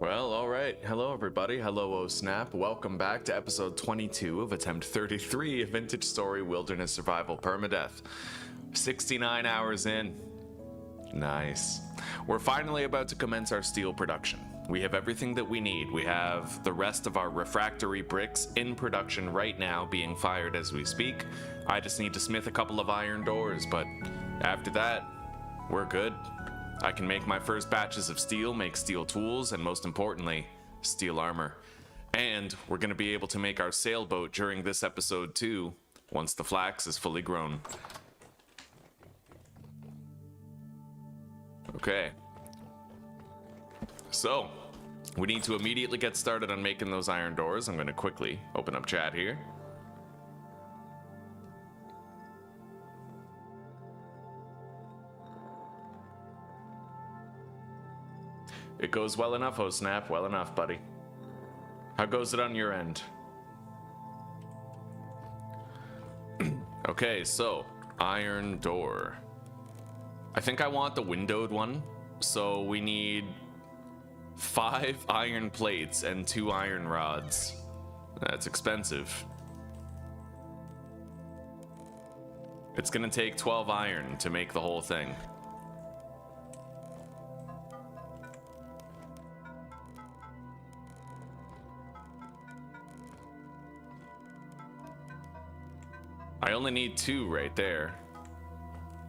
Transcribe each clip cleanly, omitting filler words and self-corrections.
Well, alright. Hello, everybody. Hello, Oh Snap. Welcome back to episode 22 of Attempt 33 of Vintage Story Wilderness Survival Permadeath. 69 hours in. Nice. We're finally about to commence our steel production. We have everything that we need. We have the rest of our refractory bricks in production right now, being fired as we speak. I just need to smith a couple of iron doors, but after that, we're good. I can make my first batches of steel, make steel tools, and most importantly, steel armor. And we're going to be able to make our sailboat during this episode too, once the flax is fully grown. Okay. So, we need to immediately get started on making those iron doors. I'm going to quickly open up chat here. It goes well enough, Oh Snap. Well enough, buddy. How goes it on your end? Okay, so, iron door. I think I want the windowed one, so we need 5 iron plates and 2 iron rods. That's expensive. It's gonna take 12 iron to make the whole thing. I only need 2 right there.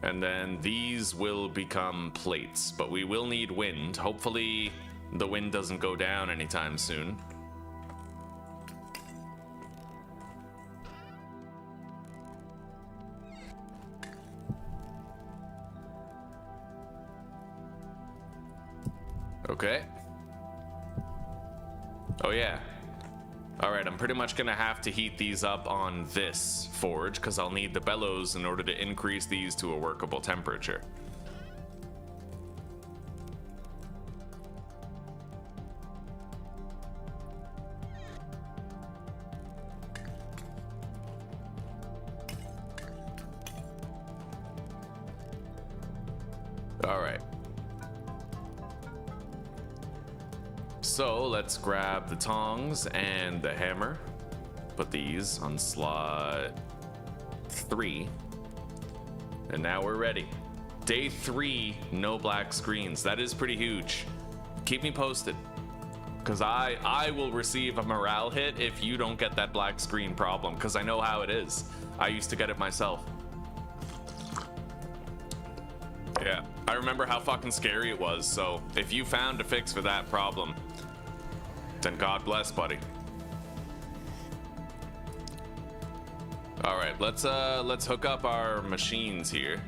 And then these will become plates, but we will need wind. Hopefully the wind doesn't go down anytime soon. Okay. Oh yeah. Alright, I'm pretty much gonna have to heat these up on this forge, because I'll need the bellows in order to increase these to a workable temperature. Alright. So let's grab the tongs and the hammer. Put these on slot 3. And now we're ready. Day 3, no black screens. That is pretty huge. Keep me posted, because I will receive a morale hit if you don't get that black screen problem, because I know how it is. I used to get it myself. Yeah, I remember how fucking scary it was, so if you found a fix for that problem, then God bless, buddy. All right, let's hook up our machines here.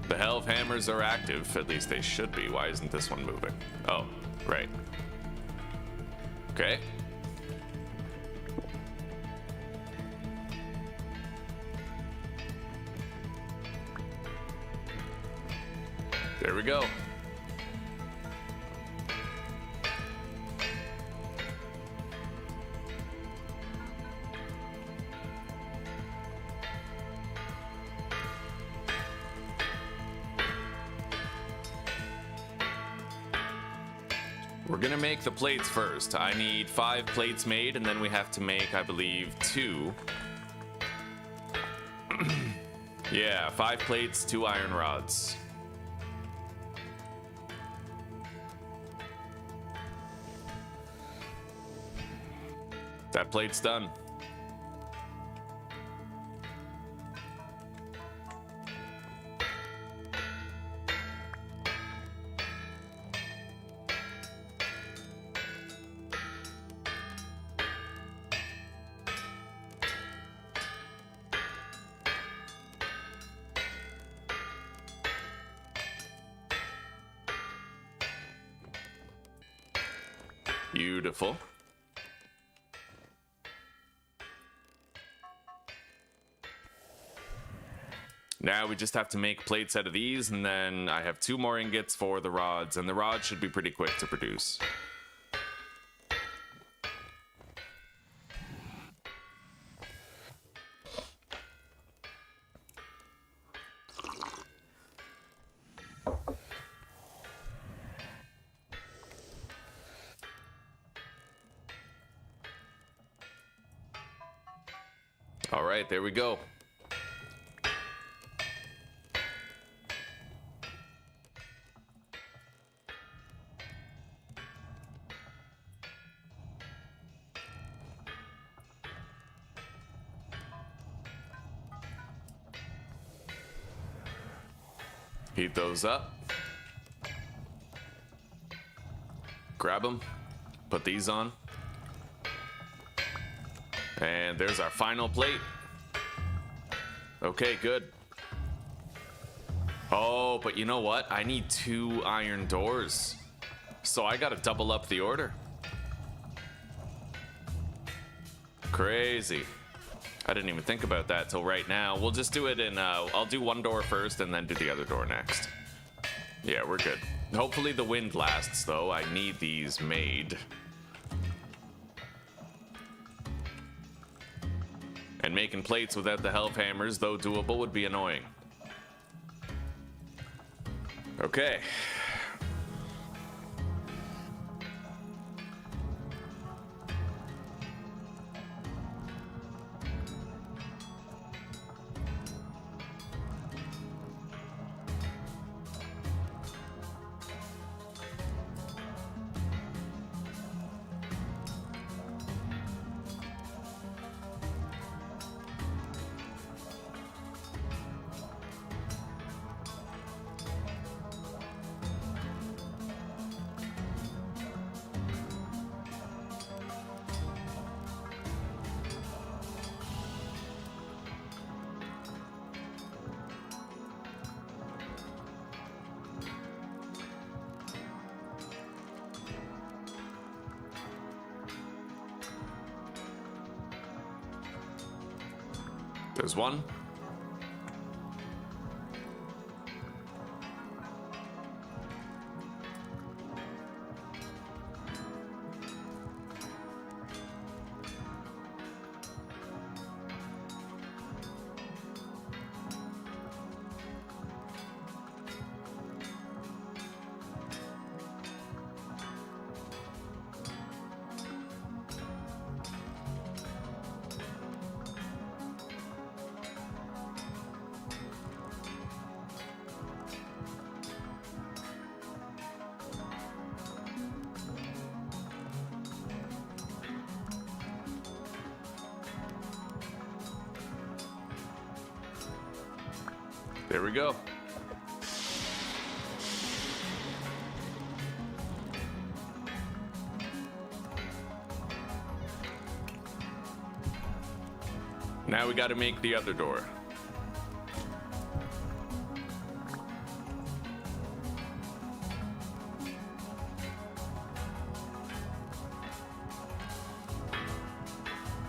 The Helve hammers are active, at least they should be. Why isn't this one moving? Oh, right. Okay. There we go. We're gonna make the plates first. I need 5 plates made, and then we have to make, I believe, 2. Yeah, 5 plates, 2 iron rods. That plate's done. Beautiful. Now we just have to make plates out of these, and then I have 2 more ingots for the rods, and the rods should be pretty quick to produce. All right, there we go. Heat those up. Grab them. Put these on. And there's our final plate. Okay, good. Oh, but you know what? I need 2 iron doors. So I gotta double up the order. Crazy. I didn't even think about that till right now. We'll just do it in, I'll do 1 door first and then do the other door next. Yeah, we're good. Hopefully the wind lasts, though. I need these made. And making plates without the help hammers, though doable, would be annoying. Okay. There's one. There we go. Now we got to make the other door.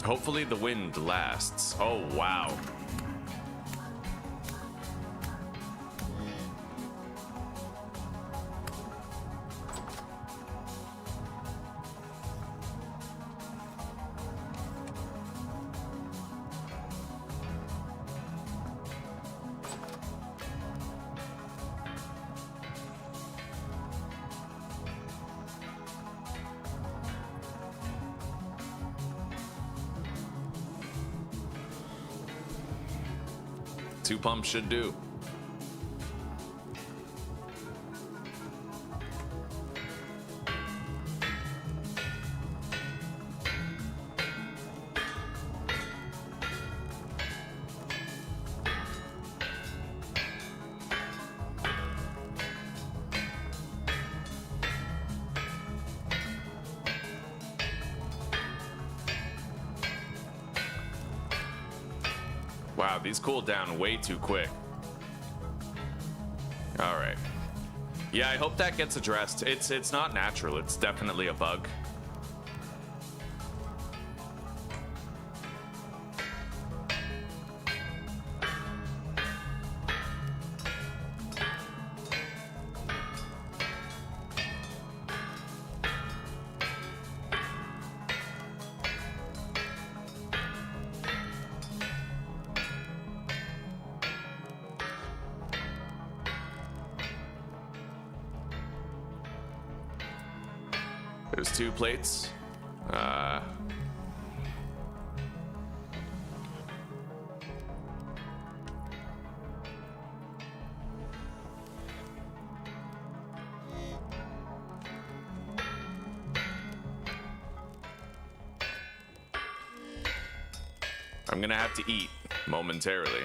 Hopefully the wind lasts. Oh, wow. Two pumps should do. Wow, these cool down way too quick. All right. Yeah, I hope that gets addressed. It's not natural. It's definitely a bug. There's 2 plates. I'm gonna have to eat momentarily.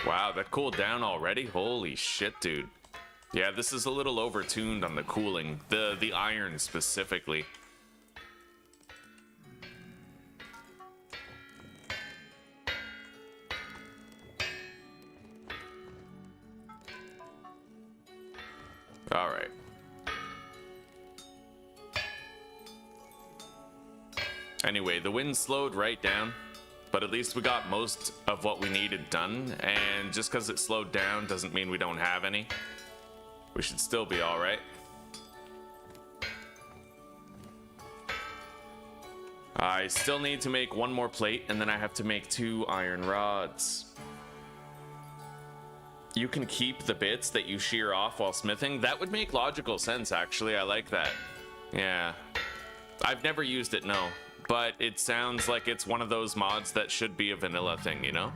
Wow, that cooled down already? Holy shit, dude. Yeah, this is a little overtuned on the cooling. The iron specifically. Alright. Anyway, the wind slowed right down, but at least we got most of what we needed done, and just because it slowed down doesn't mean we don't have any. We should still be alright. I still need to make one more plate, and then I have to make 2 iron rods. You can keep the bits that you shear off while smithing. That would make logical sense, actually. I like that. Yeah. I've never used it, no. But it sounds like it's one of those mods that should be a vanilla thing, you know?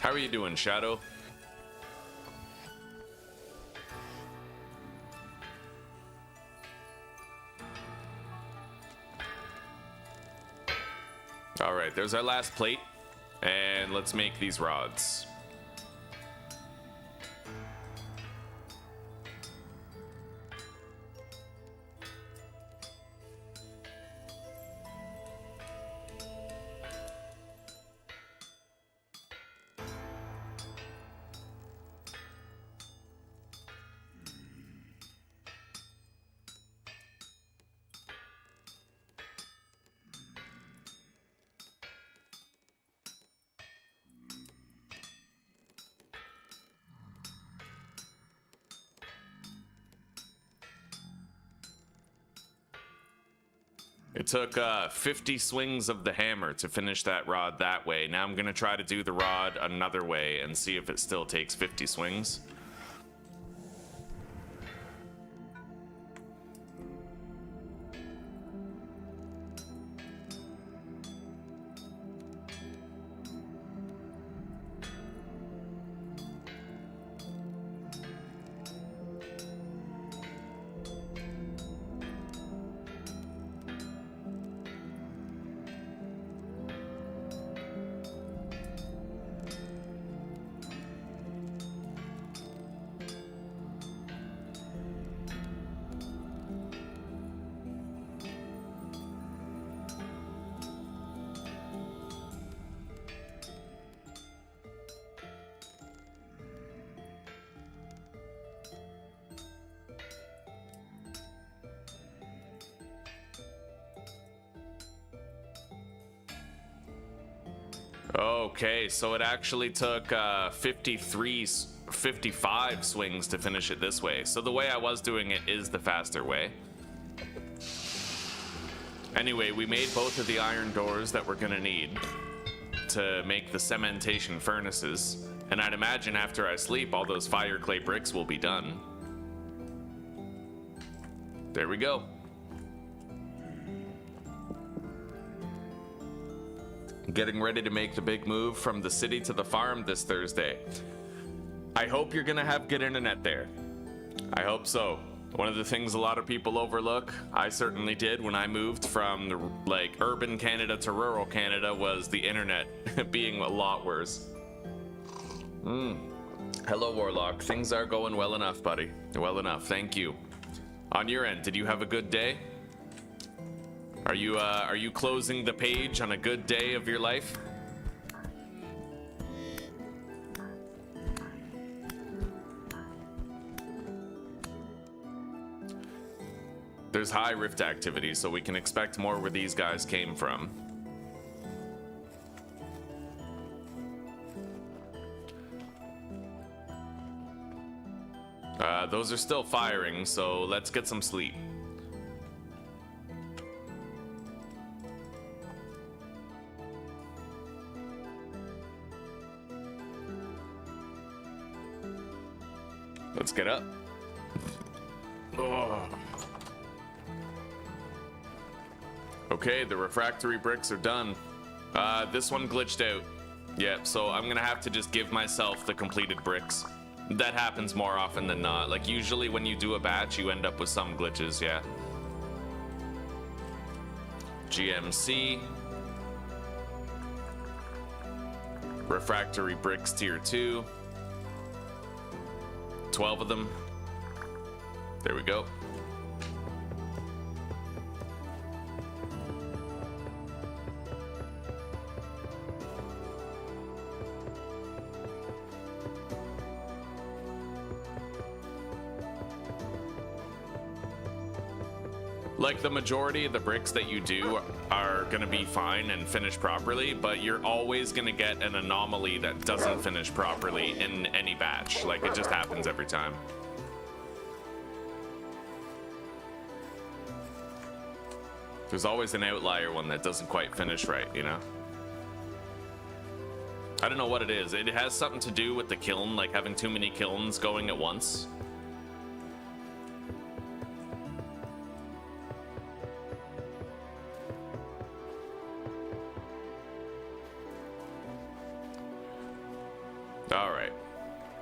How are you doing, Shadow? All right, there's our last plate, and let's make these rods. It took 50 swings of the hammer to finish that rod that way. Now I'm gonna try to do the rod another way and see if it still takes 50 swings. Okay, so it actually took 55 swings to finish it this way. So the way I was doing it is the faster way. Anyway, we made both of the iron doors that we're gonna need to make the cementation furnaces. And I'd imagine after I sleep, all those fire clay bricks will be done. There we go. Getting ready to make the big move from the city to the farm this Thursday. I hope you're gonna have good internet there. I hope so. One of the things a lot of people overlook, I certainly did when I moved from like urban Canada to rural Canada, was the internet being a lot worse. Hello, Warlock. Things are going well enough, buddy. Well enough, thank you. On your end, did you have a good day? Are you closing the page on a good day of your life? There's high rift activity, so we can expect more where these guys came from. Those are still firing, so let's get some sleep. Let's get up. Oh. Okay, the refractory bricks are done. This one glitched out. Yeah, so I'm gonna have to just give myself the completed bricks. That happens more often than not. Like, usually when you do a batch, you end up with some glitches, yeah. GMC. Refractory bricks tier 2. 12 of them. There we go. Like, the majority of the bricks that you do are gonna be fine and finish properly, but you're always gonna get an anomaly that doesn't finish properly in any batch. Like, it just happens every time. There's always an outlier one that doesn't quite finish right, you know? I don't know what it is. It has something to do with the kiln, like having too many kilns going at once.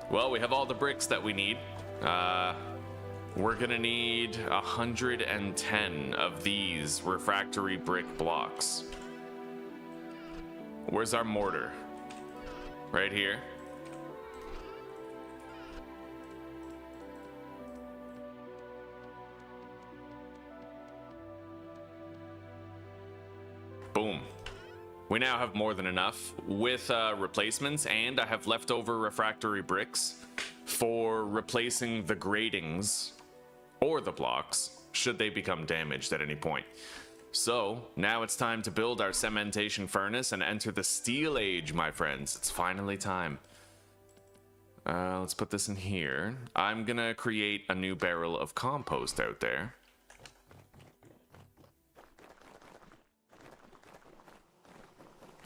Well, we have all the bricks that we need. We're gonna need 110 of these refractory brick blocks. Where's our mortar? Right here. Boom. We now have more than enough with replacements, and I have leftover refractory bricks for replacing the gratings or the blocks should they become damaged at any point. So now it's time to build our cementation furnace and enter the steel age, my friends. It's finally time. Let's put this in here. I'm gonna create a new barrel of compost out there.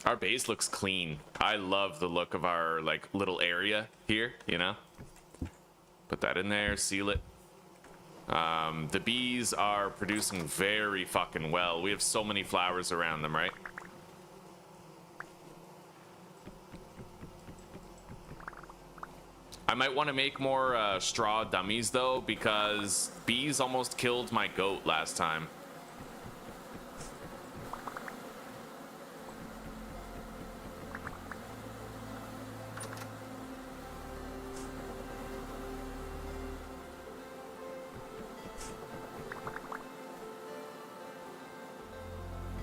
Our base looks clean. I love the look of our, like, little area here, you know? Put that in there, seal it. The bees are producing very fucking well. We have so many flowers around them, right? I might want to make more straw dummies, though, because bees almost killed my goat last time.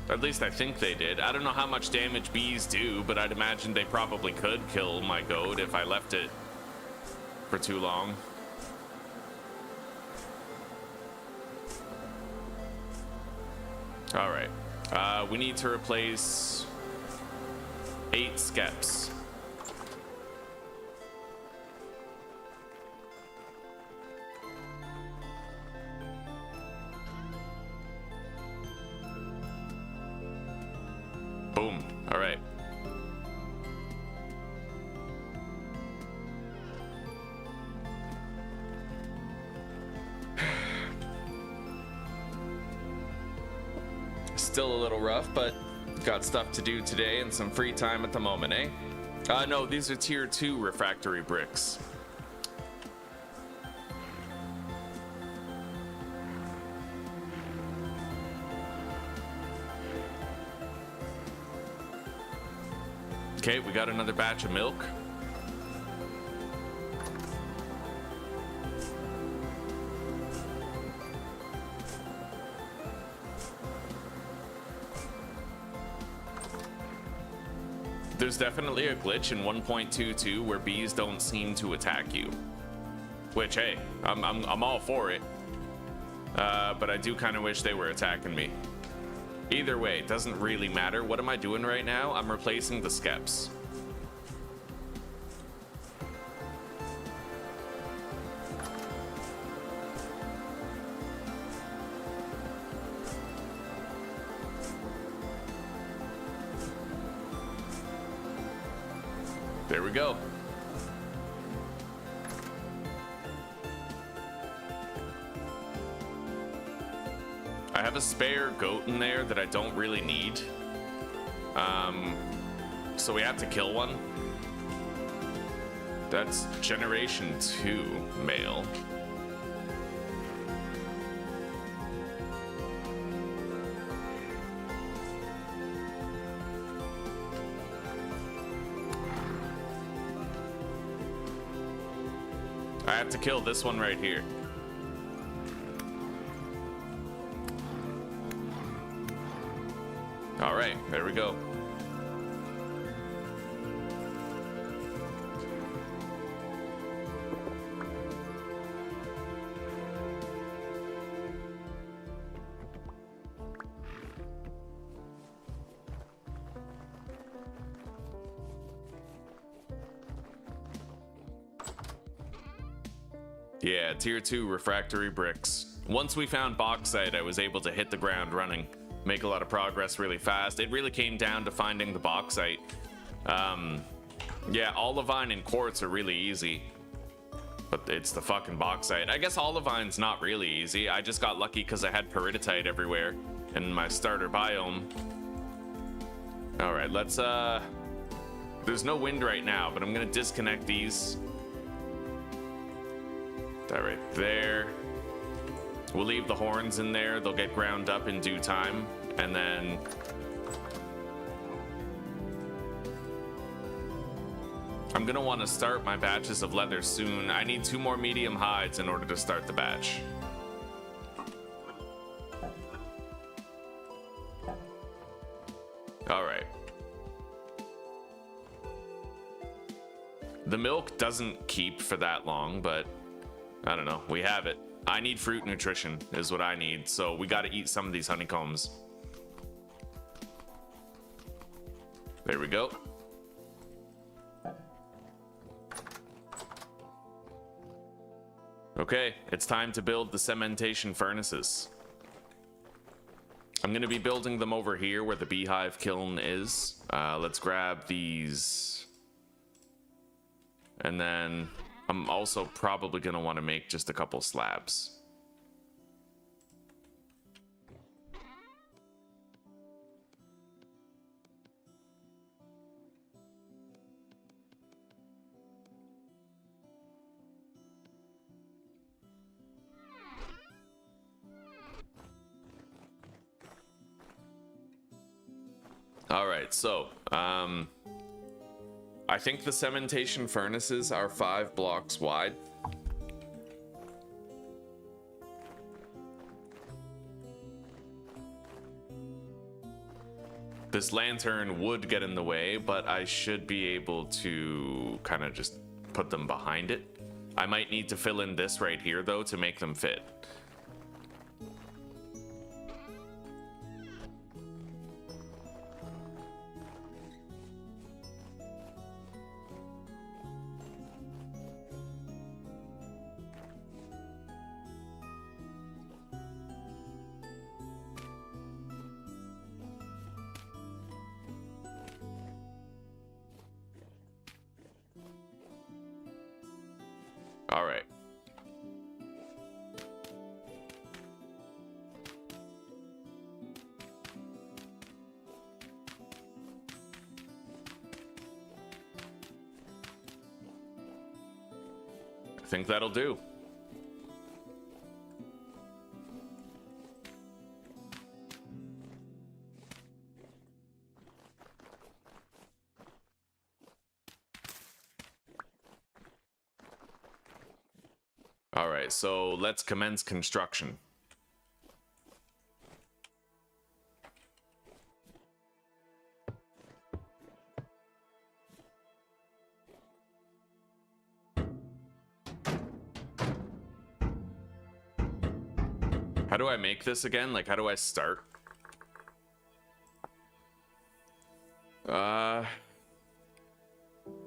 At least I think they did. I don't know how much damage bees do, but I'd imagine they probably could kill my goat if I left it for too long. All right. We need to replace 8 skeps. Boom. All right. Still a little rough, but got stuff to do today and some free time at the moment, eh? No, these are tier 2 refractory bricks. Okay, we got another batch of milk. There's definitely a glitch in 1.22 where bees don't seem to attack you. Which, hey, I'm all for it. But I do kind of wish they were attacking me. Either way, it doesn't really matter. What am I doing right now? I'm replacing the skeps. There we go. have a spare goat in there that I don't really need. So we have to kill one. That's generation 2 male. I have to kill this one right here. All right, there we go. Yeah, tier 2 refractory bricks. Once we found bauxite, I was able to hit the ground running, make a lot of progress really fast. It really came down to finding the bauxite. Yeah, olivine and quartz are really easy, but it's the fucking bauxite. I guess olivine's not really easy. I just got lucky because I had peridotite everywhere in my starter biome. All right, let's there's no wind right now, but I'm gonna disconnect these. That right there. We'll leave the horns in there. They'll get ground up in due time. And then I'm gonna want to start my batches of leather soon. I need 2 more medium hides in order to start the batch. All right. The milk doesn't keep for that long, but I don't know. We have it. I need fruit nutrition is what I need. So we got to eat some of these honeycombs. There we go. Okay, it's time to build the cementation furnaces. I'm going to be building them over here where the beehive kiln is. Let's grab these. And then I'm also probably going to want to make just a couple slabs. All right, so I think the cementation furnaces are 5 blocks wide. This lantern would get in the way, but I should be able to kind of just put them behind it. I might need to fill in this right here, though, to make them fit. All right. I think that'll do. All right, so let's commence construction. How do I make this again? Like, how do I start?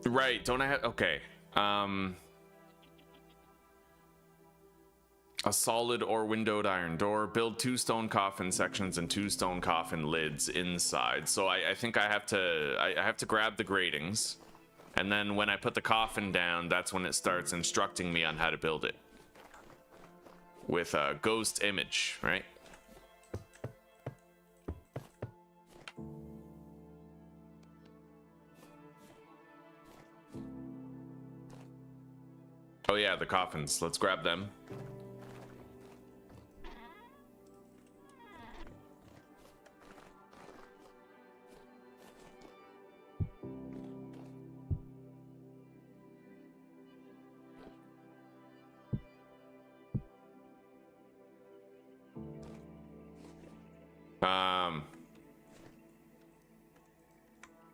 Right, don't I have... Okay. A solid or windowed iron door. Build 2 stone coffin sections and 2 stone coffin lids inside. So I think I have to grab the gratings, and then when I put the coffin down, that's when it starts instructing me on how to build it with a ghost image, right? Oh yeah, the coffins. Let's grab them.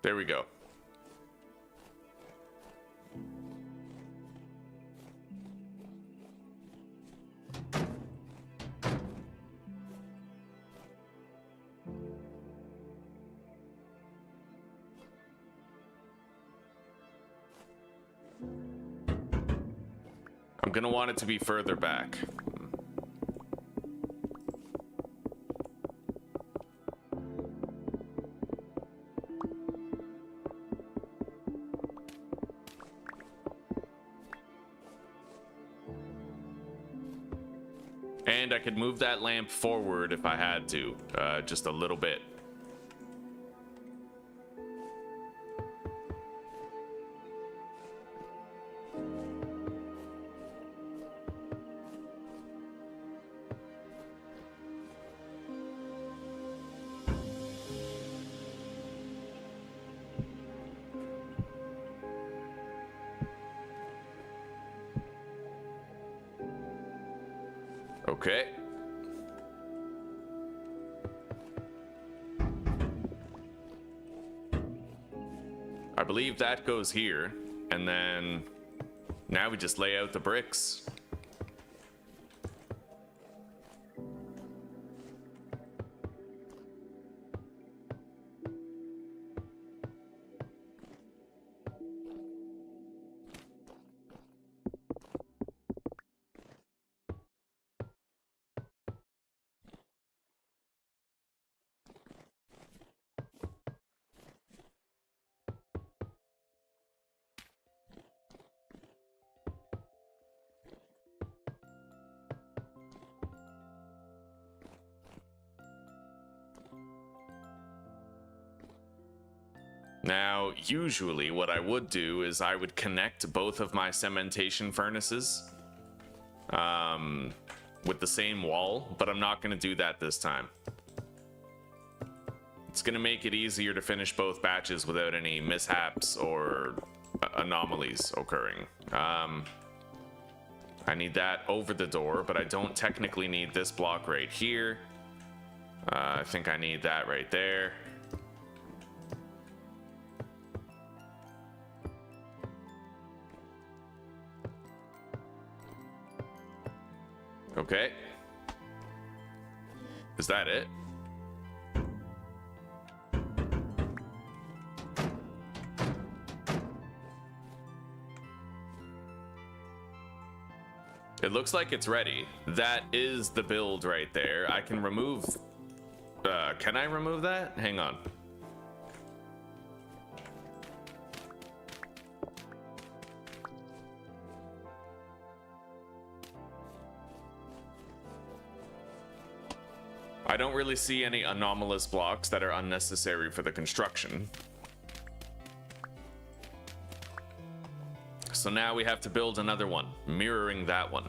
There we go. I'm gonna want it to be further back. And I could move that lamp forward if I had to, just a little bit. Okay. I believe that goes here, and then now we just lay out the bricks. Now, usually what I would do is I would connect both of my cementation furnaces with the same wall, but I'm not going to do that this time. It's going to make it easier to finish both batches without any mishaps or anomalies occurring. I need that over the door, but I don't technically need this block right here. I think I need that right there. Okay. Is that it? It looks like it's ready. That is the build right there. I can remove... can I remove that? Hang on. I don't really see any anomalous blocks that are unnecessary for the construction. So now we have to build another one, mirroring that one.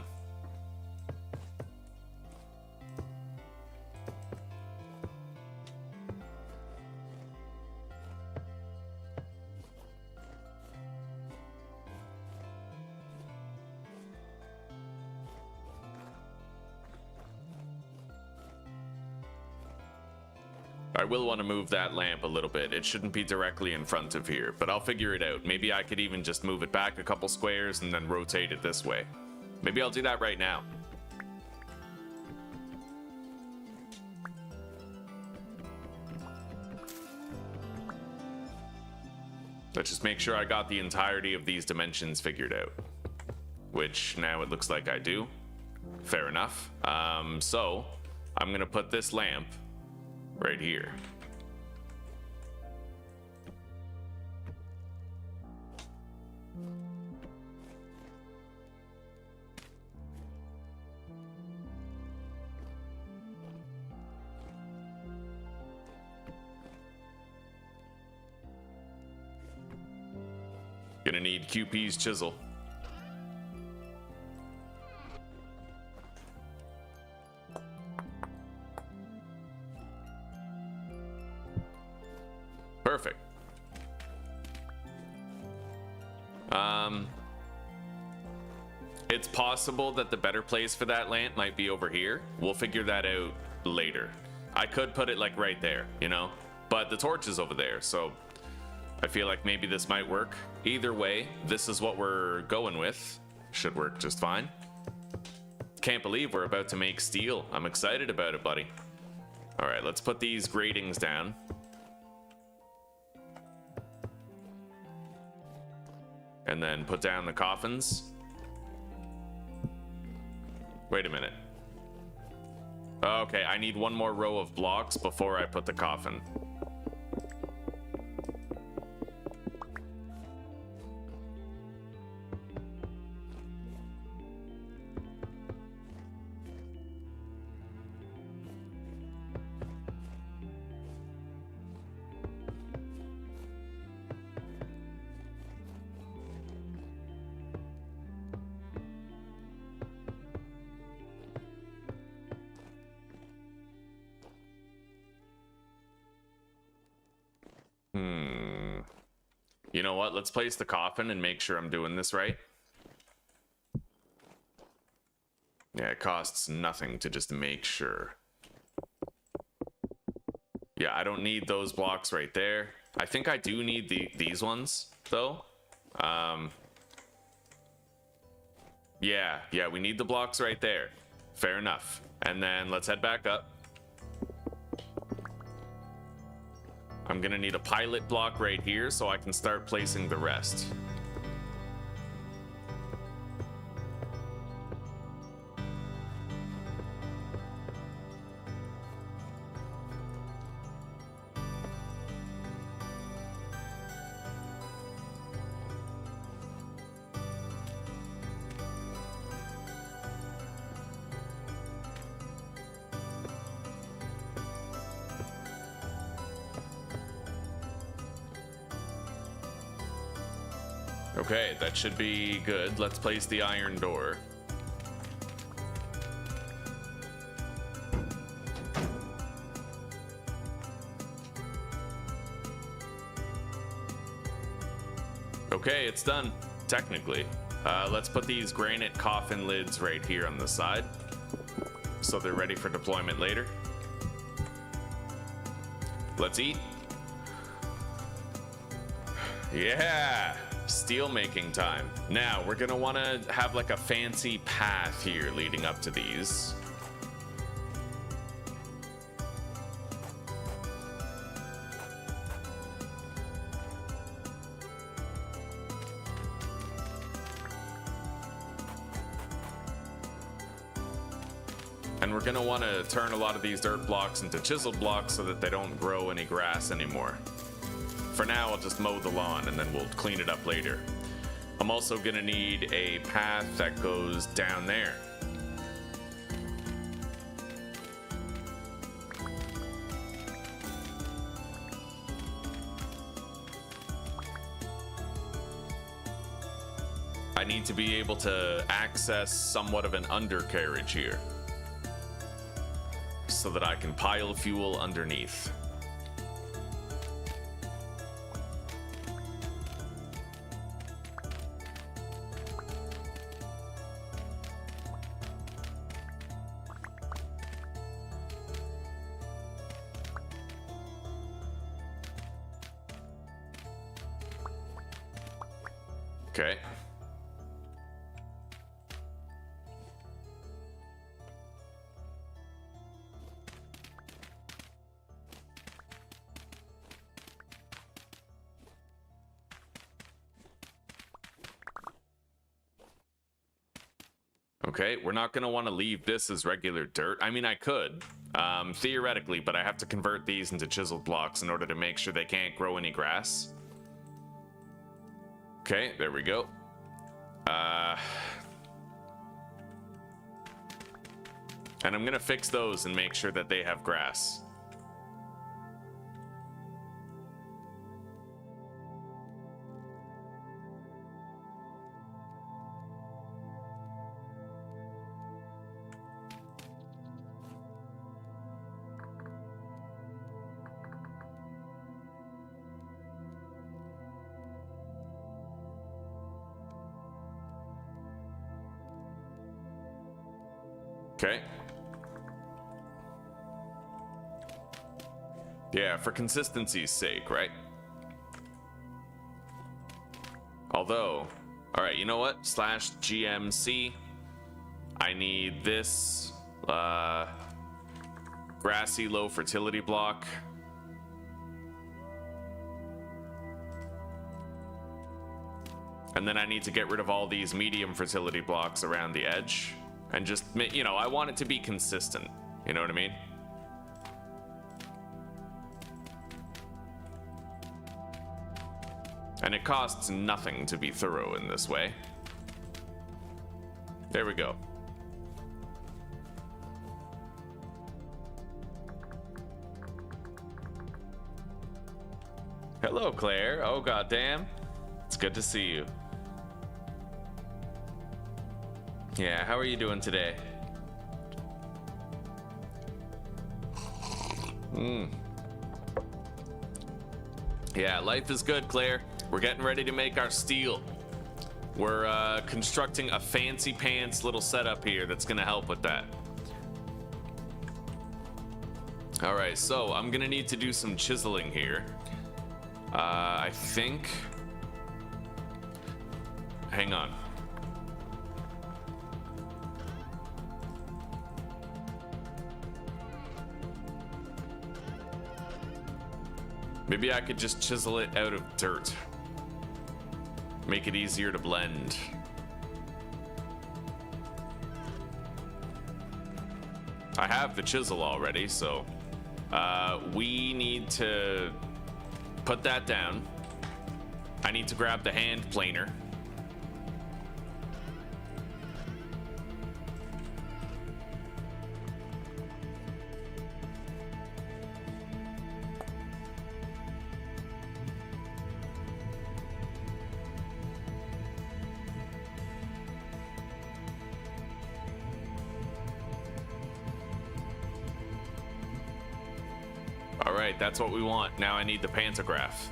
I will want to move that lamp a little bit. It shouldn't be directly in front of here, but I'll figure it out. Maybe I could even just move it back a couple squares and then rotate it this way. Maybe I'll do that right now. Let's just make sure I got the entirety of these dimensions figured out. Which now it looks like I do. Fair enough. So I'm gonna put this lamp right here. Gonna need QP's chisel. It's possible that the better place for that lamp might be over here. We'll figure that out later. I could put it like right there, you know, but the torch is over there, so I feel like maybe this might work. Either way, this is what we're going with. Should work just fine. Can't believe we're about to make steel. I'm excited about it, buddy. All right, let's put these gratings down. And then put down the coffins. Wait a minute. Okay, I need one more row of blocks before I put the coffin. You know what? Let's place the coffin and make sure I'm doing this right. Yeah, it costs nothing to just make sure. Yeah, I don't need those blocks right there. I think I do need these ones, though. Yeah, we need the blocks right there. Fair enough. And then let's head back up. I'm gonna need a pilot block right here so I can start placing the rest. Okay, that should be good. Let's place the iron door. Okay, it's done, technically. Let's put these granite coffin lids right here on the side, so they're ready for deployment later. Let's eat. Yeah! Steel making time. Now, we're gonna wanna have like a fancy path here leading up to these. And we're gonna wanna turn a lot of these dirt blocks into chiseled blocks so that they don't grow any grass anymore. For now, I'll just mow the lawn and then we'll clean it up later. I'm also gonna need a path that goes down there. I need to be able to access somewhat of an undercarriage here, so that I can pile fuel underneath. Okay. Okay, we're not going to want to leave this as regular dirt. I mean, I could, theoretically, but I have to convert these into chiseled blocks in order to make sure they can't grow any grass. Okay, there we go. And I'm going to fix those and make sure that they have grass. Okay. Yeah, for consistency's sake, right? Although, all right, you know what? /GMC. I need this grassy low fertility block. And then I need to get rid of all these medium fertility blocks around the edge. And just, you know, I want it to be consistent. You know what I mean? And it costs nothing to be thorough in this way. There we go. Hello, Claire. Oh, goddamn. It's good to see you. Yeah, how are you doing today? Yeah, life is good, Claire. We're getting ready to make our steel. We're constructing a fancy pants little setup here that's gonna help with that. All right, so I'm gonna need to do some chiseling here. I think. Hang on. Maybe I could just chisel it out of dirt. Make it easier to blend. I have the chisel already, so we need to put that down. I need to grab the hand planer. Alright, that's what we want. Now I need the pantograph.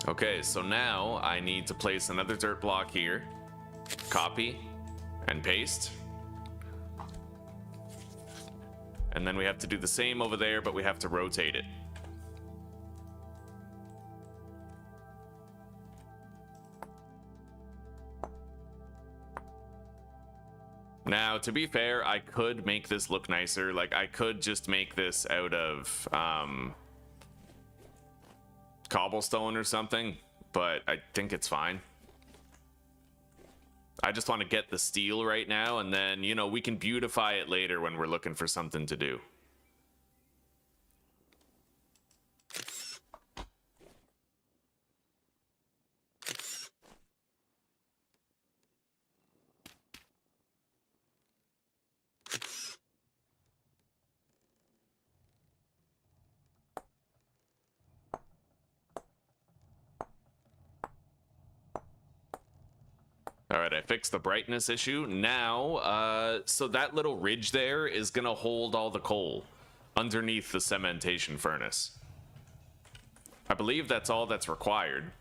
Okay, so now I need to place another dirt block here, copy, and paste. And then we have to do the same over there, but we have to rotate it. Now, to be fair, I could make this look nicer. Like, I could just make this out of, cobblestone or something, but I think it's fine. I just want to get the steel right now, and then, you know, we can beautify it later when we're looking for something to do. All right, I fixed the brightness issue. Now, so that little ridge there is gonna hold all the coal underneath the cementation furnace. I believe that's all that's required.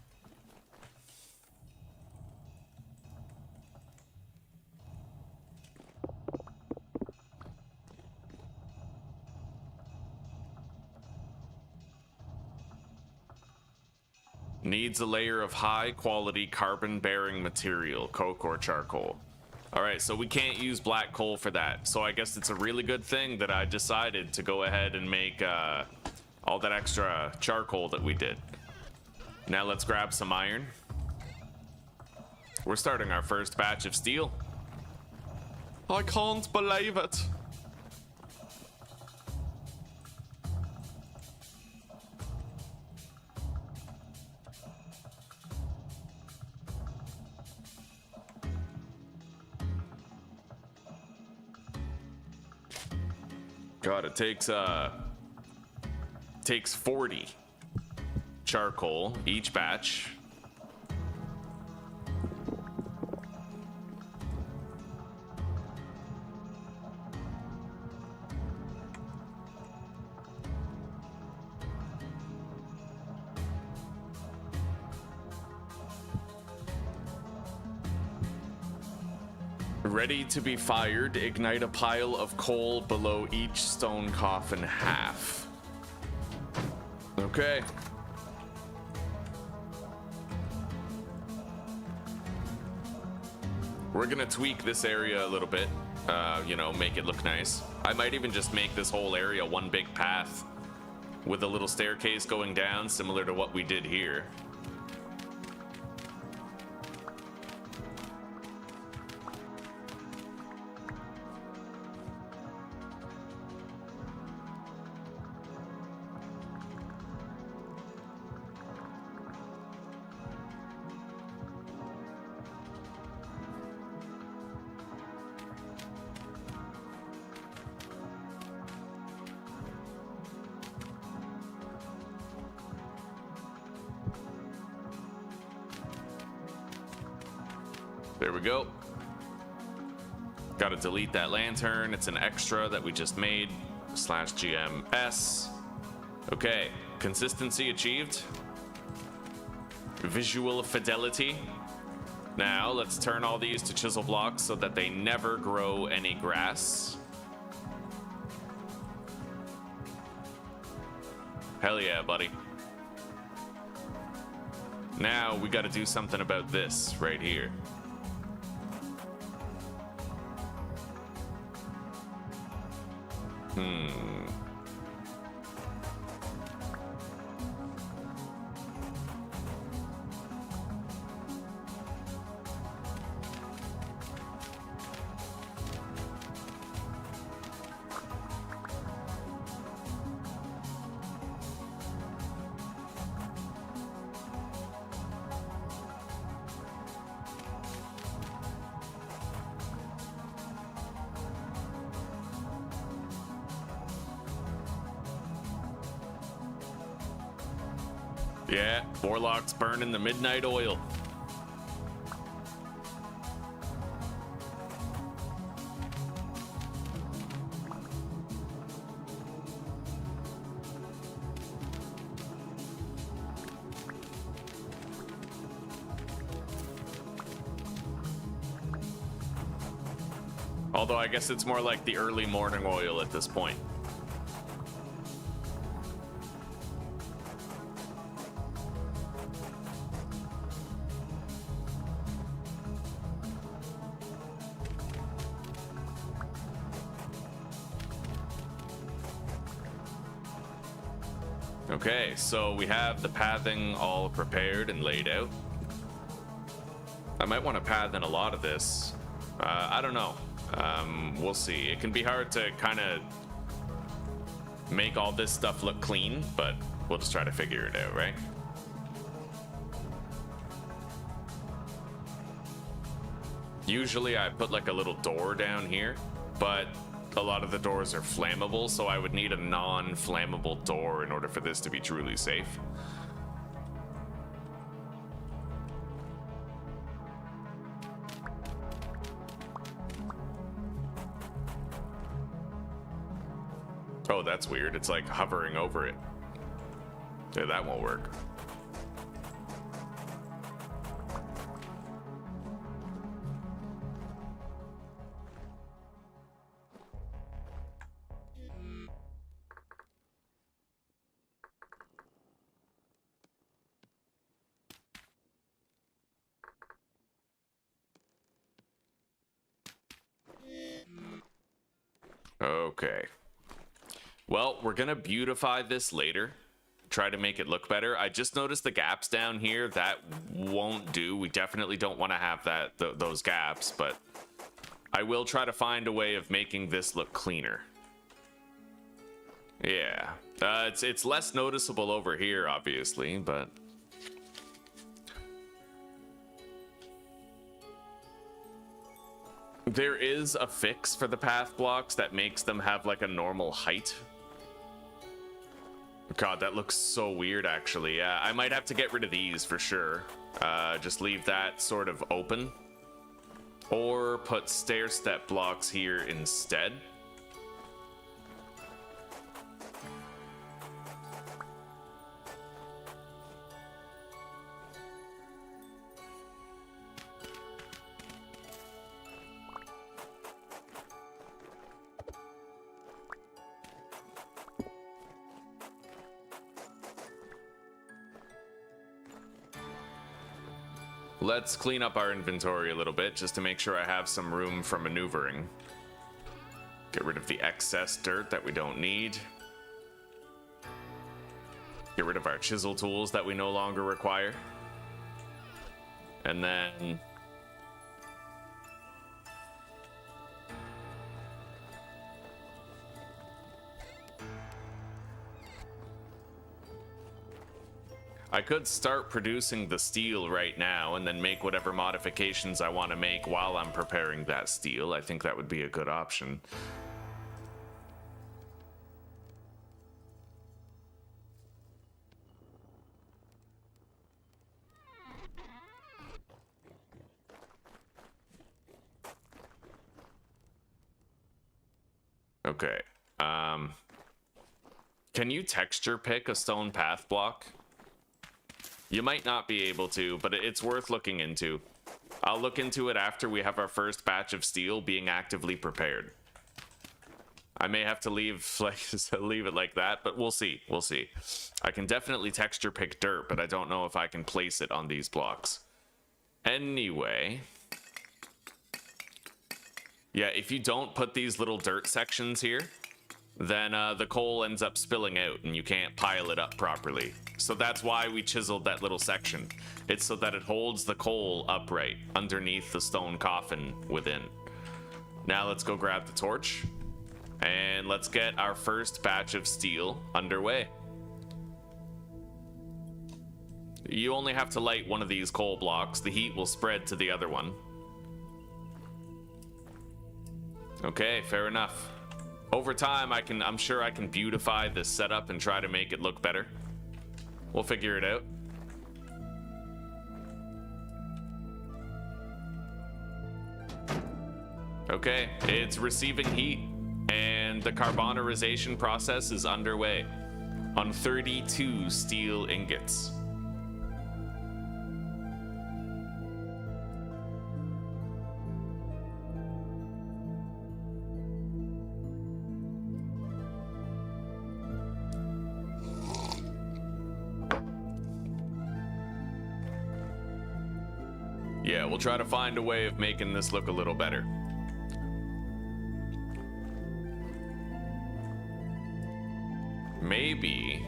Needs a layer of high quality carbon bearing material, coke or charcoal. All right, so we can't use black coal for that. So I guess it's a really good thing that I decided to go ahead and make all that extra charcoal that we did. Now let's grab some iron. We're starting our first batch of steel. I can't believe it. God, it takes Takes 40 charcoal each batch. Ready to be fired, ignite a pile of coal below each stone coffin half. Okay. We're gonna tweak this area a little bit, you know, make it look nice. I might even just make this whole area one big path with a little staircase going down, similar to what we did here. There we go. Got to delete that lantern. It's an extra that we just made. /GMS. Okay. Consistency achieved. Visual fidelity. Now let's turn all these to chisel blocks so that they never grow any grass. Hell yeah, buddy. Now we got to do something about this right here. Yeah, Warlock's burning the midnight oil. Although I guess it's more like the early morning oil at this point. Okay, so we have the pathing all prepared and laid out. I might want to path in a lot of this. I don't know. We'll see. It can be hard to kind of make all this stuff look clean, but we'll just try to figure it out, right? Usually I put like a little door down here, but a lot of the doors are flammable, so I would need a non-flammable door in order for this to be truly safe. Oh, that's weird. It's like hovering over it. Yeah, that won't work. Okay. Well, we're gonna beautify this later. Try to make it look better. I just noticed the gaps down here. That won't do. We definitely don't want to have that those gaps, but I will try to find a way of making this look cleaner. Yeah. It's less noticeable over here, obviously, but there is a fix for the path blocks that makes them have like a normal height. God, that looks so weird, actually. Yeah, I might have to get rid of these for sure. Just leave that sort of open. Or put stair step blocks here instead. Let's clean up our inventory a little bit just to make sure I have some room for maneuvering. Get rid of the excess dirt that we don't need. Get rid of our chisel tools that we no longer require. And then... I could start producing the steel right now and then make whatever modifications I want to make while I'm preparing that steel. I think that would be a good option. Okay. Can you texture pick a stone path block? You might not be able to, but it's worth looking into. I'll look into it after we have our first batch of steel being actively prepared. I may have to leave it like that, but we'll see. We'll see. I can definitely texture pick dirt, but I don't know if I can place it on these blocks. Anyway. Yeah, if you don't put these little dirt sections here, then the coal ends up spilling out and you can't pile it up properly. So that's why we chiseled that little section. It's so that it holds the coal upright underneath the stone coffin within. Now let's go grab the torch and let's get our first batch of steel underway. You only have to light one of these coal blocks. The heat will spread to the other one. Okay, fair enough. Over time, I'm sure I can beautify this setup and try to make it look better. We'll figure it out. Okay, it's receiving heat, and the carbonarization process is underway on 32 steel ingots. Yeah, we'll try to find a way of making this look a little better. Maybe...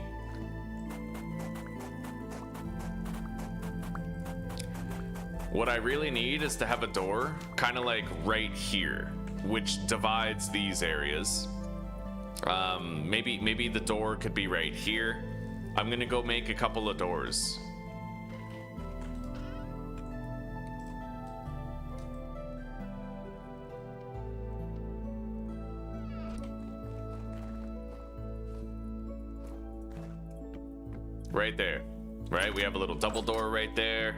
what I really need is to have a door, kind of like right here, which divides these areas. Maybe the door could be right here. I'm gonna go make a couple of doors. Right there, right? We have a little double door right there.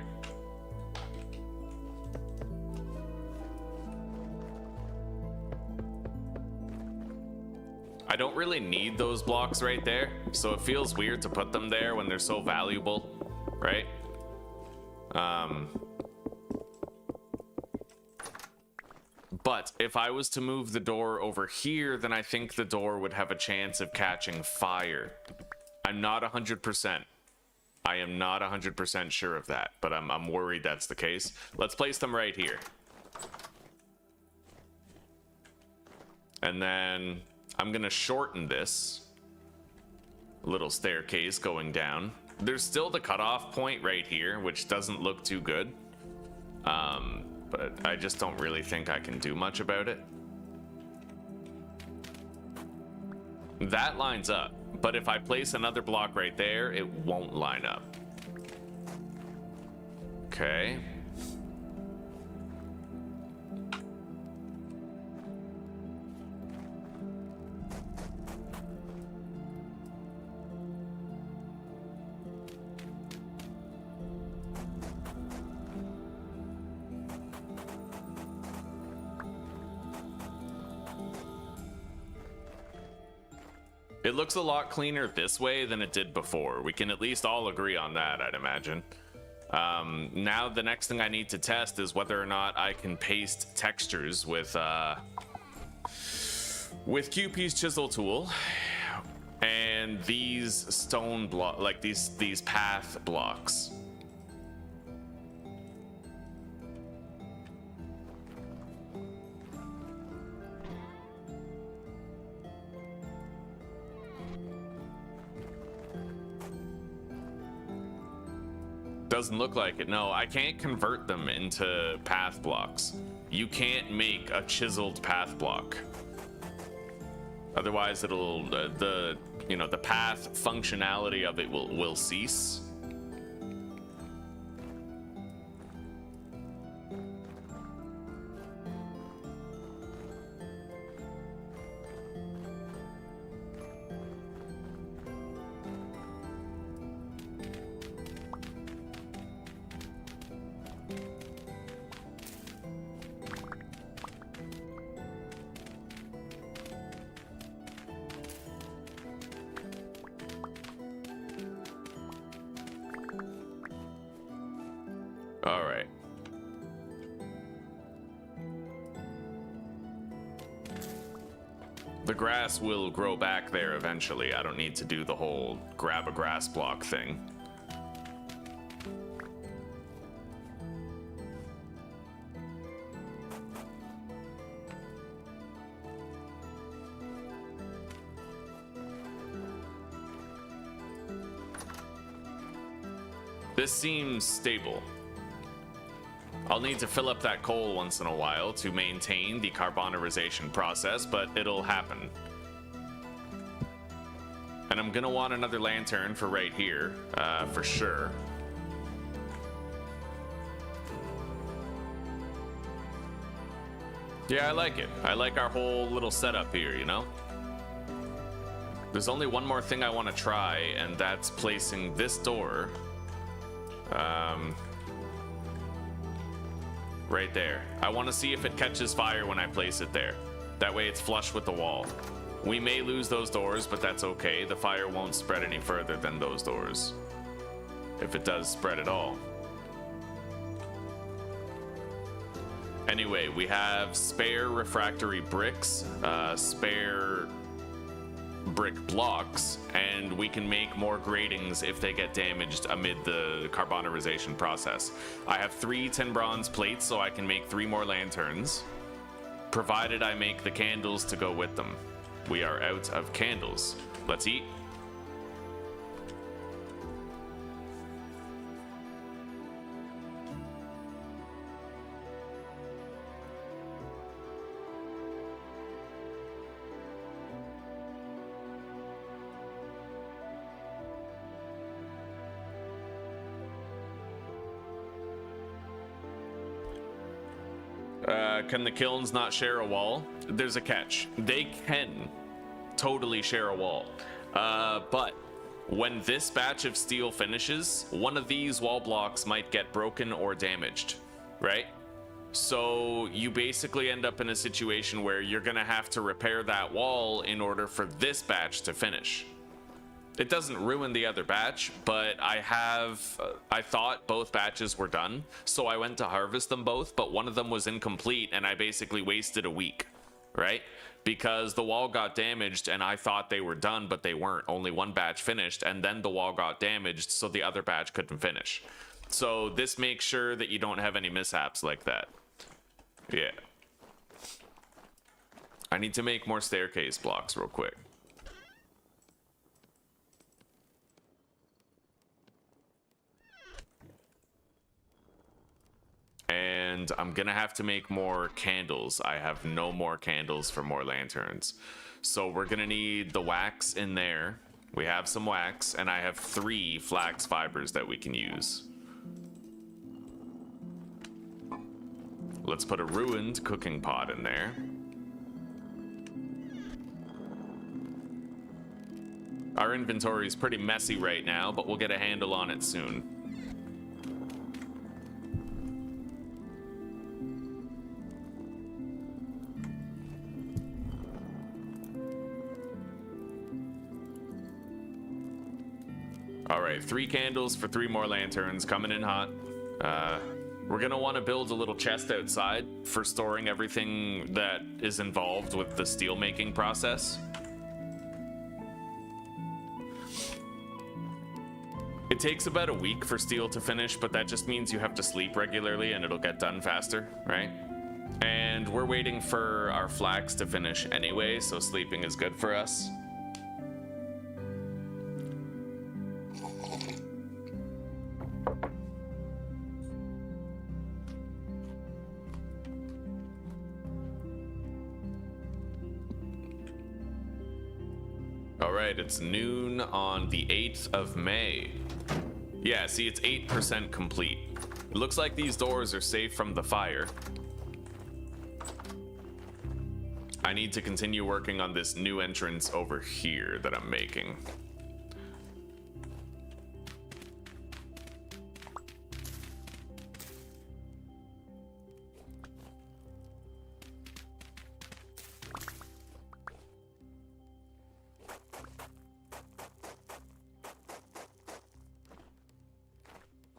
I don't really need those blocks right there, so it feels weird to put them there when they're so valuable, right? But if I was to move the door over here, then I think the door would have a chance of catching fire. I'm not 100%. I am not 100% sure of that, but I'm worried that's the case. Let's place them right here. And then I'm gonna shorten this little staircase going down. There's still the cutoff point right here, which doesn't look too good. But I just don't really think I can do much about it. That lines up. But if I place another block right there, it won't line up. Okay. It looks a lot cleaner this way than it did before. We can at least all agree on that, I'd imagine. Now the next thing I need to test is whether or not I can paste textures with QP's chisel tool and these stone block, like these path blocks. Doesn't look like it. No, I can't convert them into path blocks. You can't make a chiseled path block. Otherwise, it'll the path functionality of it will cease. All right. The grass will grow back there eventually. I don't need to do the whole grab a grass block thing. This seems stable. I'll need to fill up that coal once in a while to maintain the carbonarization process, but it'll happen. And I'm gonna want another lantern for right here, for sure. Yeah, I like it. I like our whole little setup here, you know? There's only one more thing I want to try, and that's placing this door right there. I want to see if it catches fire when I place it there. That way it's flush with the wall. We may lose those doors, but that's okay. The fire won't spread any further than those doors, if it does spread at all. Anyway, we have spare refractory bricks, spare brick blocks, and we can make more gratings if they get damaged amid the carbonarization process. I have 3 tin bronze plates, so I can make 3 more lanterns, provided I make the candles to go with them. We are out of candles. Let's eat. Can the kilns not share a wall? There's a catch. They can totally share a wall. But when this batch of steel finishes, one of these wall blocks might get broken or damaged, right? So you basically end up in a situation where you're gonna have to repair that wall in order for this batch to finish. It doesn't ruin the other batch, but I thought both batches were done, so I went to harvest them both, but one of them was incomplete, and I basically wasted a week, right? Because the wall got damaged, and I thought they were done, but they weren't. Only one batch finished, and then the wall got damaged, so the other batch couldn't finish. So this makes sure that you don't have any mishaps like that. Yeah. I need to make more staircase blocks real quick. And I'm gonna have to make more candles. I have no more candles for more lanterns. So we're gonna need the wax in there. We have some wax, and I have 3 flax fibers that we can use. Let's put a ruined cooking pot in there. Our inventory is pretty messy right now, but we'll get a handle on it soon. All right, 3 candles for 3 more lanterns, coming in hot. We're gonna want to build a little chest outside for storing everything that is involved with the steel making process. It takes about a week for steel to finish, but that just means you have to sleep regularly and it'll get done faster, right? And we're waiting for our flax to finish anyway, so sleeping is good for us. All right, it's noon on the 8th of May. Yeah, see, it's 8% complete. It looks like these doors are safe from the fire. I need to continue working on this new entrance over here that I'm making.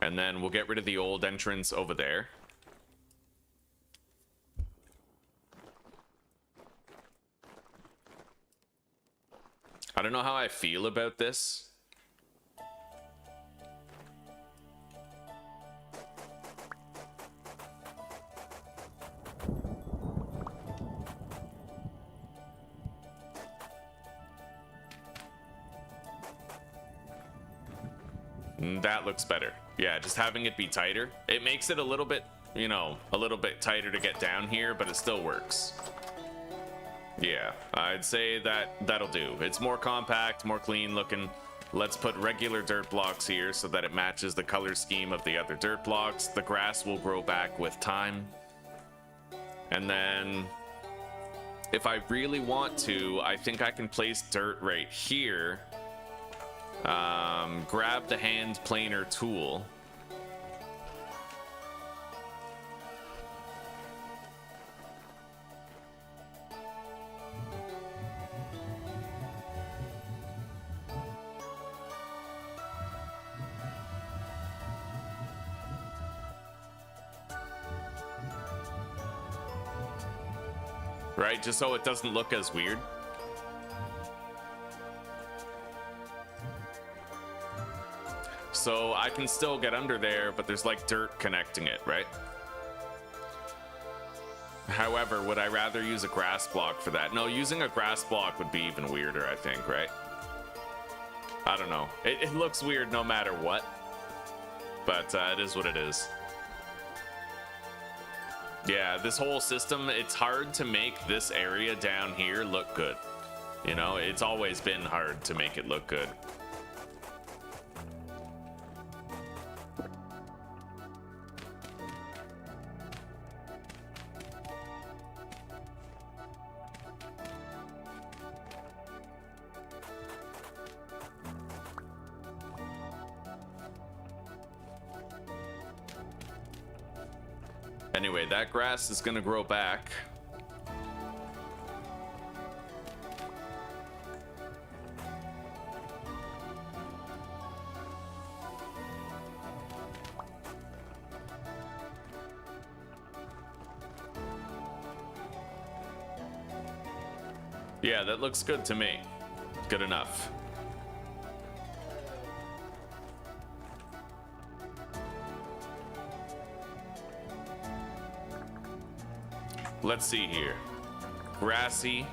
And then we'll get rid of the old entrance over there. I don't know how I feel about this. That looks better. Yeah, just having it be tighter. It makes it a little bit, you know, a little bit tighter to get down here, but it still works. Yeah, I'd say that'll do. It's more compact, more clean looking. Let's put regular dirt blocks here so that it matches the color scheme of the other dirt blocks. The grass will grow back with time. And then if I really want to, I think I can place dirt right here. Grab the hand planer tool. Right, just so it doesn't look as weird. So I can still get under there, but there's like dirt connecting it, right? However, would I rather use a grass block for that? No, using a grass block would be even weirder, I think, right? I don't know. It looks weird no matter what, but it is what it is. Yeah, this whole system, it's hard to make this area down here look good. You know, it's always been hard to make it look good. Anyway, that grass is gonna grow back. Yeah, that looks good to me. Good enough. Let's see here. Grassy,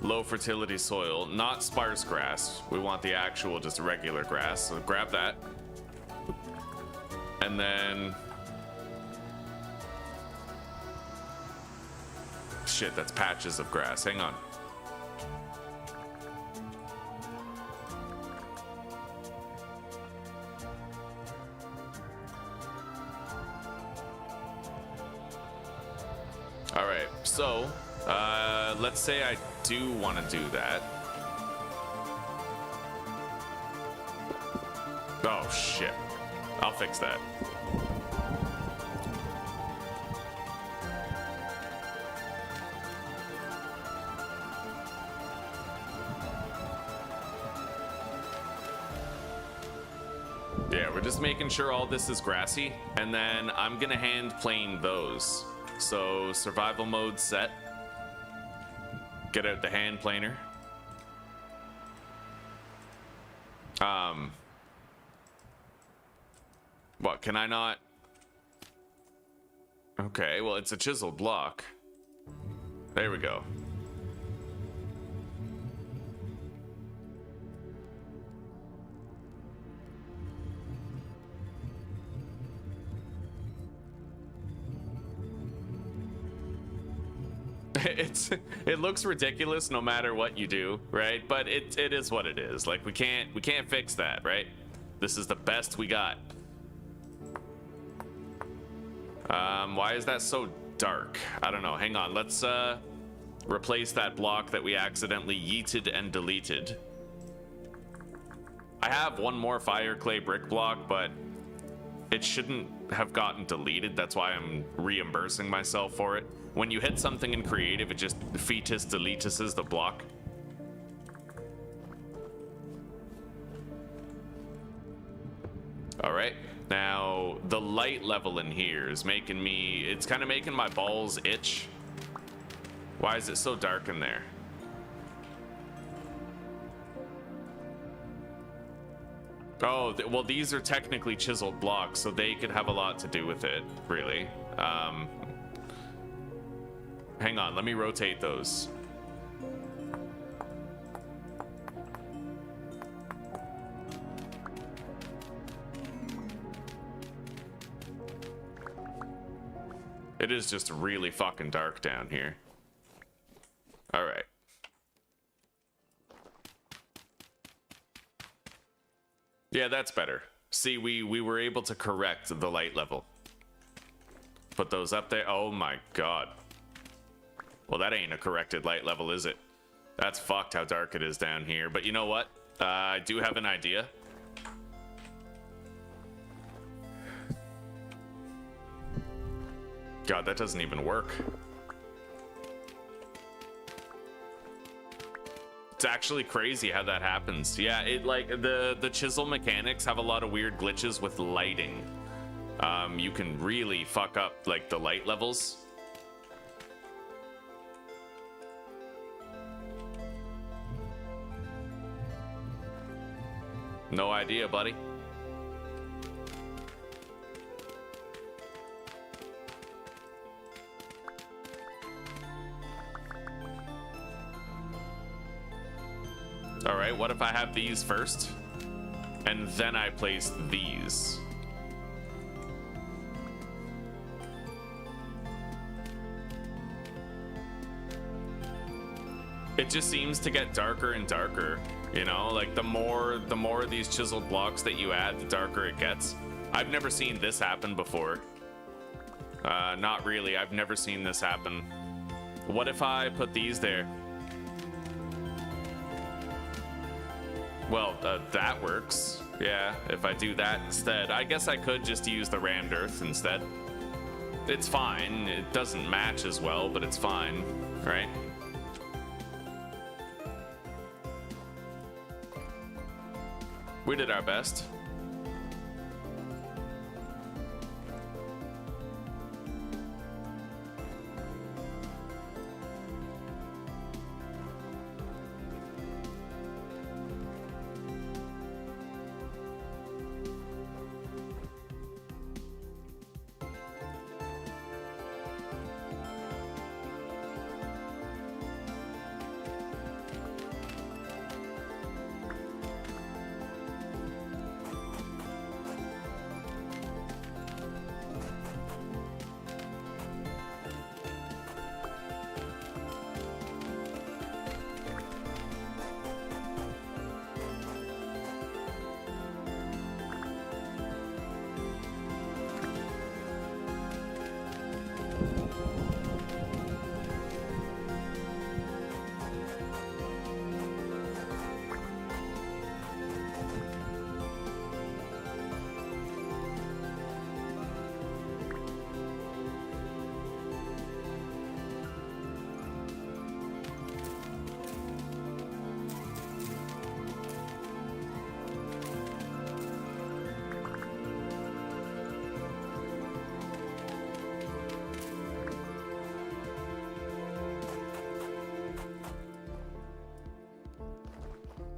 low fertility soil, not sparse grass. We want the actual just regular grass, so grab that. And then... Shit, that's patches of grass. Hang on. Alright, so, let's say I do want to do that. Oh, shit. I'll fix that. Yeah, we're just making sure all this is grassy, and then I'm gonna hand plane those. So survival mode set. Get out the hand planer. What, can I not? Okay, well, it's a chiseled block. There we go. It looks ridiculous no matter what you do, right? But it is what it is. Like we can't fix that, right? This is the best we got. Why is that so dark? I don't know. Hang on. Let's replace that block that we accidentally yeeted and deleted. I have one more fire clay brick block, but it shouldn't have gotten deleted. That's why I'm reimbursing myself for it. When you hit something in creative, it just fetus deletuses the block. All right. Now, the light level in here is making me... It's kind of making my balls itch. Why is it so dark in there? Oh, well, these are technically chiseled blocks, so they could have a lot to do with it, really. Hang on, let me rotate those. It is just really fucking dark down here. All right. Yeah, that's better. See, we were able to correct the light level. Put those up there. Oh my god. Well, that ain't a corrected light level, is it? That's fucked how dark it is down here. But you know what? I do have an idea. God, that doesn't even work. It's actually crazy how that happens. Yeah, it like the chisel mechanics have a lot of weird glitches with lighting. You can really fuck up like the light levels. No idea, buddy. All right, what if I have these first and then I place these? It just seems to get darker and darker, you know, like the more of these chiseled blocks that you add, the darker it gets. I've never seen this happen before. Not really, I've never seen this happen. What if I put these there? Well, that works. Yeah, if I do that instead. I guess I could just use the rammed earth instead. It's fine. It doesn't match as well, but it's fine, right? We did our best.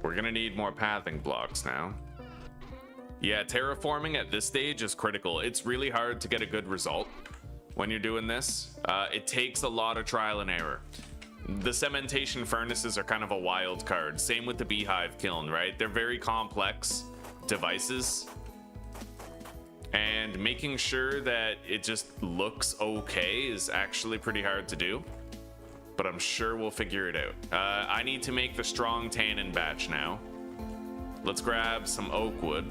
We're gonna need more pathing blocks now. Yeah, terraforming at this stage is critical. It's really hard to get a good result when you're doing this. It takes a lot of trial and error. The cementation furnaces are kind of a wild card. Same with the beehive kiln, right? They're very complex devices. And making sure that it just looks okay is actually pretty hard to do. But I'm sure we'll figure it out. I need to make the strong tannin batch now. Let's grab some oak wood.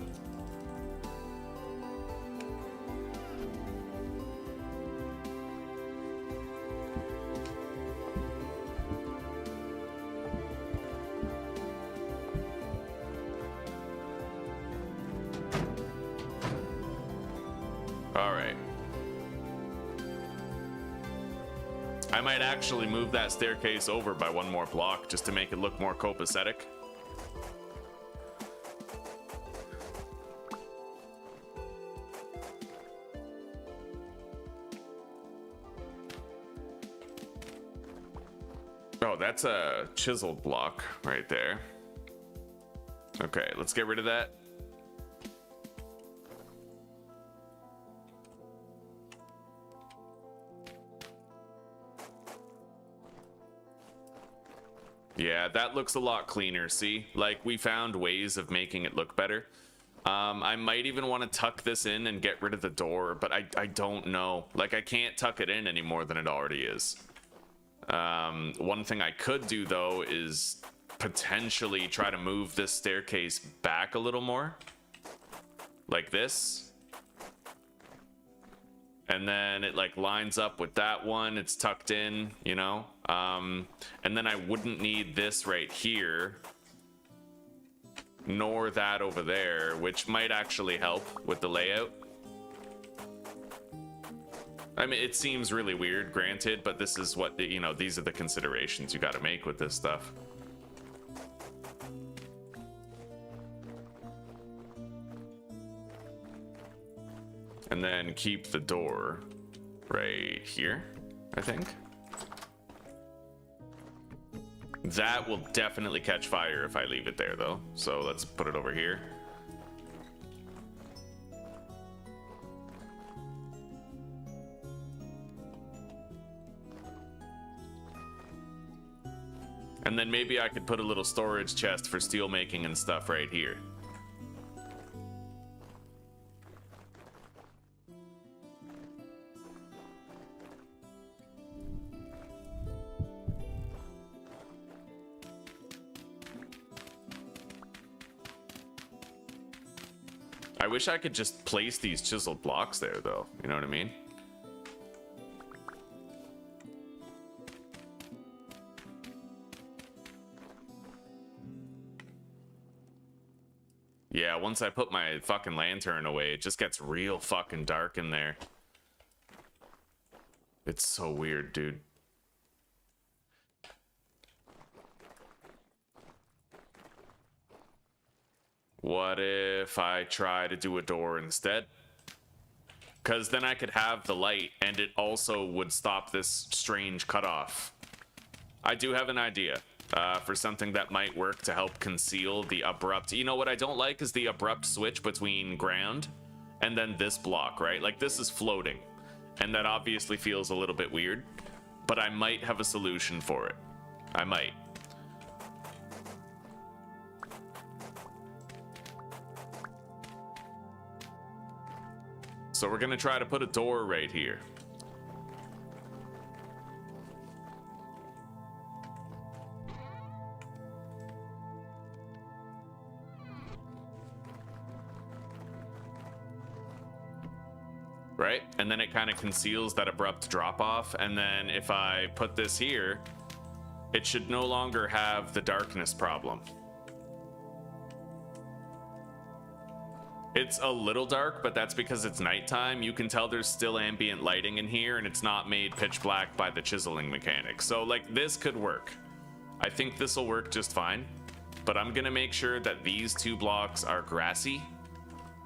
I might actually move that staircase over by one more block just to make it look more copacetic. Oh, that's a chiseled block right there. Okay, let's get rid of that. Yeah, that looks a lot cleaner, see? Like, we found ways of making it look better. I might even want to tuck this in and get rid of the door, but I don't know. Like, I can't tuck it in any more than it already is. One thing I could do, though, is potentially try to move this staircase back a little more. Like this. And then it like lines up with that one. It's tucked in, you know? And then I wouldn't need this right here, nor that over there, which might actually help with the layout. I mean, it seems really weird, granted, but this is what, you know, these are the considerations you got to make with this stuff. And then keep the door right here, I think. That will definitely catch fire if I leave it there, though. So let's put it over here. And then maybe I could put a little storage chest for steel making and stuff right here. I wish I could just place these chiseled blocks there, though. You know what I mean? Yeah, once I put my fucking lantern away, it just gets real fucking dark in there. It's so weird, dude. What if I try to do a door instead? Because then I could have the light and it also would stop this strange cutoff. I do have an idea for something that might work to help conceal the abrupt... You know what I don't like is the abrupt switch between ground and then this block, right? Like, this is floating, and that obviously feels a little bit weird, but I might have a solution for it. I might. So we're gonna try to put a door right here. Right? And then it kind of conceals that abrupt drop off. And then if I put this here, it should no longer have the darkness problem. It's a little dark, but that's because it's nighttime. You can tell there's still ambient lighting in here, and it's not made pitch black by the chiseling mechanic. So, like, this could work. I think this will work just fine, but I'm gonna make sure that these two blocks are grassy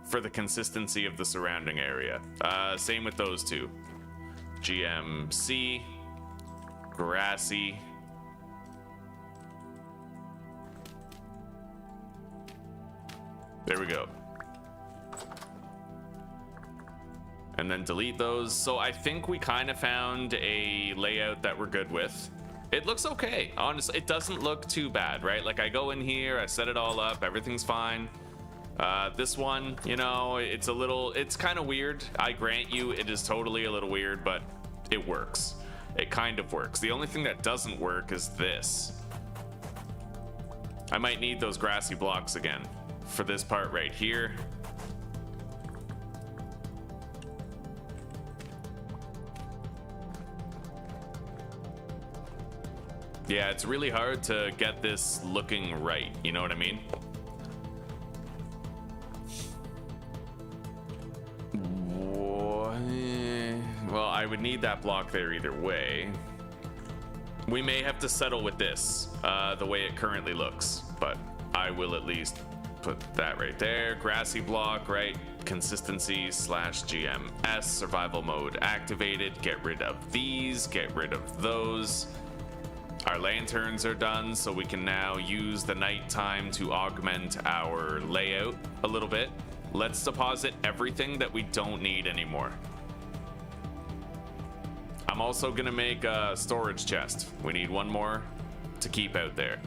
for the consistency of the surrounding area. Same with those two. GMC, grassy. There we go. And then delete those. So I think we kind of found a layout that we're good with. It looks okay. Honestly, it doesn't look too bad, right? Like I go in here, I set it all up, everything's fine. This one, you know, it's kind of weird. I grant you, it is totally a little weird, but it works. It kind of works. The only thing that doesn't work is this. I might need those grassy blocks again for this part right here. Yeah, it's really hard to get this looking right, you know what I mean? Well, I would need that block there either way. We may have to settle with this, the way it currently looks, but I will at least put that right there. Grassy block, right? Consistency / GMS, survival mode activated. Get rid of these, get rid of those. Our lanterns are done, so we can now use the nighttime to augment our layout a little bit. Let's deposit everything that we don't need anymore. I'm also gonna make a storage chest. We need one more to keep out there.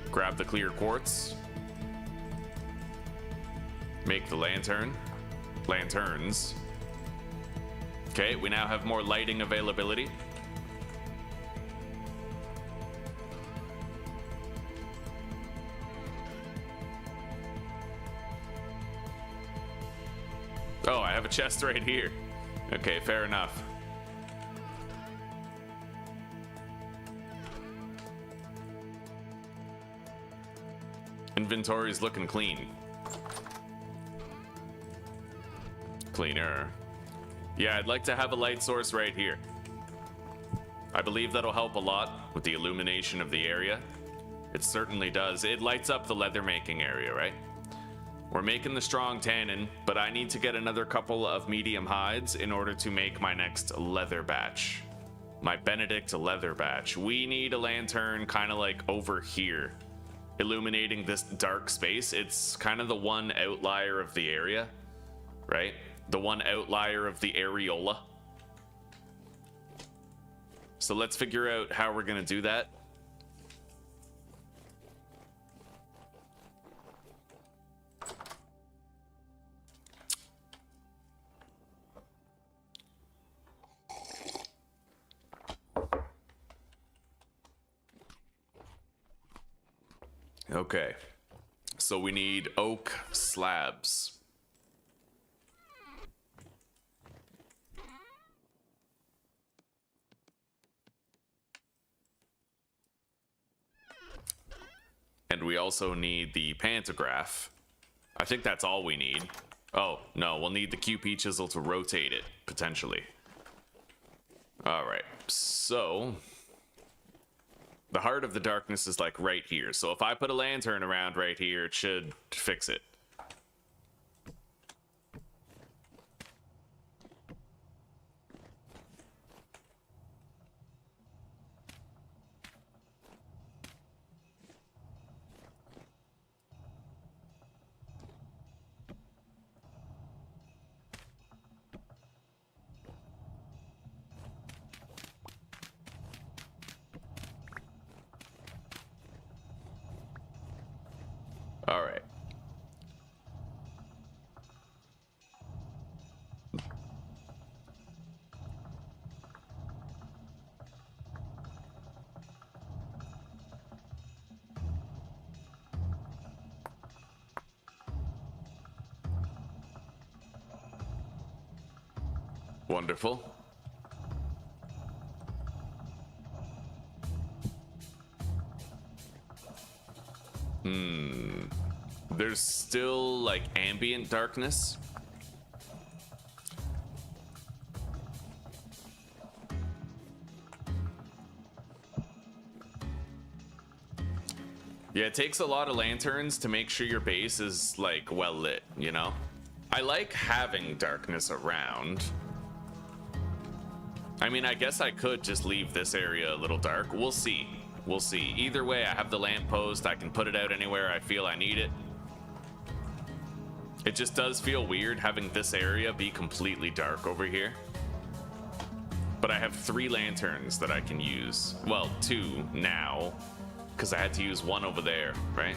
Grab the clear quartz. Make the lanterns. Okay, we now have more lighting availability. Oh, I have a chest right here. Okay, fair enough. Inventory's looking clean. Cleaner. Yeah, I'd like to have a light source right here. I believe that'll help a lot with the illumination of the area. It certainly does. It lights up the leather making area, right? We're making the strong tannin, but I need to get another couple of medium hides in order to make my next leather batch. My Benedict leather batch. We need a lantern kind of like over here, illuminating this dark space. It's kind of the one outlier of the area, right? The one outlier of the areola. So let's figure out how we're gonna do that. Okay, so we need oak slabs. And we also need the pantograph. I think that's all we need. Oh, no, we'll need the QP chisel to rotate it, potentially. Alright, so the heart of the darkness is like right here. So if I put a lantern around right here, it should fix it. All right. Wonderful. There's still like ambient darkness. Yeah, it takes a lot of lanterns to make sure your base is like well lit, you know? I like having darkness around. I mean, I guess I could just leave this area a little dark. We'll see. We'll see. Either way, I have the lamppost. I can put it out anywhere I feel I need it. It just does feel weird having this area be completely dark over here. But I have 3 lanterns that I can use. Well, 2 now, because I had to use 1 over there, right?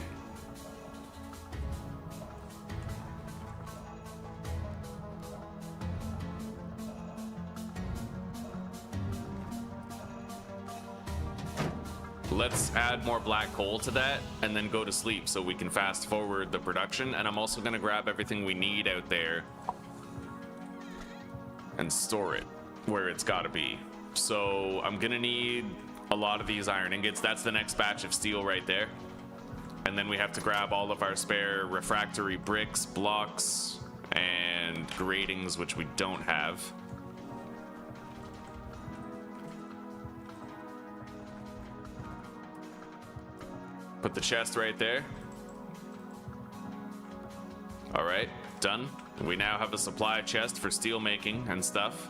Let's add more black coal to that and then go to sleep so we can fast forward the production. And I'm also going to grab everything we need out there and store it where it's got to be. So I'm going to need a lot of these iron ingots. That's the next batch of steel right there. And then we have to grab all of our spare refractory bricks, blocks, and gratings, which we don't have. Put the chest right there. All right, done. We now have a supply chest for steel making and stuff.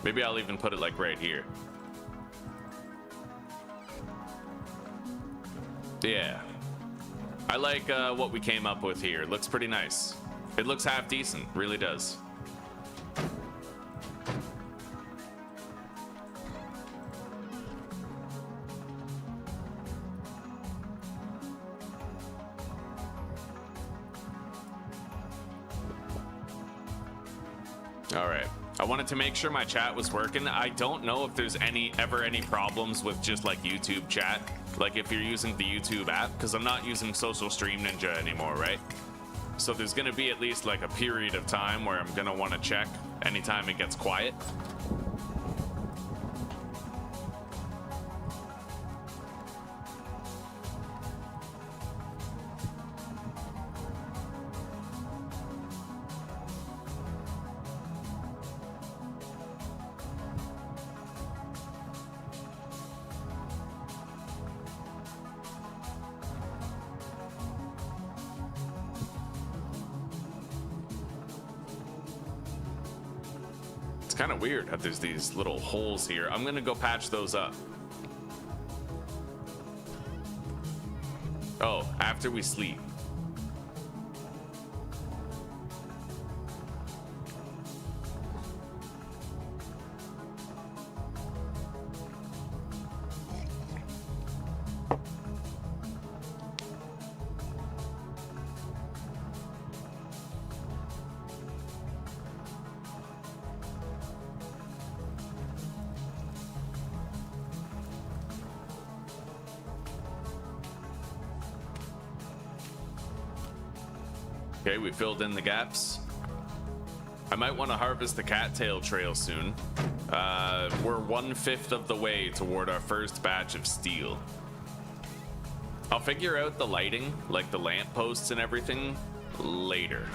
Maybe I'll even put it like right here. Yeah. I like what we came up with here. It looks pretty nice. It looks half decent, really does. All right. I wanted to make sure my chat was working. I don't know if there's ever any problems with just like YouTube chat, like if you're using the YouTube app, because I'm not using Social Stream Ninja anymore, right? So there's gonna be at least like a period of time where I'm gonna want to check anytime it gets quiet. Kind of weird how there's these little holes here. I'm gonna go patch those up. Oh, after we sleep. Okay, we filled in the gaps. I might want to harvest the cattail trail soon. We're 1/5 of the way toward our first batch of steel. I'll figure out the lighting, like the lamp posts and everything, later.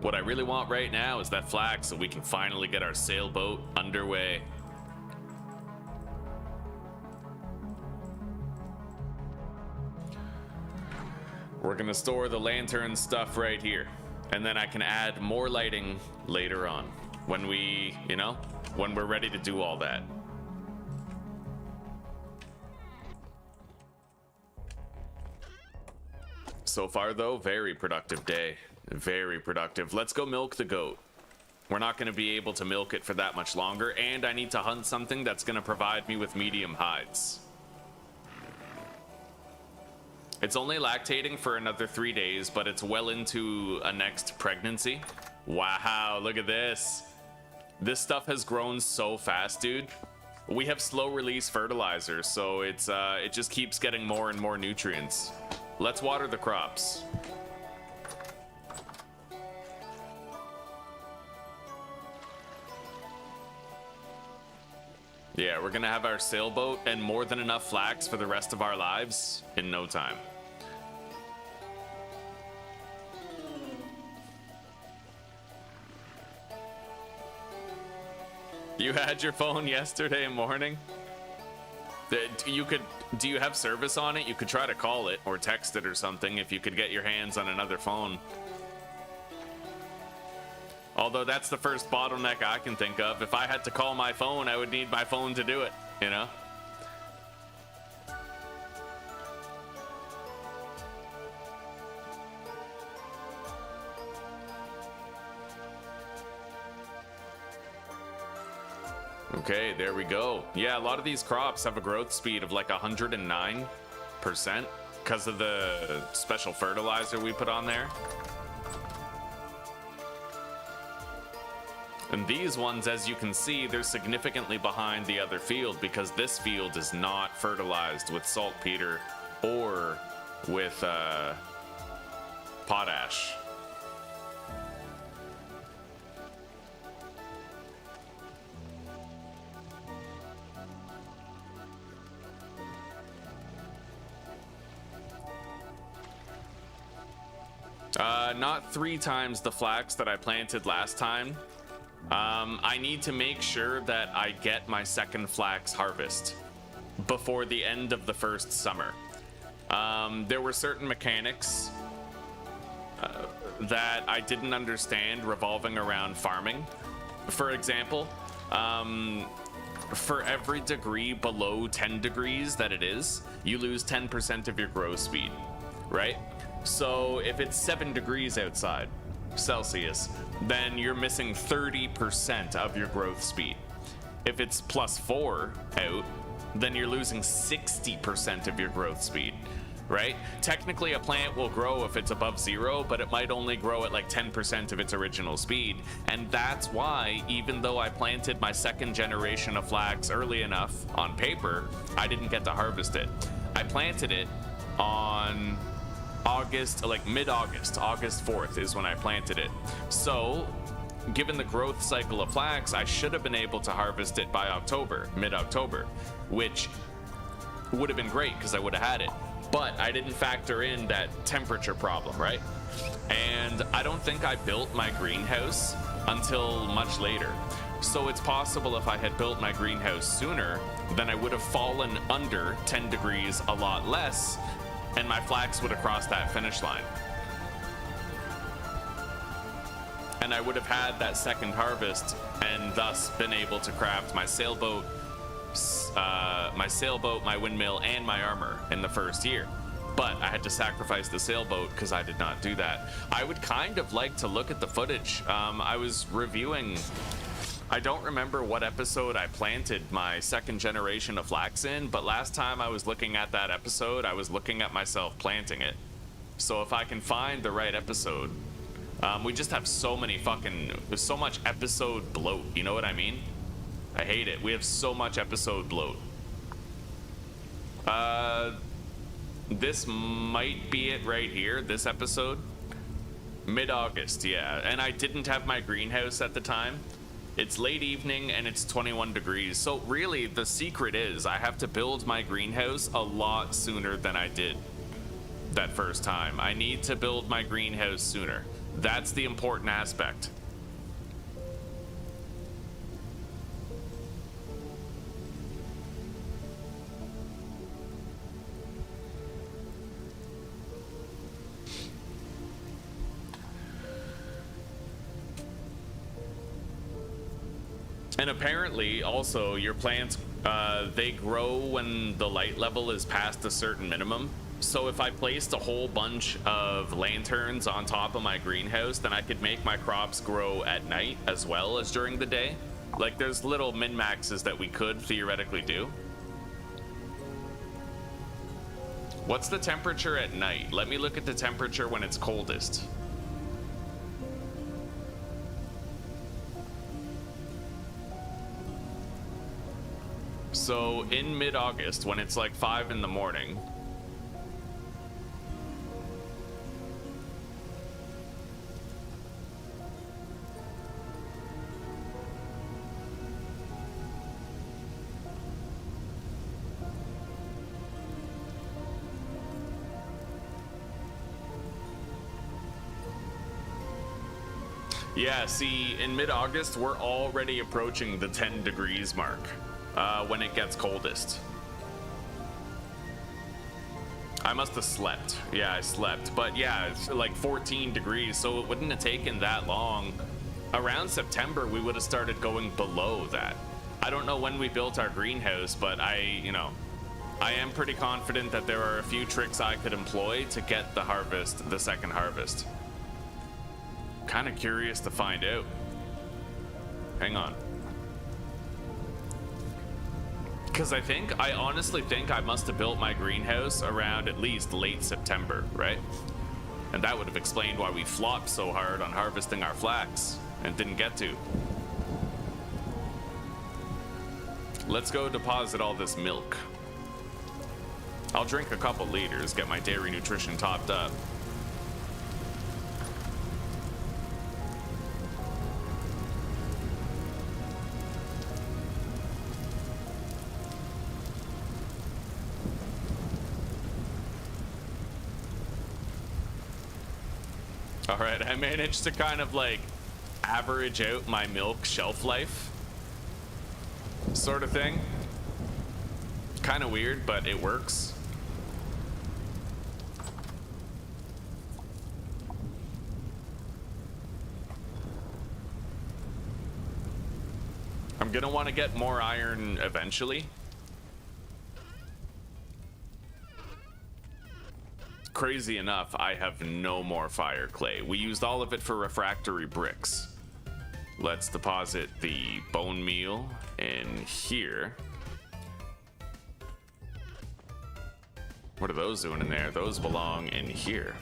What I really want right now is that flag so we can finally get our sailboat underway. We're gonna store the lantern stuff right here, and then I can add more lighting later on when we, when we're ready to do all that. So far though, very productive day. Very productive. Let's go milk the goat. We're not gonna be able to milk it for that much longer, and I need to hunt something that's gonna provide me with medium hides. It's only lactating for another 3 days, but it's well into a next pregnancy. Wow, look at this. This stuff has grown so fast, dude. We have slow release fertilizer, so it just keeps getting more and more nutrients. Let's water the crops. Yeah, we're gonna have our sailboat and more than enough flax for the rest of our lives in no time. You had your phone yesterday morning? You could, do you have service on it? You could try to call it or text it or something if you could get your hands on another phone. Although that's the first bottleneck I can think of. If I had to call my phone, I would need my phone to do it, you know? Okay, there we go. Yeah, a lot of these crops have a growth speed of like 109% because of the special fertilizer we put on there. And these ones, as you can see, they're significantly behind the other field because this field is not fertilized with saltpeter or with potash. Not 3 times the flax that I planted last time. I need to make sure that I get my second flax harvest before the end of the first summer. There were certain mechanics that I didn't understand revolving around farming. For example, for every degree below 10 degrees that it is, you lose 10% of your growth speed, right? So if it's 7 degrees outside Celsius, then you're missing 30% of your growth speed. If it's +4 out, then you're losing 60% of your growth speed, right? Technically, a plant will grow if it's above 0, but it might only grow at like 10% of its original speed. And that's why, even though I planted my second generation of flax early enough on paper, I didn't get to harvest it. I planted it on August, like mid-August, August 4th is when I planted it. So, given the growth cycle of flax, I should have been able to harvest it by October, mid-October, which would have been great because I would have had it. But I didn't factor in that temperature problem, right? And I don't think I built my greenhouse until much later. So it's possible if I had built my greenhouse sooner, then I would have fallen under 10 degrees a lot less, and my flax would have crossed that finish line. And I would have had that second harvest and thus been able to craft my sailboat, my windmill, and my armor in the first year. But I had to sacrifice the sailboat because I did not do that. I would kind of like to look at the footage. I was reviewing, I don't remember what episode I planted my second generation of flax in, but last time I was looking at that episode, I was looking at myself planting it. So if I can find the right episode, we just have so much episode bloat, you know what I mean? I hate it. We have so much episode bloat. This might be it right here, this episode. Mid-August, yeah. And I didn't have my greenhouse at the time. It's late evening and it's 21 degrees. So really the secret is I have to build my greenhouse a lot sooner than I did that first time. I need to build my greenhouse sooner. That's the important aspect. And apparently, also, your plants, they grow when the light level is past a certain minimum. So if I placed a whole bunch of lanterns on top of my greenhouse, then I could make my crops grow at night as well as during the day. Like, there's little min-maxes that we could theoretically do. What's the temperature at night? Let me look at the temperature when it's coldest. So in mid-August, when it's like 5 in the morning, yeah, see, in mid-August, we're already approaching the 10 degrees mark when it gets coldest. I must have slept. Yeah, I slept. But yeah, it's like 14 degrees, so it wouldn't have taken that long. Around September, we would have started going below that. I don't know when we built our greenhouse, but I am pretty confident that there are a few tricks I could employ to get the harvest, the second harvest. Kind of curious to find out. Hang on. Because I honestly think I must have built my greenhouse around at least late September, right? And that would have explained why we flopped so hard on harvesting our flax and didn't get to. Let's go deposit all this milk. I'll drink a couple liters, get my dairy nutrition topped up. All right, I managed to kind of like average out my milk shelf life, sort of thing. Kind of weird, but it works. I'm gonna want to get more iron eventually. Crazy enough, I have no more fire clay. We used all of it for refractory bricks. Let's deposit the bone meal in here. What are those doing in there? Those belong in here.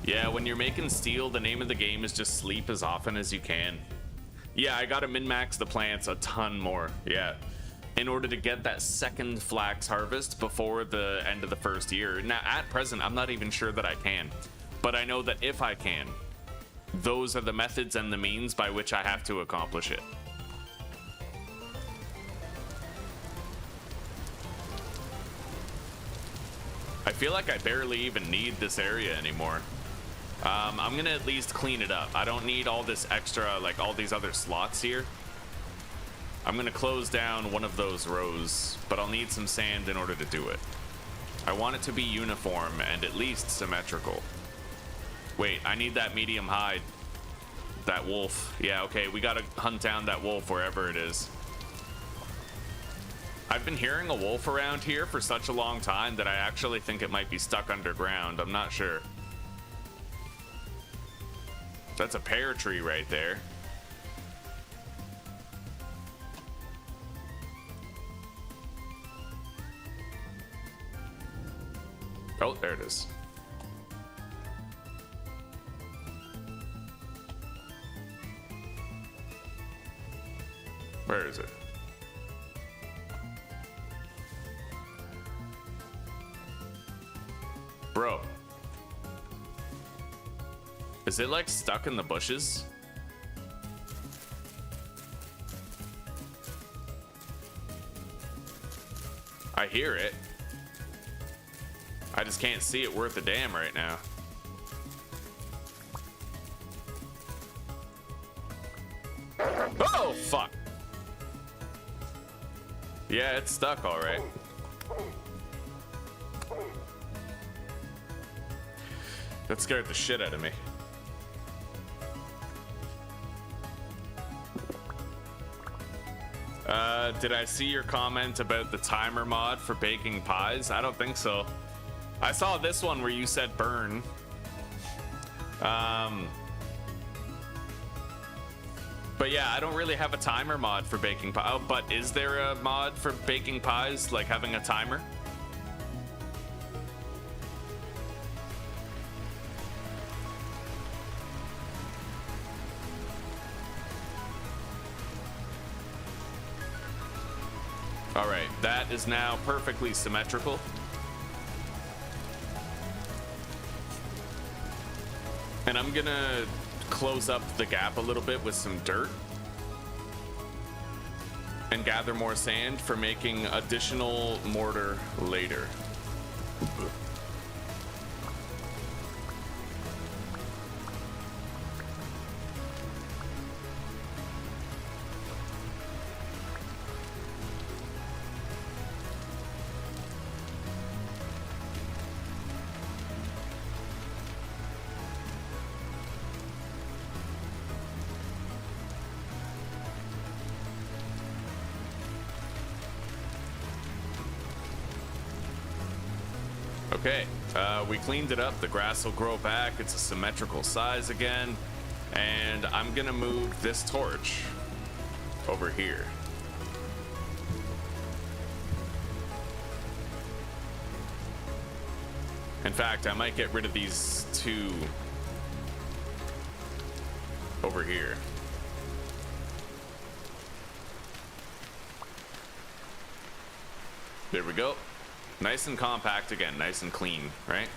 Yeah, when you're making steel, the name of the game is just sleep as often as you can. Yeah, I gotta min-max the plants a ton more, yeah, in order to get that second flax harvest before the end of the first year. Now, at present, I'm not even sure that I can, but I know that if I can, those are the methods and the means by which I have to accomplish it. I feel like I barely even need this area anymore. I'm gonna at least clean it up. I don't need all this extra, like all these other slots here. I'm gonna close down one of those rows, but I'll need some sand in order to do it. I want it to be uniform and at least symmetrical. Wait, I need that medium hide. That wolf. Yeah, okay, we gotta hunt down that wolf wherever it is. I've been hearing a wolf around here for such a long time that I actually think it might be stuck underground. I'm not sure. That's a pear tree right there. Oh, there it is. Where is it? Bro. Is it like stuck in the bushes? I hear it. I just can't see it worth a damn right now. Oh, fuck. Yeah, it's stuck all right. That scared the shit out of me. Did I see your comment about the timer mod for baking pies? I don't think so. I saw this one where you said burn. But yeah, I don't really have a timer mod for baking pie. Oh, but is there a mod for baking pies, like having a timer? All right, that is now perfectly symmetrical. And I'm gonna close up the gap a little bit with some dirt and gather more sand for making additional mortar later. Okay, we cleaned it up. The grass will grow back. It's a symmetrical size again. And I'm gonna move this torch over here. In fact, I might get rid of these two over here. There we go. Nice and compact again, nice and clean, right?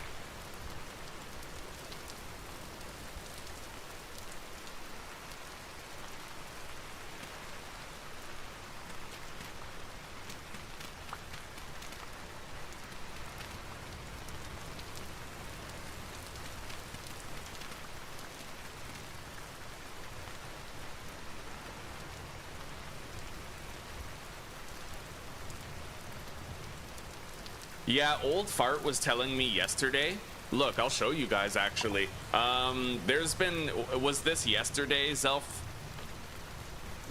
Yeah, Old Fart was telling me yesterday. Look, I'll show you guys actually. Was this yesterday, Zelf?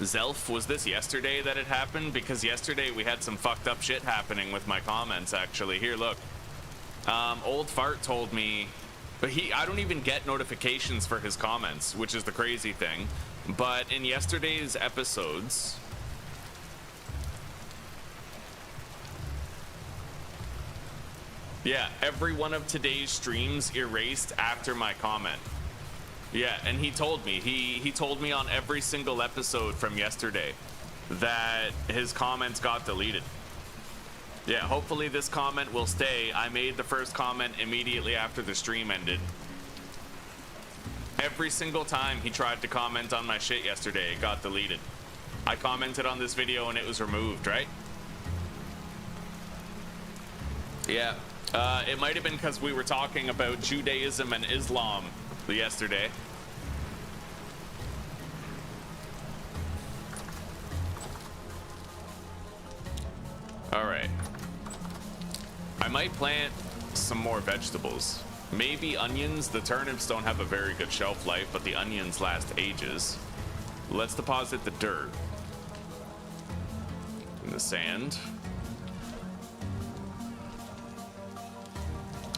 Zelf, was this yesterday that it happened? Because yesterday we had some fucked up shit happening with my comments actually. Here, look. Old Fart told me, but I don't even get notifications for his comments, which is the crazy thing. But in yesterday's episodes, yeah, every one of today's streams erased after my comment. Yeah, and he told me, he told me on every single episode from yesterday that his comments got deleted. Yeah, hopefully this comment will stay. I made the first comment immediately after the stream ended. Every single time he tried to comment on my shit yesterday, it got deleted. I commented on this video and it was removed, right? Yeah. It might have been because we were talking about Judaism and Islam yesterday. All right. I might plant some more vegetables. Maybe onions. The turnips don't have a very good shelf life, but the onions last ages. Let's deposit the dirt in the sand.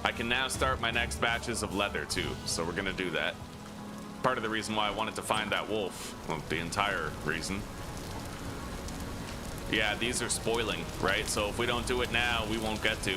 I can now start my next batches of leather too, so we're gonna do that. Part of the reason why I wanted to find that wolf, well, the entire reason. Yeah, these are spoiling, right? So if we don't do it now, we won't get to.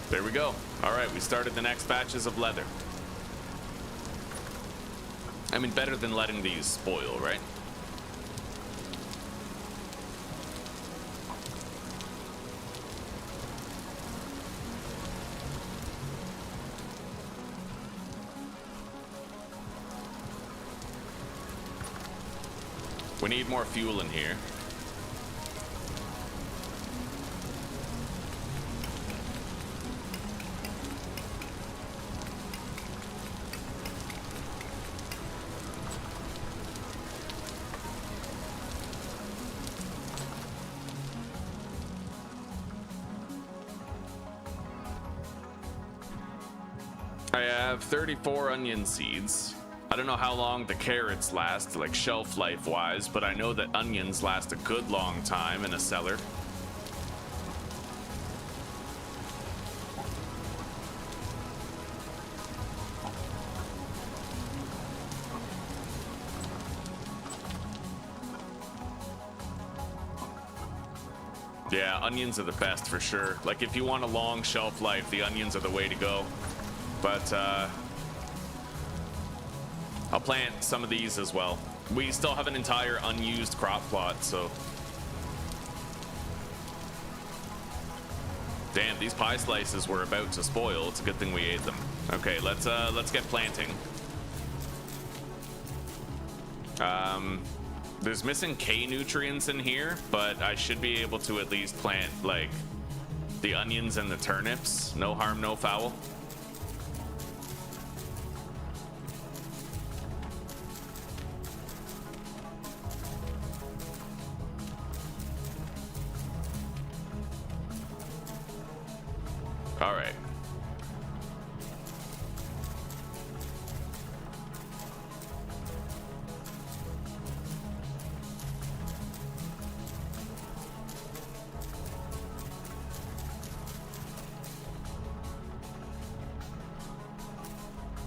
There we go. All right, we started the next batches of leather. I mean, better than letting these spoil, right? We need more fuel in here. I have 34 onion seeds. I don't know how long the carrots last, like shelf life wise, but I know that onions last a good long time in a cellar. Yeah, onions are the best for sure. Like if you want a long shelf life, the onions are the way to go. But I'll plant some of these as well. We still have an entire unused crop plot, so. Damn, these pie slices were about to spoil. It's a good thing we ate them. Okay, let's get planting. There's missing K nutrients in here, but I should be able to at least plant like the onions and the turnips. No harm, no foul. All right,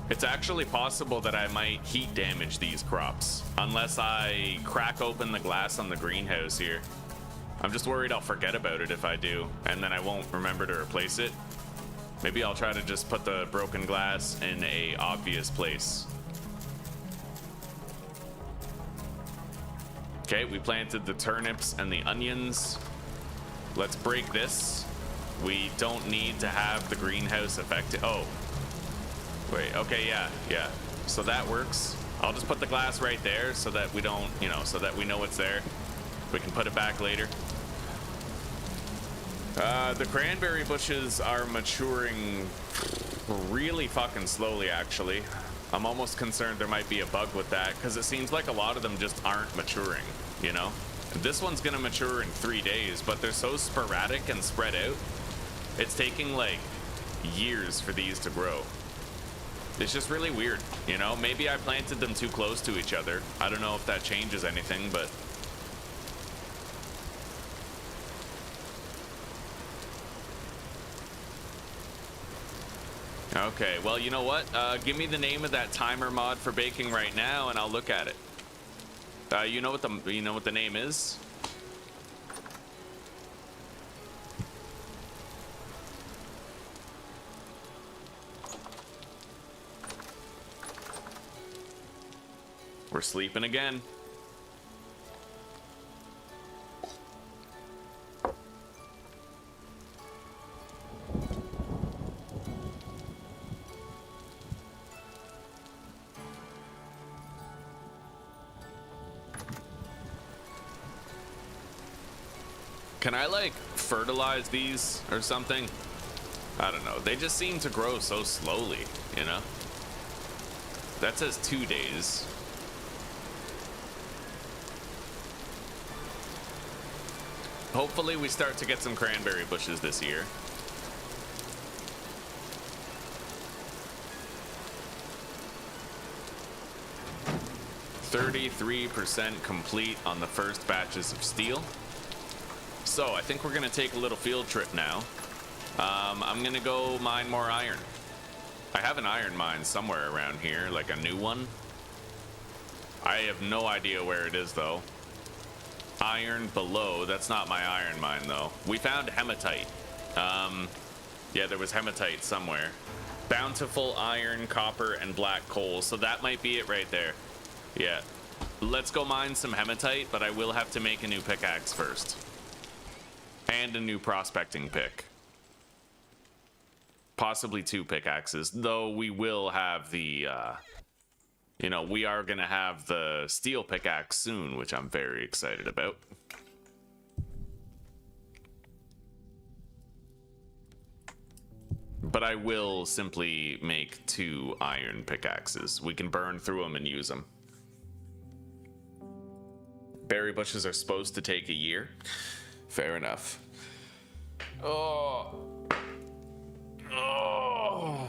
It's actually possible that I might heat damage these crops, unless I crack open the glass on the greenhouse here. I'm just worried I'll forget about it if I do, and then I won't remember to replace it. Maybe I'll try to just put the broken glass in a obvious place. Okay, we planted the turnips and the onions. Let's break this. We don't need to have the greenhouse affected. Oh, wait, okay, yeah. So that works. I'll just put the glass right there so that we don't, you know, so that we know it's there. We can put it back later. The cranberry bushes are maturing really fucking slowly, actually. I'm almost concerned there might be a bug with that, because it seems like a lot of them just aren't maturing, you know? This one's gonna mature in 3 days, but they're so sporadic and spread out. It's taking like years for these to grow. It's just really weird, you know? Maybe I planted them too close to each other. I don't know if that changes anything, but... Okay, well, you know what? Give me the name of that timer mod for baking right now, and I'll look at it. You know what the name is? We're sleeping again. Can I like fertilize these or something? I don't know. They just seem to grow so slowly, you know? That says 2 days. Hopefully we start to get some cranberry bushes this year. %33% complete on the first batches of steel. So I think we're gonna take a little field trip now. I'm gonna go mine more iron. I have an iron mine somewhere around here, like a new one. I have no idea where it is though. Iron below, that's not my iron mine though. We found hematite. Yeah, there was hematite somewhere. Bountiful iron, copper, and black coal. So that might be it right there. Yeah. Let's go mine some hematite, but I will have to make a new pickaxe first. And a new prospecting pick. Possibly 2 pickaxes, though we will have the, you know, we are going to have the steel pickaxe soon, which I'm very excited about. But I will simply make 2 iron pickaxes. We can burn through them and use them. Berry bushes are supposed to take a year. Fair enough. Oh. Oh.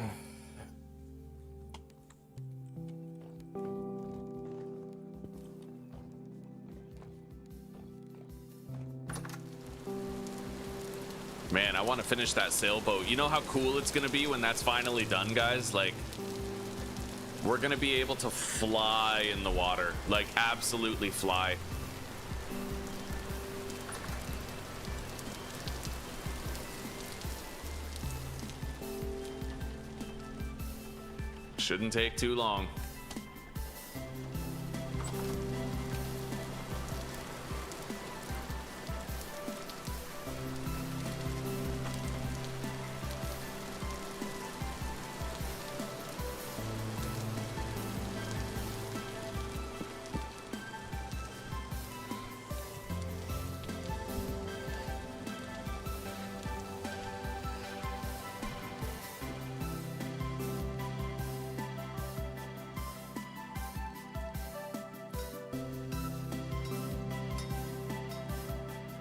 Man, I want to finish that sailboat. You know how cool it's gonna be when that's finally done, guys? Like, we're gonna be able to fly in the water. Like, absolutely fly. Shouldn't take too long.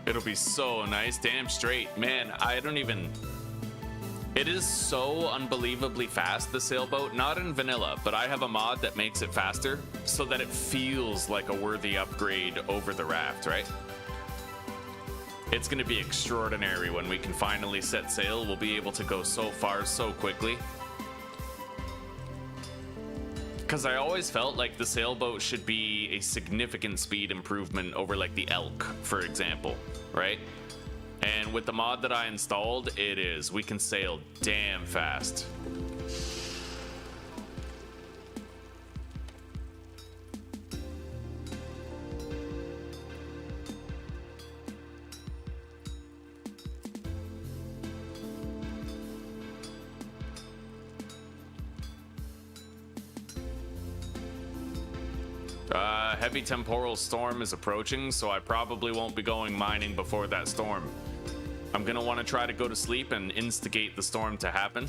It'll be so nice. Damn straight. Man, I don't even... It is so unbelievably fast, the sailboat. Not in vanilla, but I have a mod that makes it faster so that it feels like a worthy upgrade over the raft, right? It's going to be extraordinary when we can finally set sail. We'll be able to go so far so quickly. Because I always felt like the sailboat should be a significant speed improvement over like the Elk, for example, right? And with the mod that I installed, it is. We can sail damn fast. Heavy temporal storm is approaching, so I probably won't be going mining before that storm. I'm gonna want to try to go to sleep and instigate the storm to happen.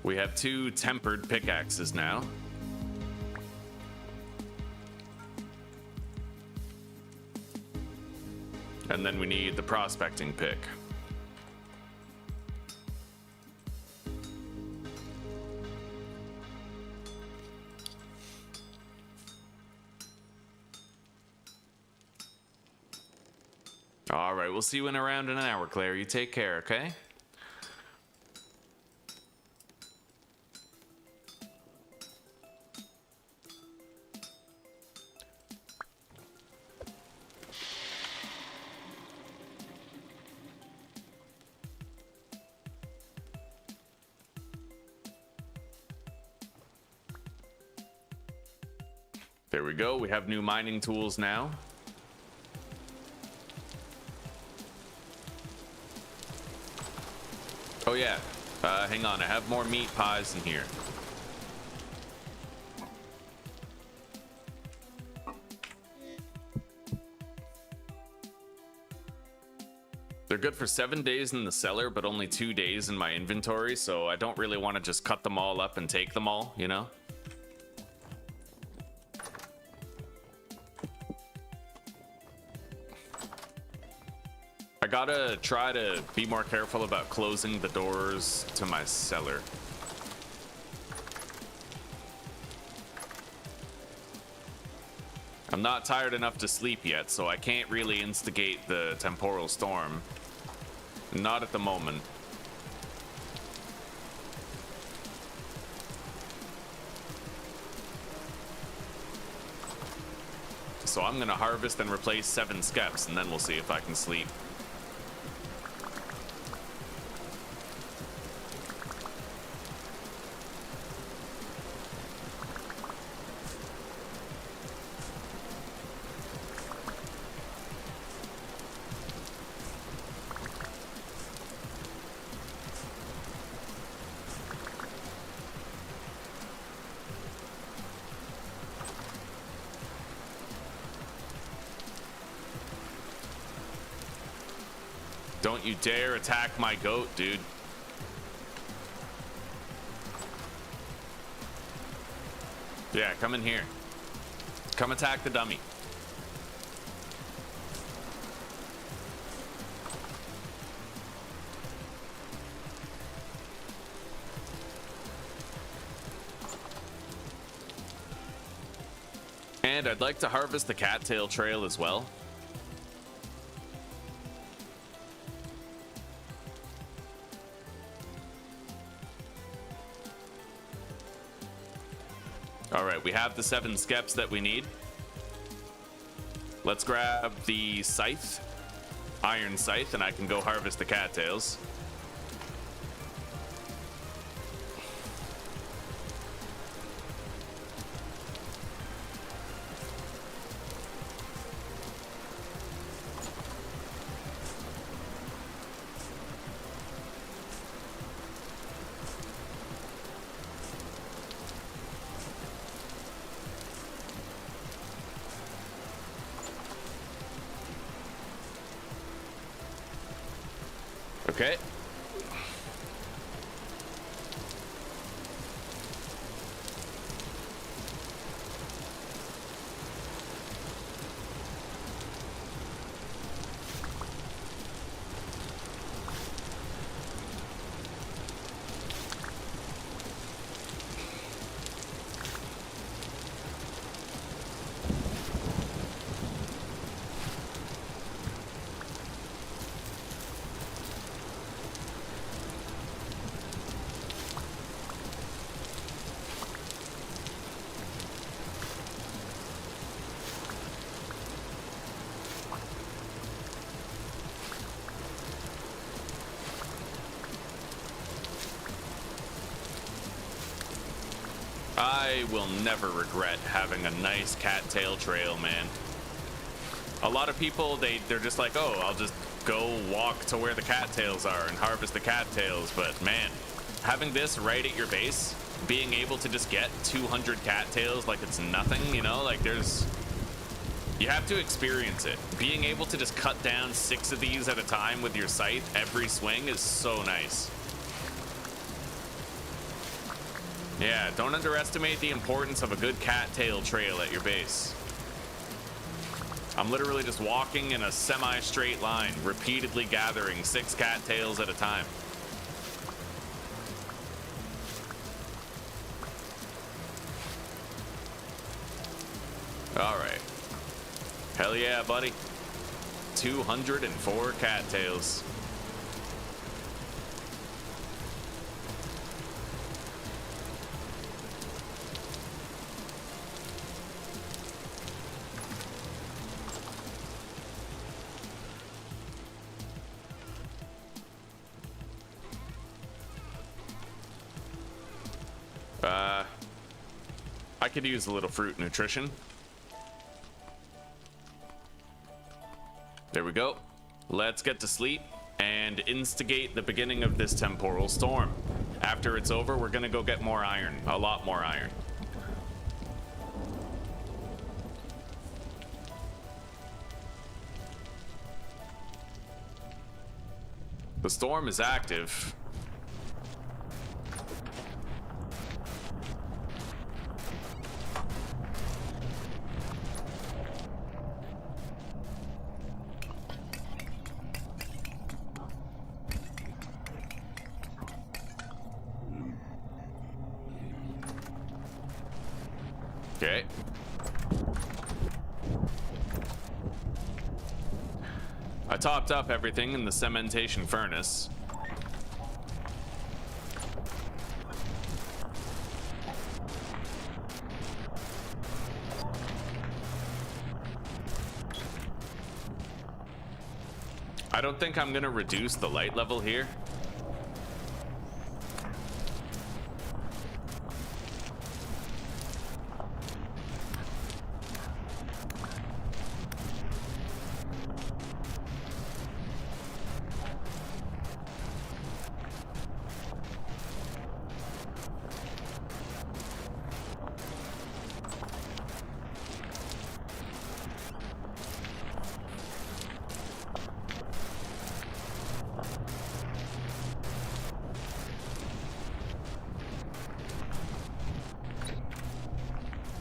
We have 2 tempered pickaxes now. And then we need the prospecting pick. All right, we'll see you in around an hour, Claire. You take care, okay? There we go. We have new mining tools now. Oh yeah. Hang on. I have more meat pies in here. They're good for 7 days in the cellar, but only 2 days in my inventory, so I don't really want to just cut them all up and take them all, you know? I gotta try to be more careful about closing the doors to my cellar. I'm not tired enough to sleep yet, so I can't really instigate the temporal storm. Not at the moment. So I'm gonna harvest and replace 7 skeps, and then we'll see if I can sleep. Don't you dare attack my goat, dude. Yeah, come in here. Come attack the dummy. And I'd like to harvest the cattail trail as well. All right, we have the 7 skeps that we need. Let's grab the scythe, iron scythe, and I can go harvest the cattails. Okay. I will never regret having a nice cattail trail, man. A lot of people, they're just like, oh, I'll just go walk to where the cattails are and harvest the cattails. But man, having this right at your base, being able to just get 200 cattails like it's nothing, you know, like you have to experience it. Being able to just cut down 6 of these at a time with your scythe every swing is so nice. Yeah, don't underestimate the importance of a good cattail trail at your base. I'm literally just walking in a semi-straight line, repeatedly gathering 6 cattails at a time. All right. Hell yeah, buddy. 204 cattails. I could use a little fruit nutrition. There we go. Let's get to sleep and instigate the beginning of this temporal storm. After it's over, we're gonna go get more iron, a lot more iron. The storm is active. Okay. I topped up everything in the cementation furnace. I don't think I'm gonna reduce the light level here.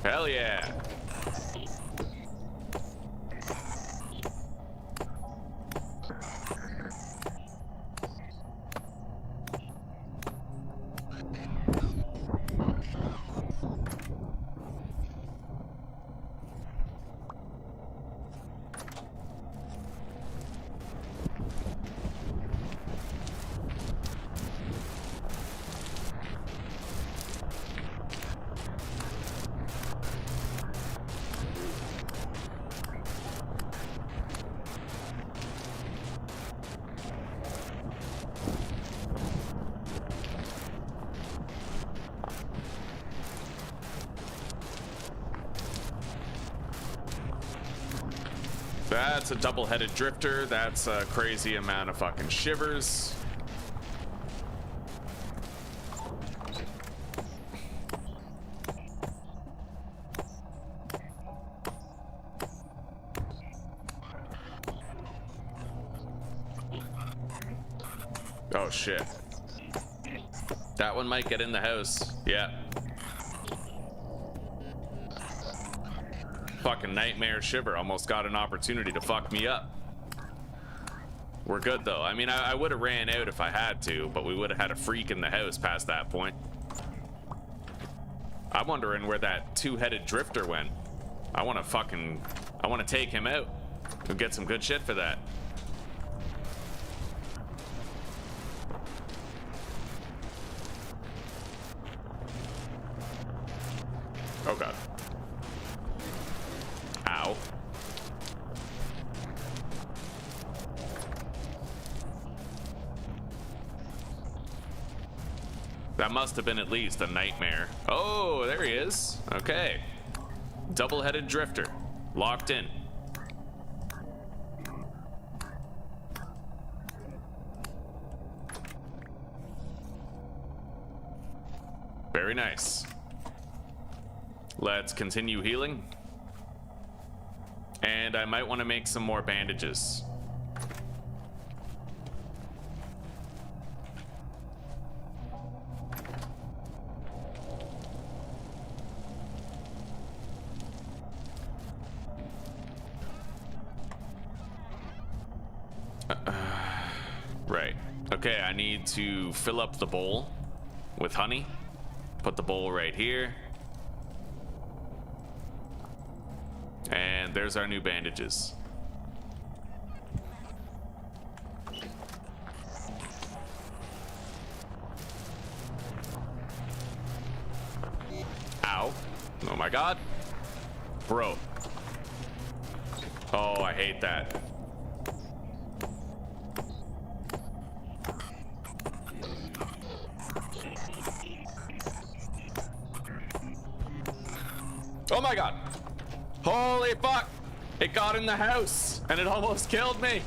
Hell yeah. That's a double-headed drifter. That's a crazy amount of fucking shivers. Oh shit. That one might get in the house. Yeah. Fucking nightmare shiver almost got an opportunity to fuck me up. We're good though. I mean, I would have ran out if I had to, but we would have had a freak in the house past that point. I'm wondering where that 2-headed drifter went. I want to take him out. We'll get some good shit for that. Oh god. Ow. That must have been at least a nightmare. Oh, there he is. Okay. Double-headed drifter. Locked in. Very nice. Let's continue healing. And I might want to make some more bandages. Right. Okay, I need to fill up the bowl with honey. Put the bowl right here. And there's our new bandages. Ow. Oh my god. Bro. Oh, I hate that. Oh my god. Holy fuck. It got in the house and it almost killed me.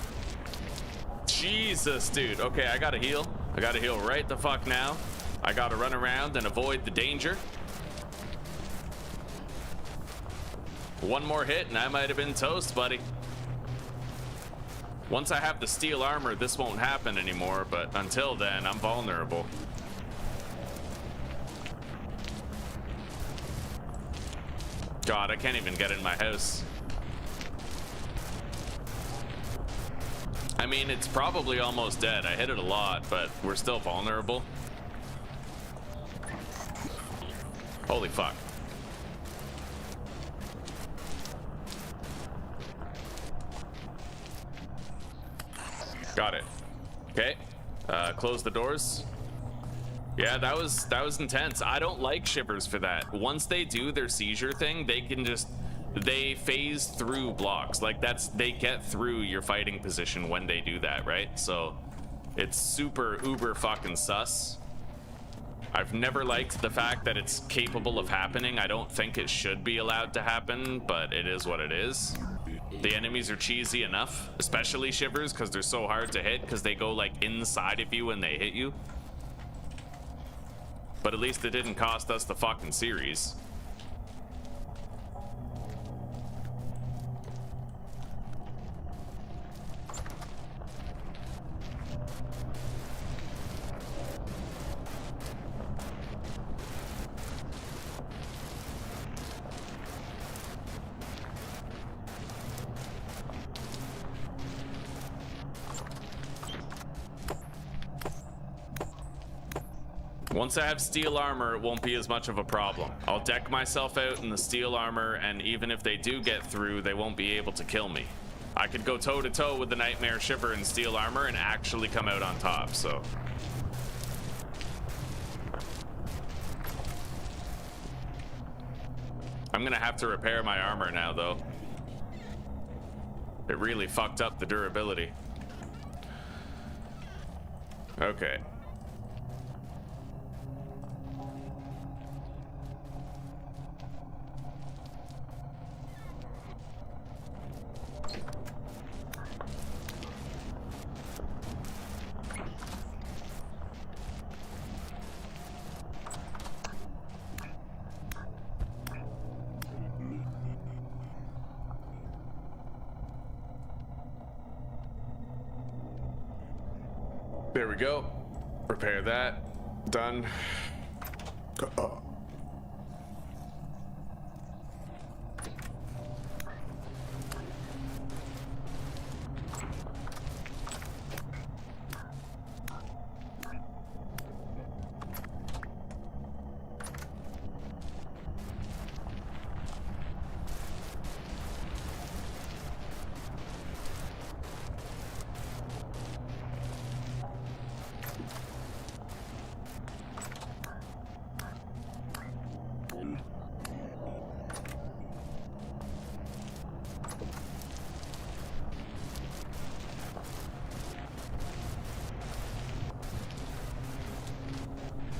Jesus, dude. Okay, I gotta heal. I gotta heal right the fuck now. I gotta run around and avoid the danger. One more hit and I might have been toast, buddy. Once I have the steel armor, this won't happen anymore, but until then, I'm vulnerable. God, I can't even get in my house. I mean, it's probably almost dead. I hit it a lot, but we're still vulnerable. Holy fuck. Got it. Okay. Close the doors. Yeah, that was intense. I don't like shivers for that. Once they do their seizure thing, they phase through blocks. Like they get through your fighting position when they do that, right? So it's super uber fucking sus. I've never liked the fact that it's capable of happening. I don't think it should be allowed to happen, but it is what it is. The enemies are cheesy enough, especially shivers, because they're so hard to hit because they go like inside of you when they hit you. But at least it didn't cost us the fucking series. Once I have steel armor, it won't be as much of a problem. I'll deck myself out in the steel armor, and even if they do get through, they won't be able to kill me. I could go toe to toe with the Nightmare Shiver in steel armor and actually come out on top, so. I'm gonna have to repair my armor now, though. It really fucked up the durability. Okay. There we go. Repair that. Done.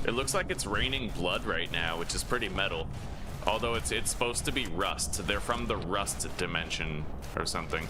It looks like it's raining blood right now, which is pretty metal. Although it's supposed to be rust. They're from the rust dimension or something.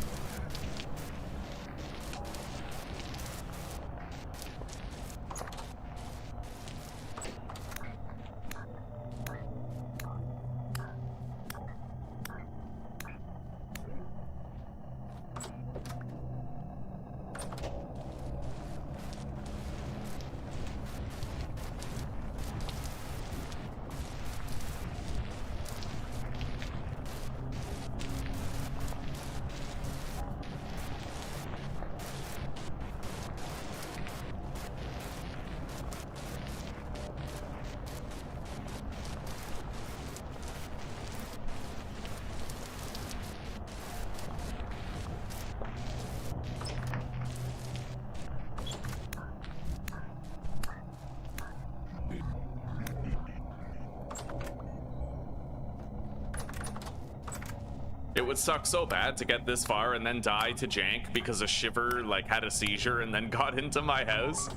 It would suck so bad to get this far and then die to jank because a shiver like had a seizure and then got into my house.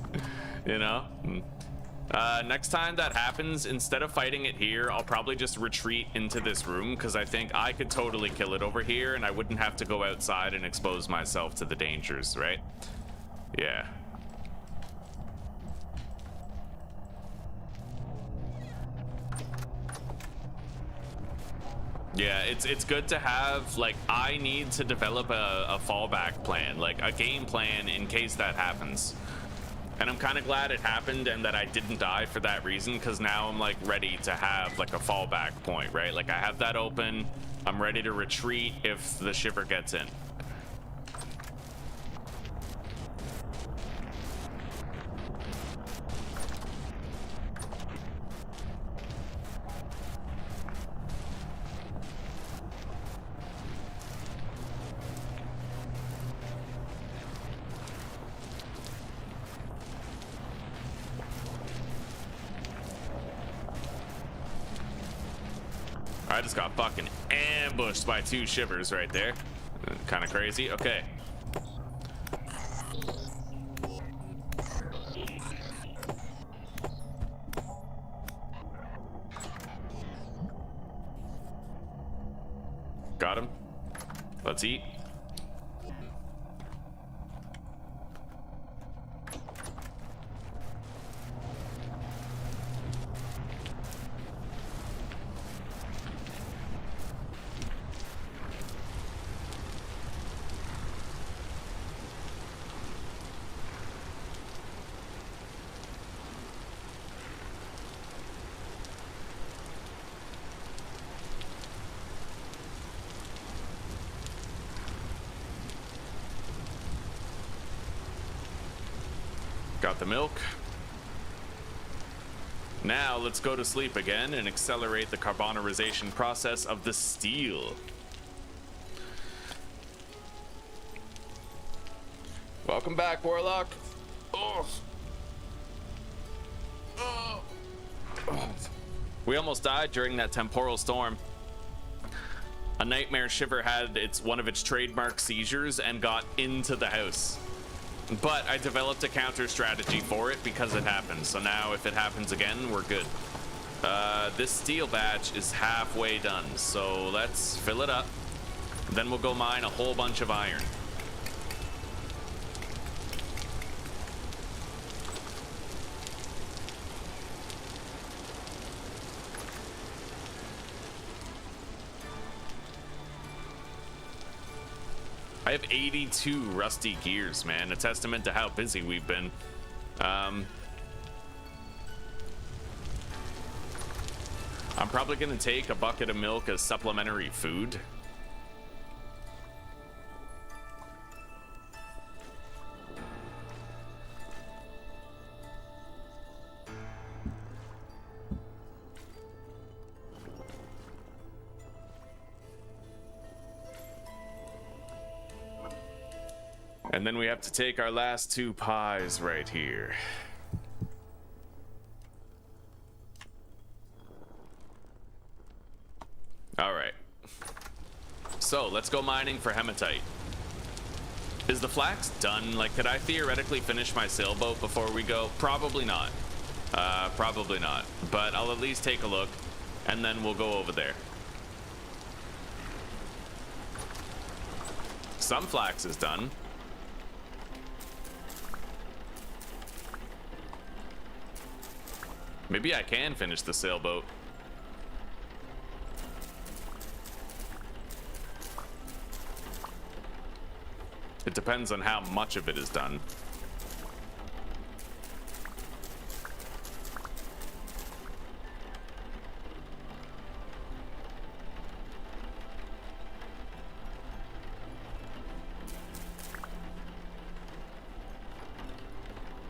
You know? Next time that happens, instead of fighting it here, I'll probably just retreat into this room because I think I could totally kill it over here and I wouldn't have to go outside and expose myself to the dangers, right? Yeah. Yeah, it's good to have, like, I need to develop a fallback plan, like a game plan in case that happens. And I'm kind of glad it happened and that I didn't die for that reason, because now I'm like ready to have like a fallback point, right? Like I have that open, I'm ready to retreat if the shiver gets in. I just got fucking ambushed by 2 shivers right there. Kind of crazy. Okay. Got him. Let's eat. Got the milk. Now let's go to sleep again and accelerate the carbonarization process of the steel. Welcome back, Warlock. Oh. Oh. Oh. We almost died during that temporal storm. A nightmare shiver had one of its trademark seizures and got into the house. But I developed a counter strategy for it because it happened. So now if it happens again, we're good. This steel batch is halfway done. So let's fill it up. Then we'll go mine a whole bunch of iron. I have 82 rusty gears, man. A testament to how busy we've been. I'm probably gonna take a bucket of milk as supplementary food. And then we have to take our last 2 pies right here. All right. So let's go mining for hematite. Is the flax done? Like, could I theoretically finish my sailboat before we go? Probably not. Probably not, but I'll at least take a look, and then we'll go over there. Some flax is done. Maybe I can finish the sailboat. It depends on how much of it is done.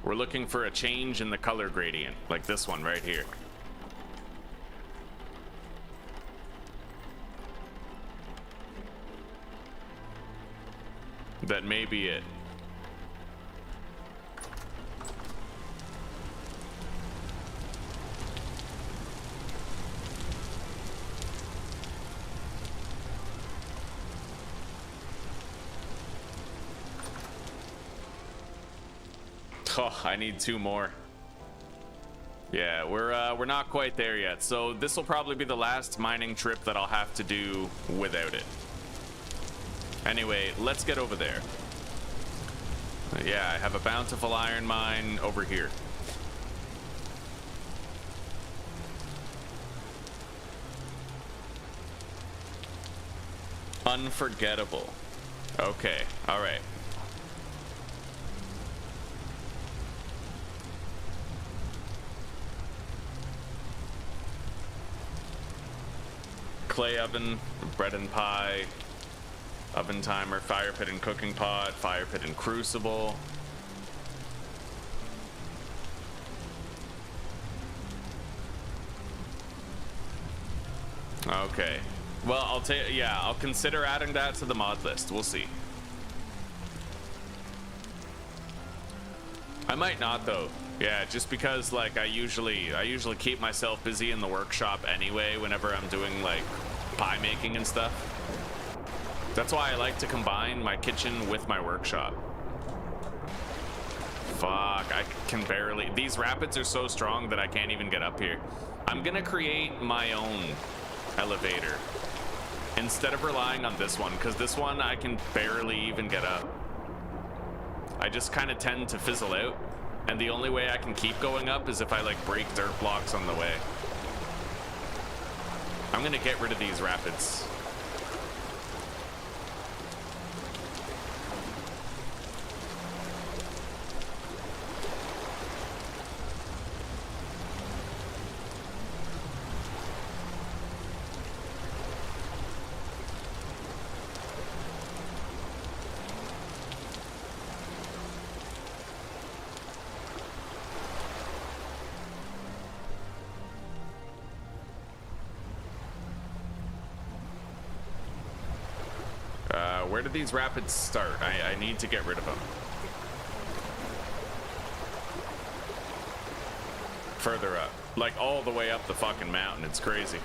We're looking for a change in the color gradient, like this one right here. That may be it. Oh, I need 2 more. Yeah, we're not quite there yet. So this will probably be the last mining trip that I'll have to do without it. Anyway, let's get over there. Yeah, I have a bountiful iron mine over here. Unforgettable. Okay, all right. Clay oven, bread and pie, oven timer, fire pit and cooking pot, fire pit and crucible. Okay. Well, I'll consider adding that to the mod list. We'll see. I might not though. Yeah, just because like I usually keep myself busy in the workshop anyway whenever I'm doing like pie making and stuff. That's why I like to combine my kitchen with my workshop. Fuck, I can barely. These rapids are so strong that I can't even get up here. I'm gonna create my own elevator instead of relying on this one, because this one I can barely even get up. I just kind of tend to fizzle out, and the only way I can keep going up is if I like break dirt blocks on the way. I'm gonna get rid of these rapids. Where do these rapids start? I need to get rid of them. Further up. Like all the way up the fucking mountain. It's crazy.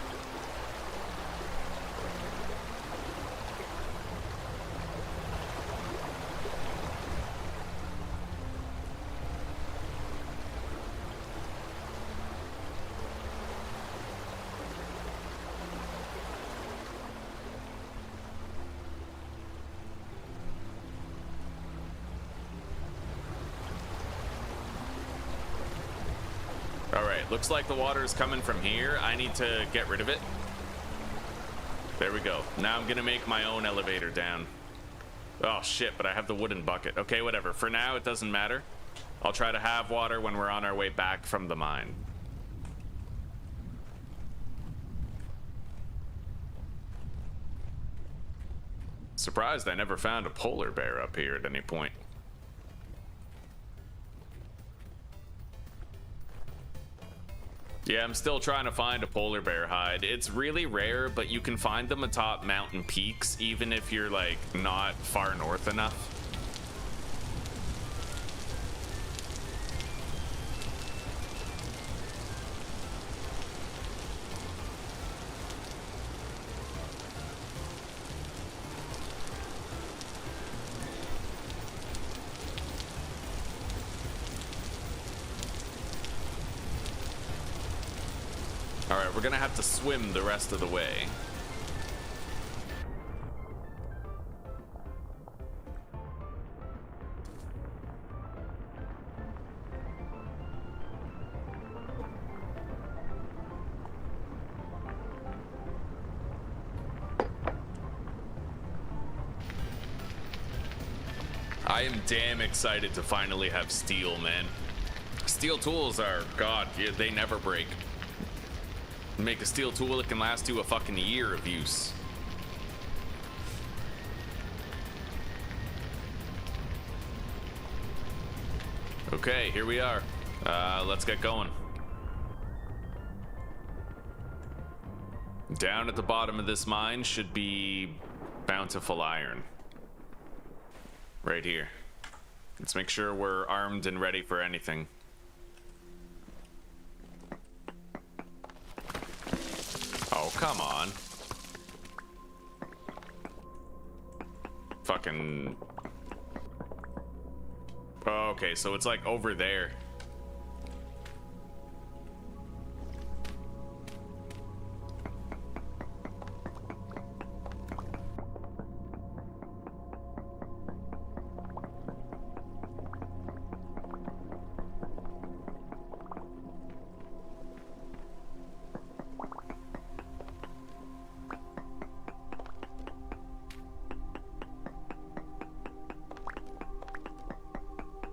Looks like the water is coming from here. I need to get rid of it. There we go. Now I'm gonna make my own elevator down. Oh shit, but I have the wooden bucket. Okay, whatever. For now, it doesn't matter. I'll try to have water when we're on our way back from the mine. Surprised I never found a polar bear up here at any point. Yeah, I'm still trying to find a polar bear hide. It's really rare, but you can find them atop mountain peaks, even if you're like not far north enough. Alright, we're gonna have to swim the rest of the way. I am damn excited to finally have steel, man. Steel tools are, God, they never break. Make a steel tool that can last you a fucking year of use. Okay, here we are. Let's get going. Down at the bottom of this mine should be bountiful iron. Right here. Let's make sure we're armed and ready for anything. Oh, come on. Fucking... Oh, okay, so it's like over there.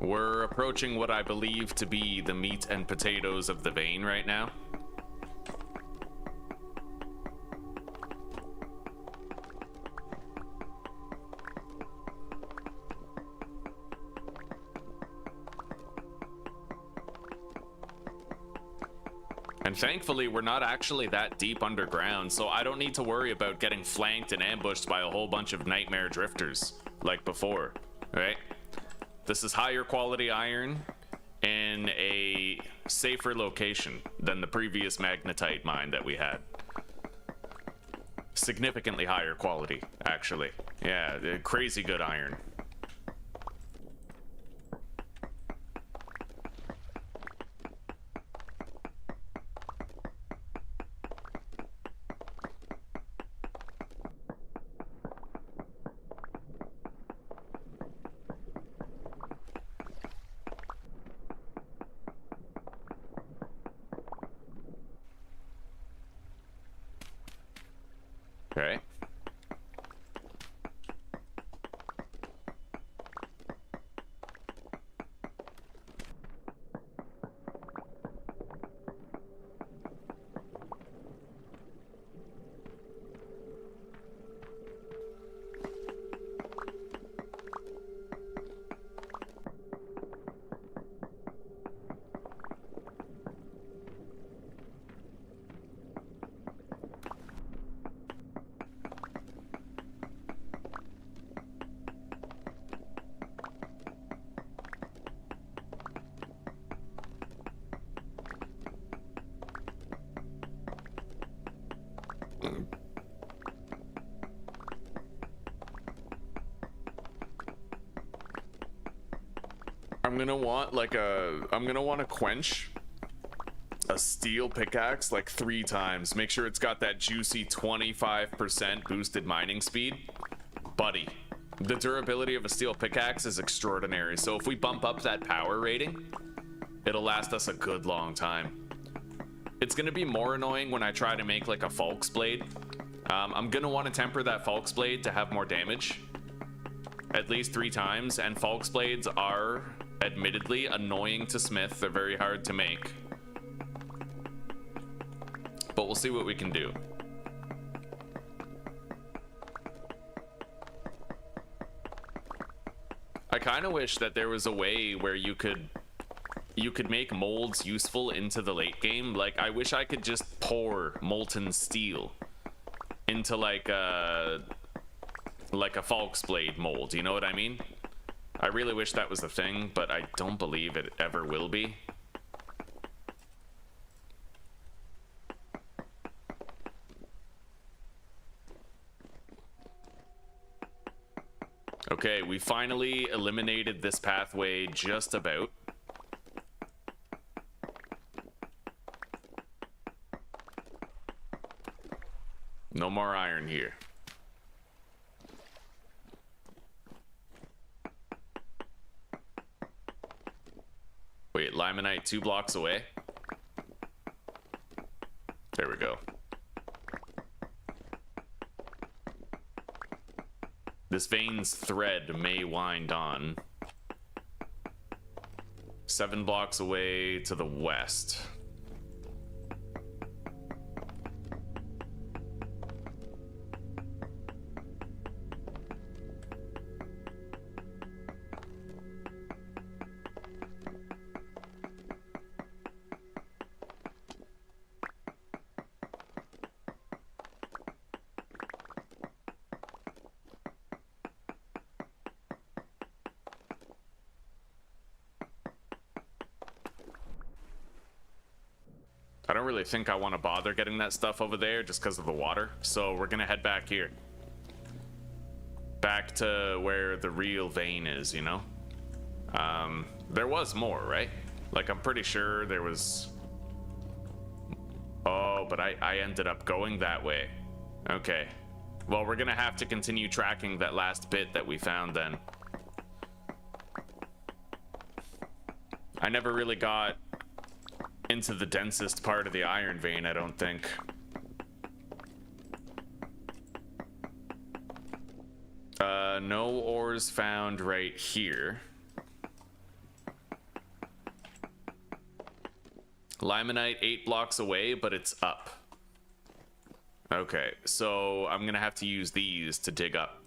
We're approaching what I believe to be the meat and potatoes of the vein right now. And thankfully, we're not actually that deep underground, so I don't need to worry about getting flanked and ambushed by a whole bunch of nightmare drifters like before, right? This is higher quality iron in a safer location than the previous magnetite mine that we had. Significantly higher quality, actually. Yeah, crazy good iron. Okay. I'm gonna want to quench a steel pickaxe like 3 times. Make sure it's got that juicy 25% boosted mining speed. Buddy, the durability of a steel pickaxe is extraordinary. So if we bump up that power rating, it'll last us a good long time. It's gonna be more annoying when I try to make like a Falx blade. I'm gonna want to temper that Falx blade to have more damage. At least 3 times, and Falx blades are admittedly annoying to smith. They're very hard to make. But we'll see what we can do. I kind of wish that there was a way where you could make molds useful into the late game. Like, I wish I could just pour molten steel into like a Falx blade mold, you know what I mean? I really wish that was the thing, but I don't believe it ever will be. Okay, we finally eliminated this pathway just about. No more iron here. Wait, limonite 2 blocks away? There we go. This vein's thread may wind on. 7 blocks away to the west. I don't really think I want to bother getting that stuff over there just because of the water, so we're gonna head back here. Back to where the real vein is, you know? There was more, right? Like, I'm pretty sure there was... Oh, but I ended up going that way. Okay. Well, we're gonna have to continue tracking that last bit that we found then. I never really got into the densest part of the iron vein, I don't think. No ores found right here. Limonite 8 blocks away, but it's up. Okay, so I'm gonna have to use these to dig up.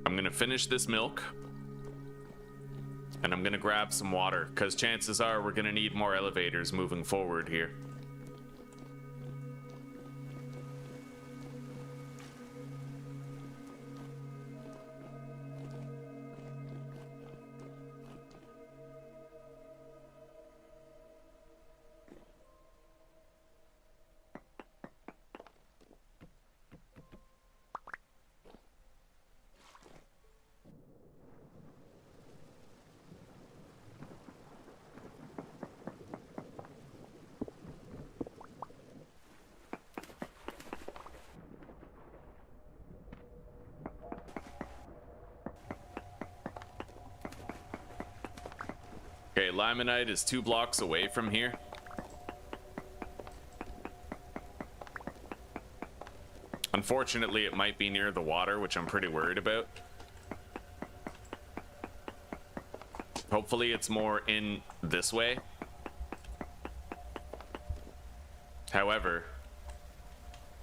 I'm gonna finish this milk, and I'm gonna grab some water, because chances are we're gonna need more elevators moving forward here. Okay, limonite is 2 blocks away from here. Unfortunately, it might be near the water, which I'm pretty worried about. Hopefully it's more in this way. However,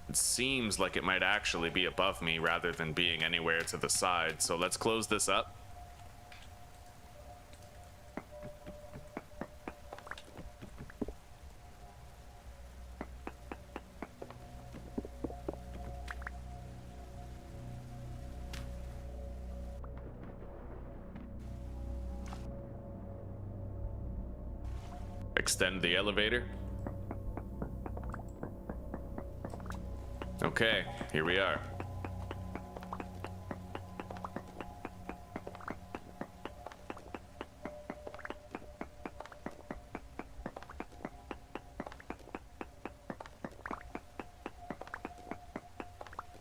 it seems like it might actually be above me rather than being anywhere to the side, so let's close this up. Extend the elevator. Okay, here we are.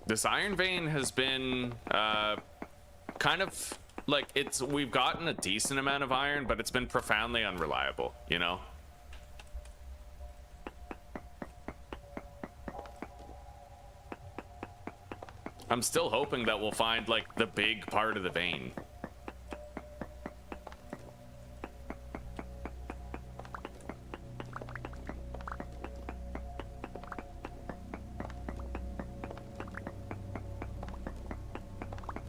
This iron vein has been kind of like we've gotten a decent amount of iron, but it's been profoundly unreliable, you know? I'm still hoping that we'll find, like, the big part of the vein.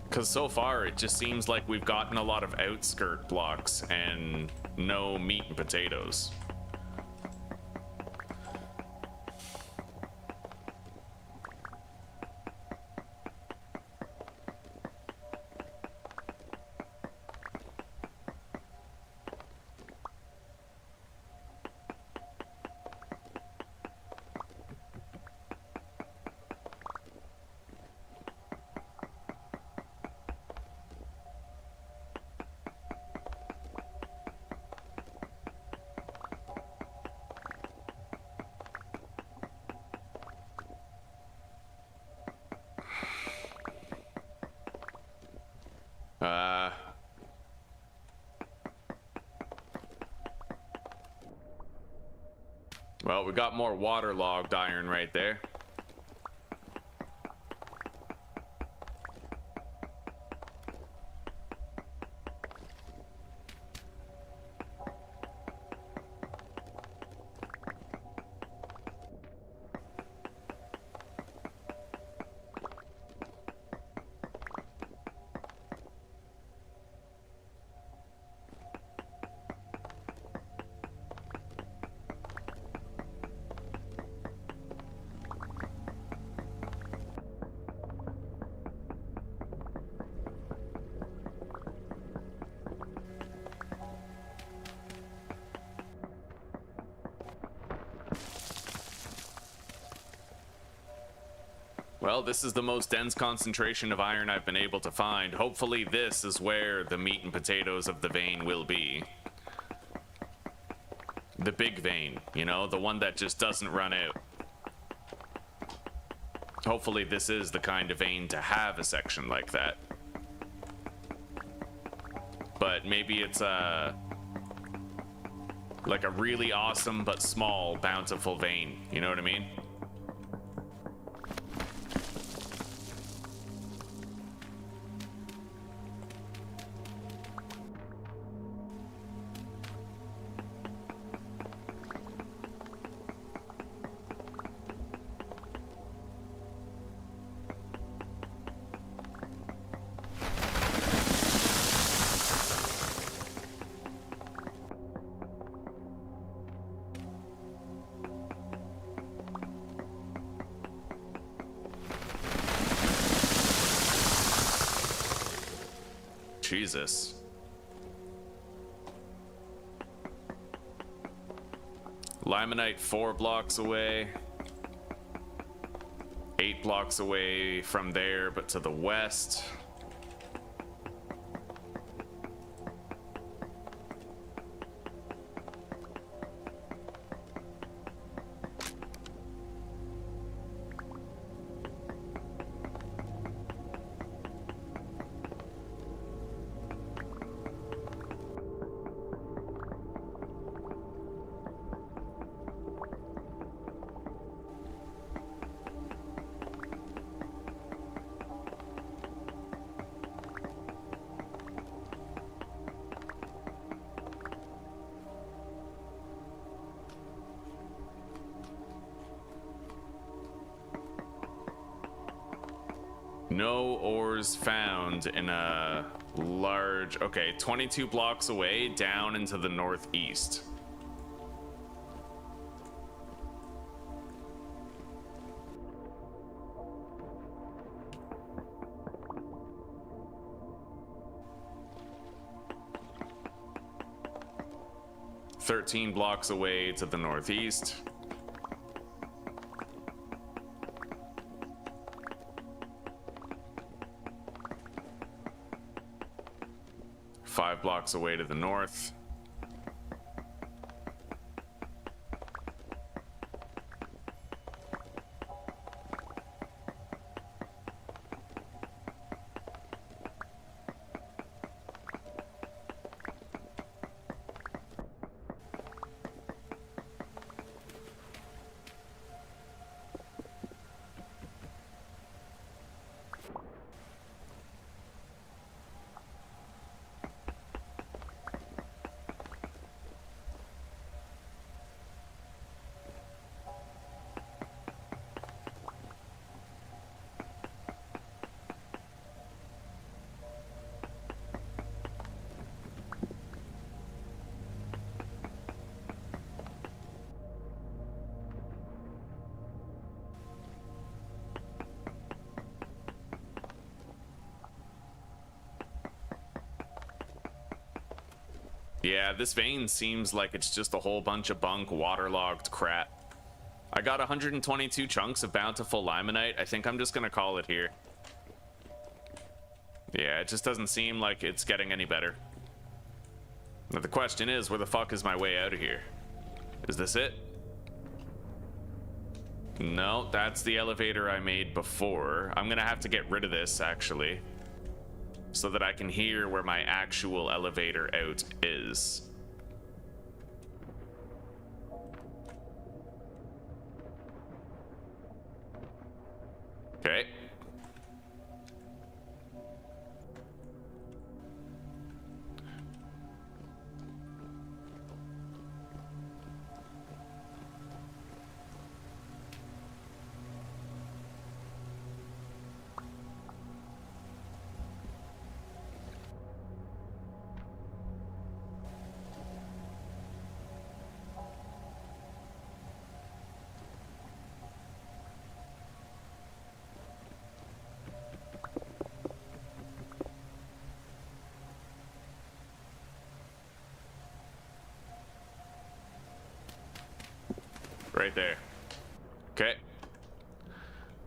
Because so far, it just seems like we've gotten a lot of outskirt blocks and no meat and potatoes. Well, we got more waterlogged iron right there. Well, this is the most dense concentration of iron I've been able to find. Hopefully this is where the meat and potatoes of the vein will be. The big vein, you know, the one that just doesn't run out. Hopefully this is the kind of vein to have a section like that. But maybe it's like a really awesome but small, bountiful vein, you know what I mean? Jesus. Limonite 4 blocks away. 8 blocks away from there, but to the west. No ores found in a large... Okay, 22 blocks away, down into the northeast. "13 blocks away to the northeast. "5 blocks away to the north. Yeah, this vein seems like it's just a whole bunch of bunk, waterlogged crap. I got 122 chunks of bountiful limonite. I think I'm just gonna call it here. Yeah, it just doesn't seem like it's getting any better. Now the question is, where the fuck is my way out of here? Is this it? No, that's the elevator I made before. I'm gonna have to get rid of this, actually, so that I can hear where my actual elevator out is. Okay. Right there. Okay.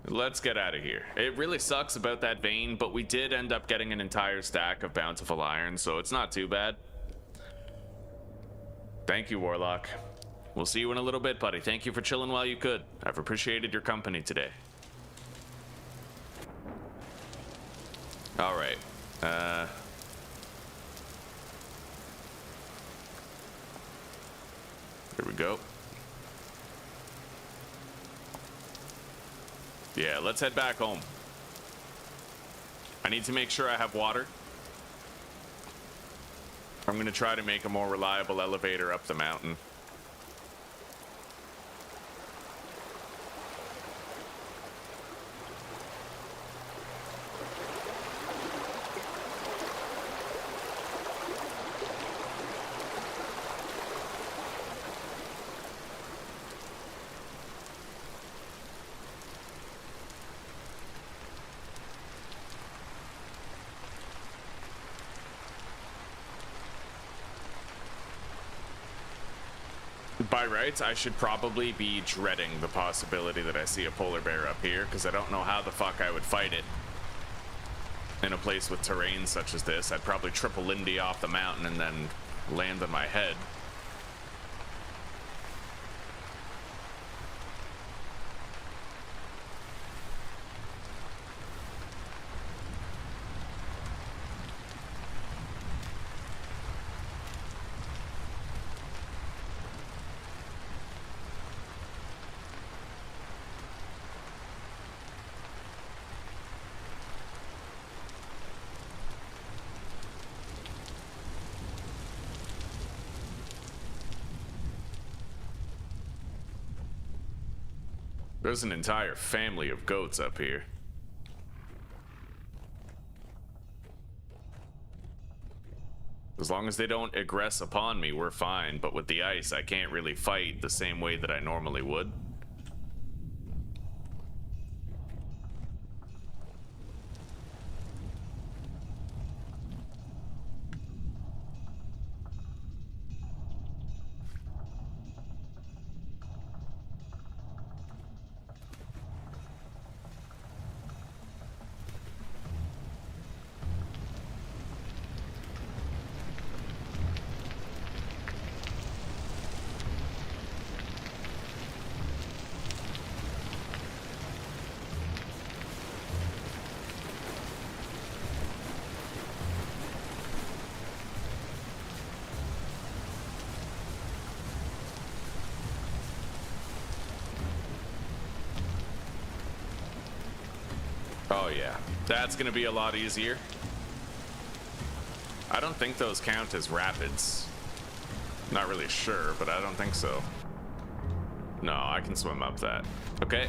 Let's get out of here. It really sucks about that vein, but we did end up getting an entire stack of bountiful iron, so it's not too bad. Thank you, Warlock. We'll see you in a little bit, buddy. Thank you for chilling while you could. I've appreciated your company today. All right. Here we go. Yeah, let's head back home. I need to make sure I have water. I'm gonna try to make a more reliable elevator up the mountain. By rights, I should probably be dreading the possibility that I see a polar bear up here, because I don't know how the fuck I would fight it. In a place with terrain such as this, I'd probably triple Lindy off the mountain and then land on my head. There's an entire family of goats up here. As long as they don't aggress upon me, we're fine, but with the ice, I can't really fight the same way that I normally would. Oh yeah, that's gonna be a lot easier. I don't think those count as rapids. Not really sure, but I don't think so. No, I can swim up that. Okay.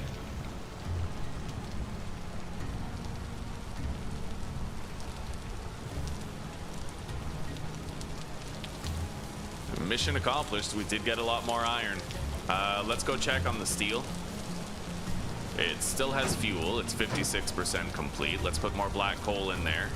Mission accomplished. We did get a lot more iron. Let's go check on the steel. It still has fuel. It's 56% complete. Let's put more black coal in there.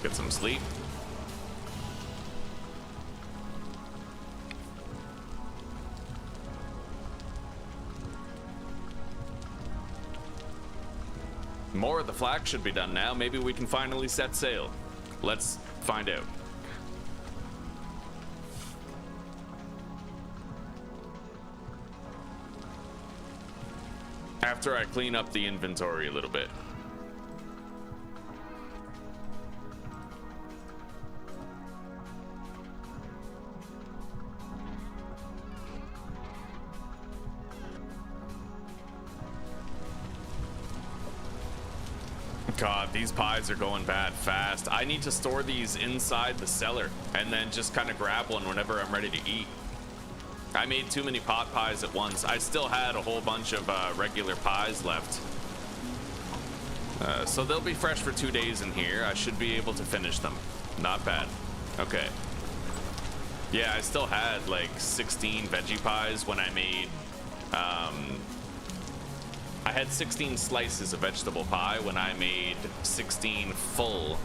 Get some sleep. More of the flak should be done now. Maybe we can finally set sail. Let's find out. After I clean up the inventory a little bit. God, these pies are going bad fast. I need to store these inside the cellar and then just kind of grab one whenever I'm ready to eat. I made too many pot pies at once. I still had a whole bunch of regular pies left. So they'll be fresh for 2 days in here. I should be able to finish them. Not bad. Okay. Yeah, I still had like 16 veggie pies when I made... I had 16 slices of vegetable pie when I made 16 full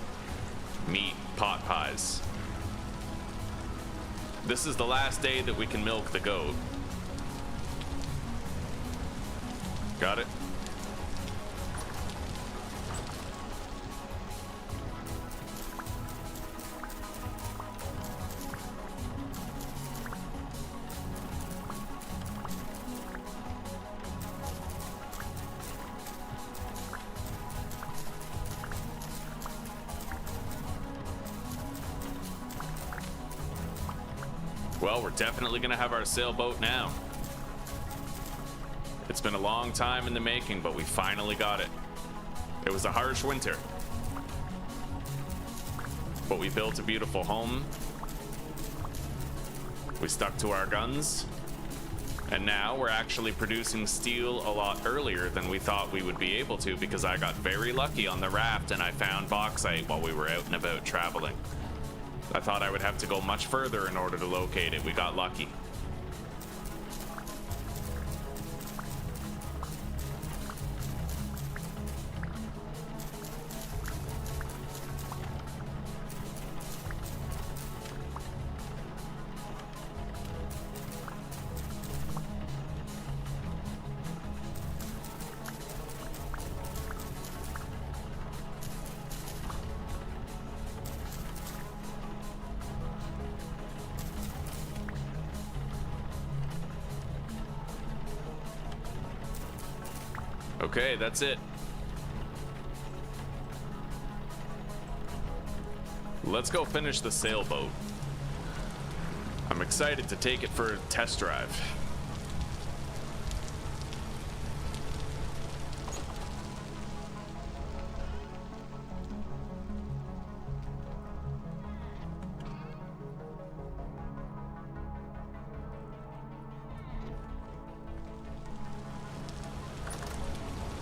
meat pot pies. This is the last day that we can milk the goat. Got it? Well, we're definitely gonna have our sailboat now. It's been a long time in the making, but we finally got it. It was a harsh winter, but we built a beautiful home. We stuck to our guns, and now we're actually producing steel a lot earlier than we thought we would be able to, because I got very lucky on the raft and I found bauxite while we were out and about traveling. I thought I would have to go much further in order to locate it. We got lucky. Okay, that's it. Let's go finish the sailboat. I'm excited to take it for a test drive.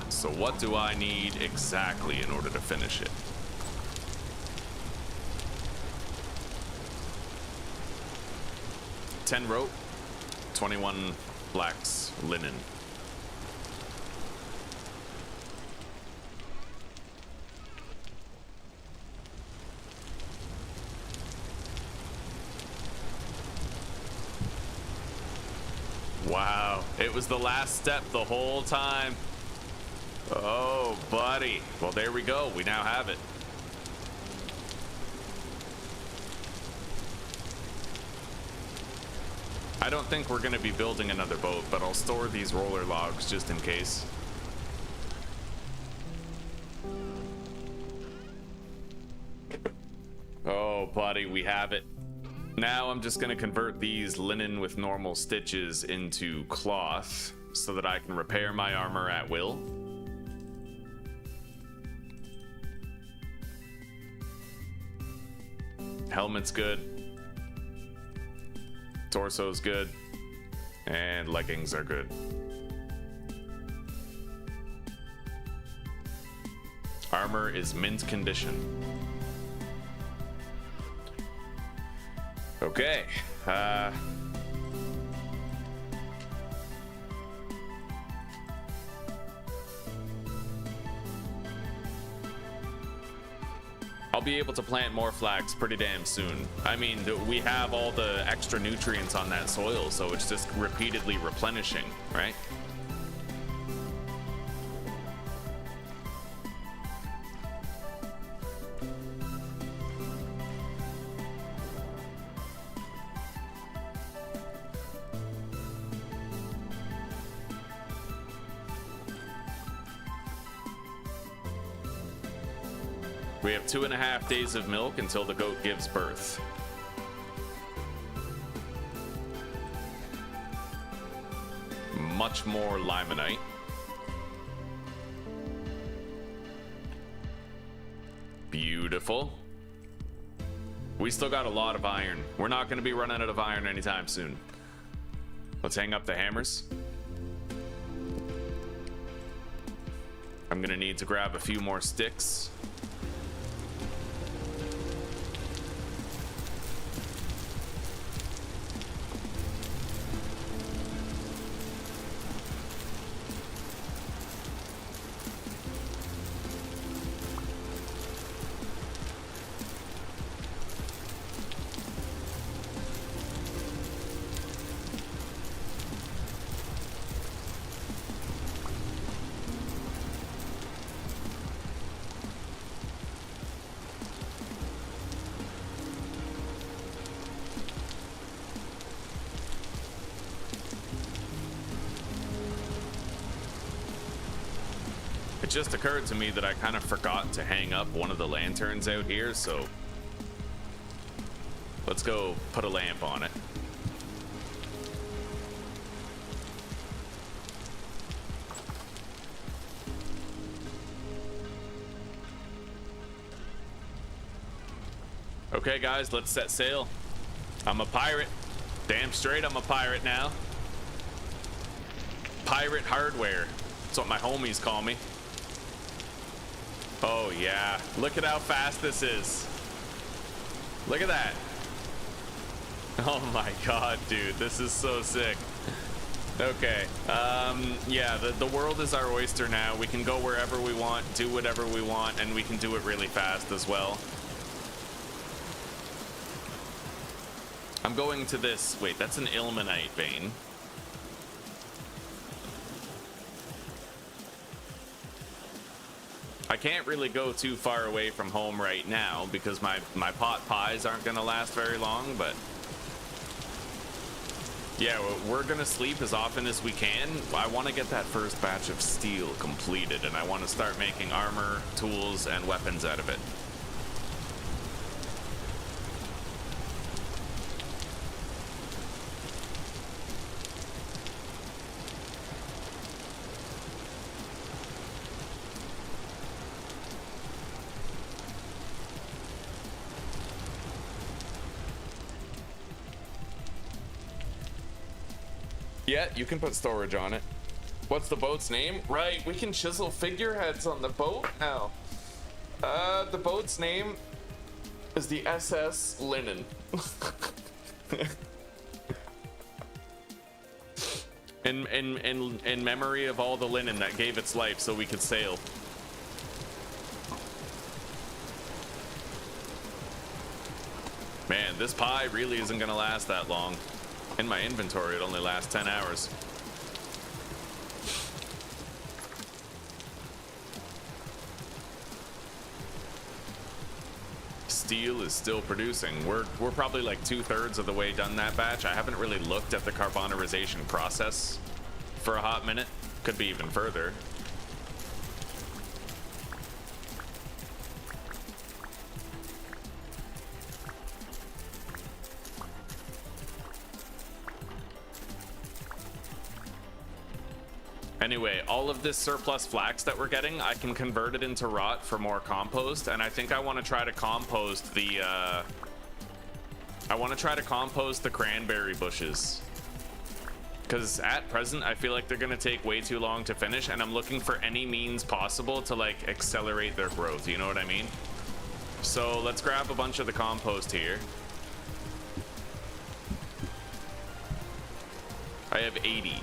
So what do I need exactly in order to finish it? "10 rope, 21 flax linen." Wow, it was the last step the whole time. Oh, buddy. Well, there we go. We now have it. I don't think we're going to be building another boat, but I'll store these roller logs just in case. Oh, buddy, we have it. Now I'm just going to convert these linen with normal stitches into cloth so that I can repair my armor at will. Helmet's good. Torso's good. And leggings are good. Armor is mint condition. Okay. I'll be able to plant more flax pretty damn soon. I mean, we have all the extra nutrients on that soil, so it's just repeatedly replenishing, right? We have 2.5 days of milk until the goat gives birth. Much more limonite. Beautiful. We still got a lot of iron. We're not going to be running out of iron anytime soon. Let's hang up the hammers. I'm going to need to grab a few more sticks. It just occurred to me that I kind of forgot to hang up one of the lanterns out here, so let's go put a lamp on it. Okay guys, let's set sail. I'm a pirate. Damn straight I'm a pirate now. Pirate hardware. That's what my homies call me. Oh yeah, look at how fast this is. Look at that. Oh my god, dude, this is so sick. Okay, yeah, the world is our oyster now. We can go wherever we want, do whatever we want, and we can do it really fast as well. I'm going to this, wait, that's an ilmenite vein. I can't really go too far away from home right now because my pot pies aren't gonna last very long, but yeah, we're gonna sleep as often as we can. I want to get that first batch of steel completed, and I want to start making armor, tools, and weapons out of it. Yeah, you can put storage on it. What's the boat's name? Right, we can chisel figureheads on the boat now. The boat's name is the SS Linen. in memory of all the linen that gave its life so we could sail. Man, this pie really isn't gonna last that long. In my inventory, it only lasts 10 hours. Steel is still producing. We're probably like 2/3 of the way done that batch. I haven't really looked at the carbonerization process for a hot minute. Could be even further. Anyway, all of this surplus flax that we're getting, I can convert it into rot for more compost, and I think I want to try to compost the cranberry bushes. Because at present, I feel like they're going to take way too long to finish, and I'm looking for any means possible to like accelerate their growth, you know what I mean? So let's grab a bunch of the compost here. I have 80.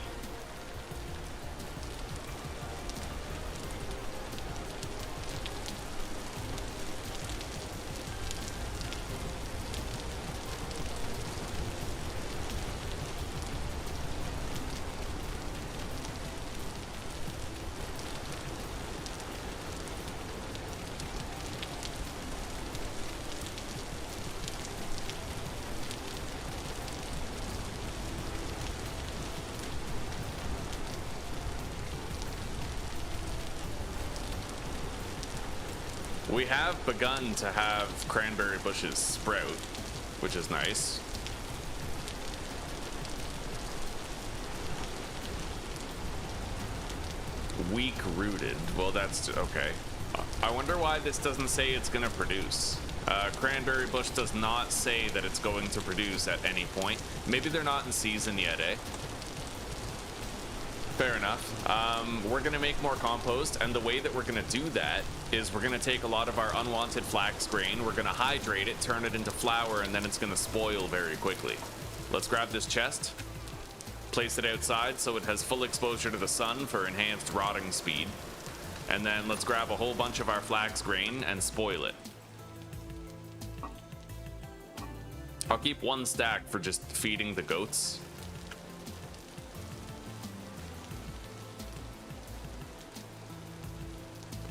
We have begun to have cranberry bushes sprout, which is nice. Weak rooted. Well, that's okay. I wonder why this doesn't say it's gonna produce. Cranberry bush does not say that it's going to produce at any point. Maybe they're not in season yet, eh? Fair enough. We're gonna make more compost, and the way that we're gonna do that is we're gonna take a lot of our unwanted flax grain, we're gonna hydrate it, turn it into flour, and then it's gonna spoil very quickly. Let's grab this chest, place it outside so it has full exposure to the sun for enhanced rotting speed, and then let's grab a whole bunch of our flax grain and spoil it. I'll keep one stack for just feeding the goats.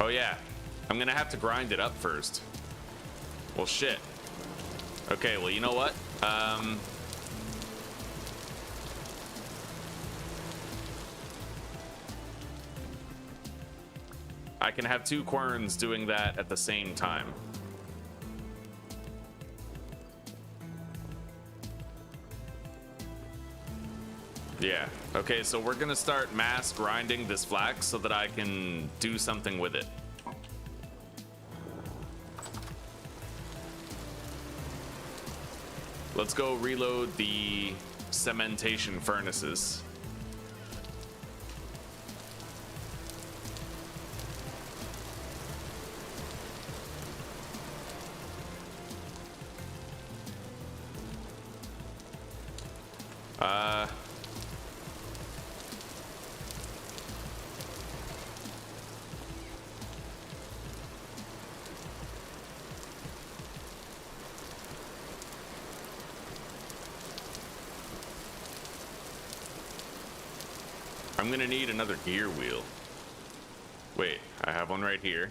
Oh yeah, I'm gonna have to grind it up first. Well, shit. Okay, well, you know what? I can have 2 querns doing that at the same time. Yeah, okay, so we're gonna start mass grinding this flax so that I can do something with it. Let's go reload the cementation furnaces. I'm gonna need another gear wheel. Wait, I have one right here.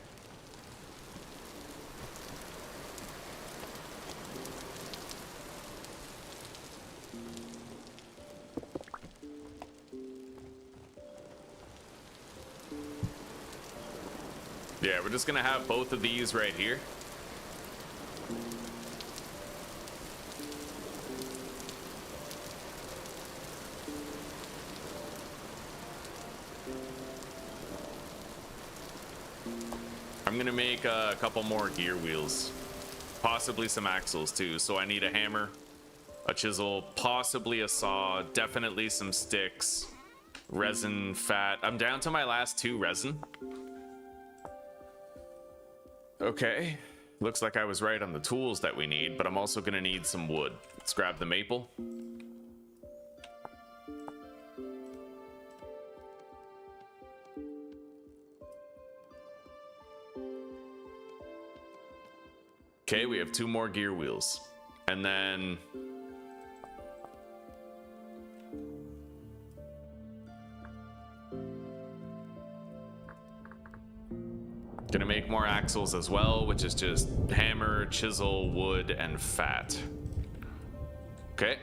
Yeah, we're just gonna have both of these right here. I'm gonna make a couple more gear wheels, possibly some axles too. So I need a hammer, a chisel, possibly a saw, definitely some sticks, resin, fat. I'm down to my last 2 resin. Okay, looks like I was right on the tools that we need, but I'm also gonna need some wood. Let's grab the maple. Okay, we have 2 more gear wheels. And then gonna make more axles as well, which is just hammer, chisel, wood, and fat. Okay.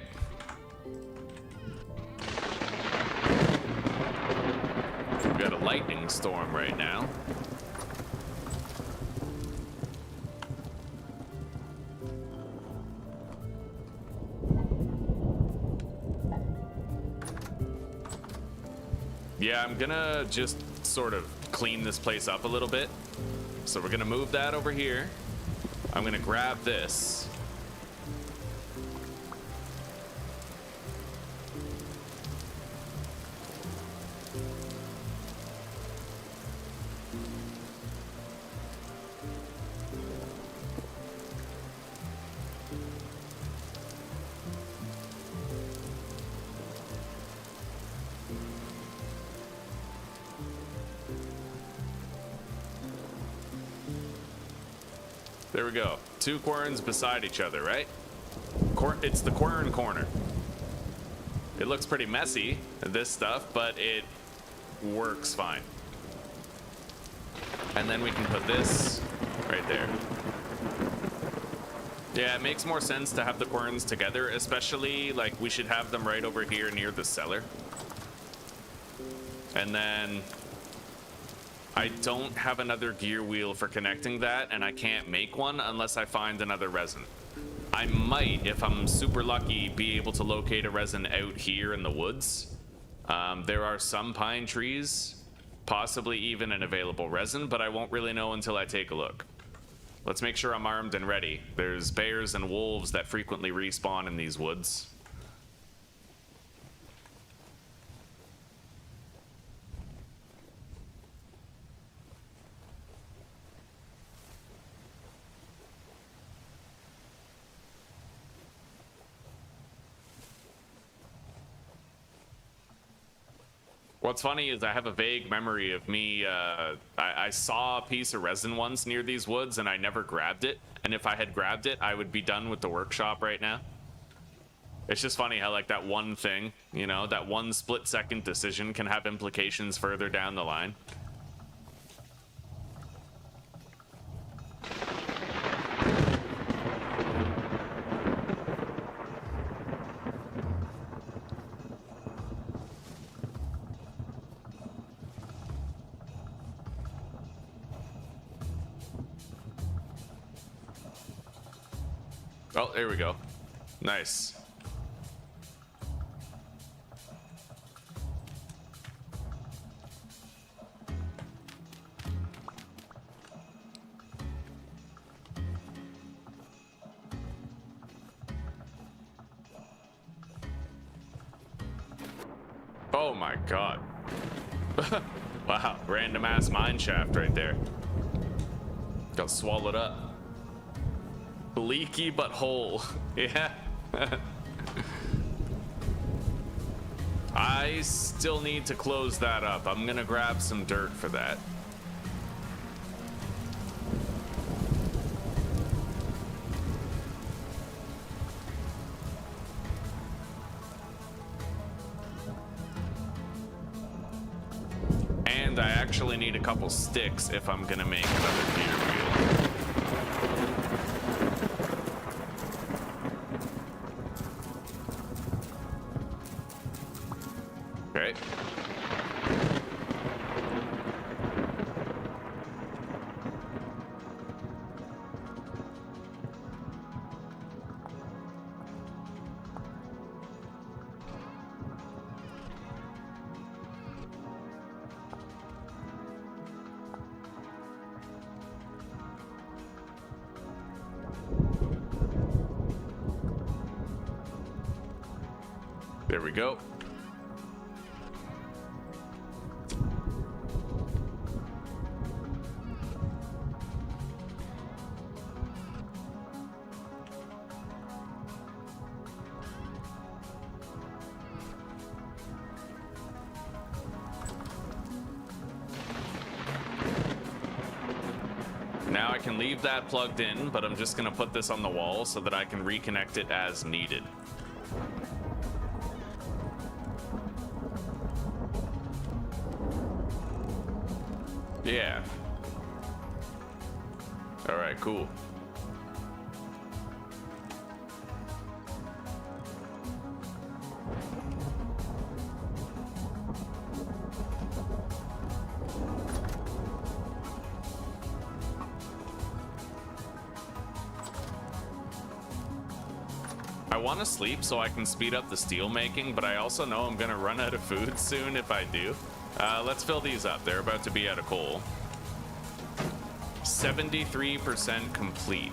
We've got a lightning storm right now. Yeah, I'm gonna just sort of clean this place up a little bit. So we're gonna move that over here. I'm gonna grab this. There we go. 2 querns beside each other, right? It's the quern corner. It looks pretty messy, this stuff, but it works fine. And then we can put this right there. Yeah, it makes more sense to have the querns together, especially like we should have them right over here near the cellar. And then I don't have another gear wheel for connecting that, and I can't make one unless I find another resin. I might, if I'm super lucky, be able to locate a resin out here in the woods. There are some pine trees Possibly even an available resin, but I won't really know until I take a look. Let's make sure I'm armed and ready. There's bears and wolves that frequently respawn in these woods. What's funny is I have a vague memory of me, I saw a piece of resin once near these woods and I never grabbed it. And if I had grabbed it, I would be done with the workshop right now. It's just funny how like that one thing, you know, that one split-second decision can have implications further down the line. Oh, there we go. Nice. Oh my god. Wow, random ass mine shaft right there. Got swallowed up. Leaky but whole. Yeah. I still need to close that up. I'm gonna grab some dirt for that. And I actually need a couple sticks if I'm gonna make another gear wheel. Okay. There we go. Now I can leave that plugged in, but I'm just gonna put this on the wall so that I can reconnect it as needed. Yeah. All right, cool. I want to sleep so I can speed up the steel making, but I also know I'm gonna run out of food soon if I do. Let's fill these up. They're about to be out of coal. 73% complete.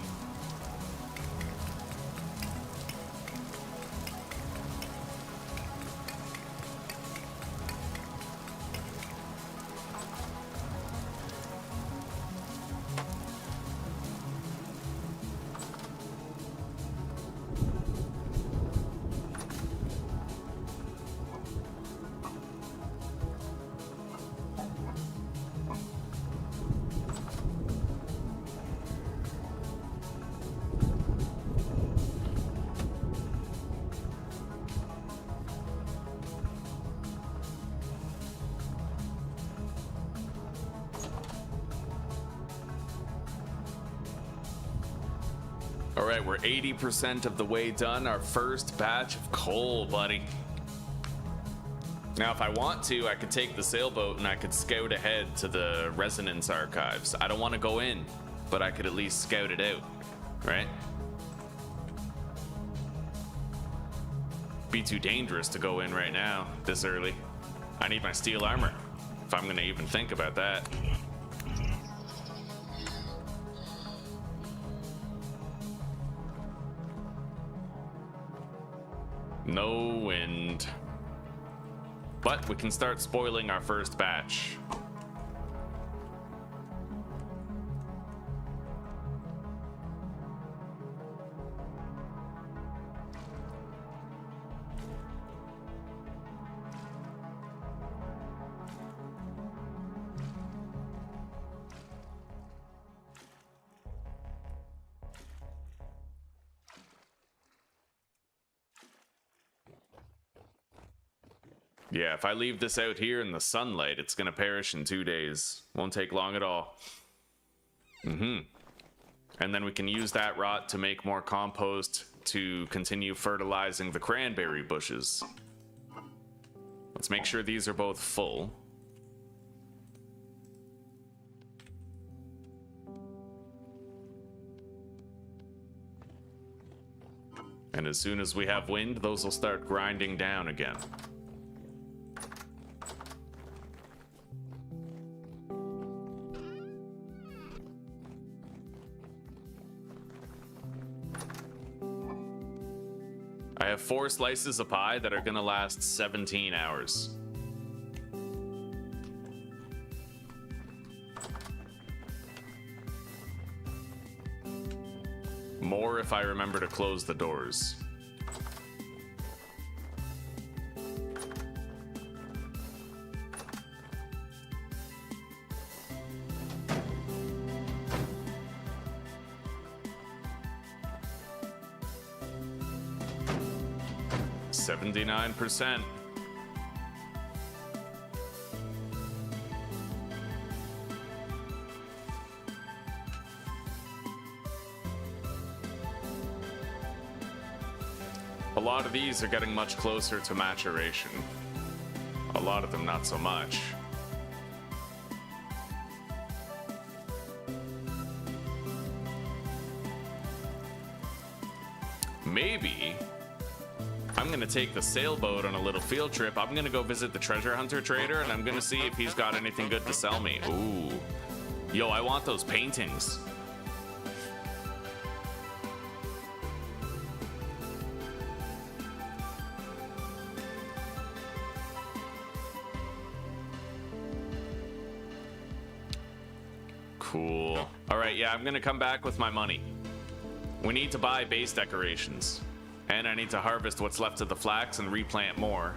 All right, we're 80% of the way done. Our first batch of coal, buddy. Now, if I want to, I could take the sailboat and I could scout ahead to the resonance archives. I don't want to go in, but I could at least scout it out, right? Be too dangerous to go in right now, this early. I need my steel armor. If I'm gonna even think about that. No wind. But we can start spoiling our first batch. Yeah, if I leave this out here in the sunlight, it's gonna perish in 2 days. Won't take long at all. And then we can use that rot to make more compost to continue fertilizing the cranberry bushes. Let's make sure these are both full. And as soon as we have wind, those will start grinding down again. I have 4 slices of pie that are gonna last 17 hours. More if I remember to close the doors. %. A lot of these are getting much closer to maturation. A lot of them not so much. Maybe I'm gonna take the sailboat on a little field trip. I'm gonna go visit the treasure hunter trader and I'm gonna see if he's got anything good to sell me. Ooh. Yo, I want those paintings. Cool. All right, yeah, I'm gonna come back with my money. We need to buy base decorations. And I need to harvest what's left of the flax and replant more.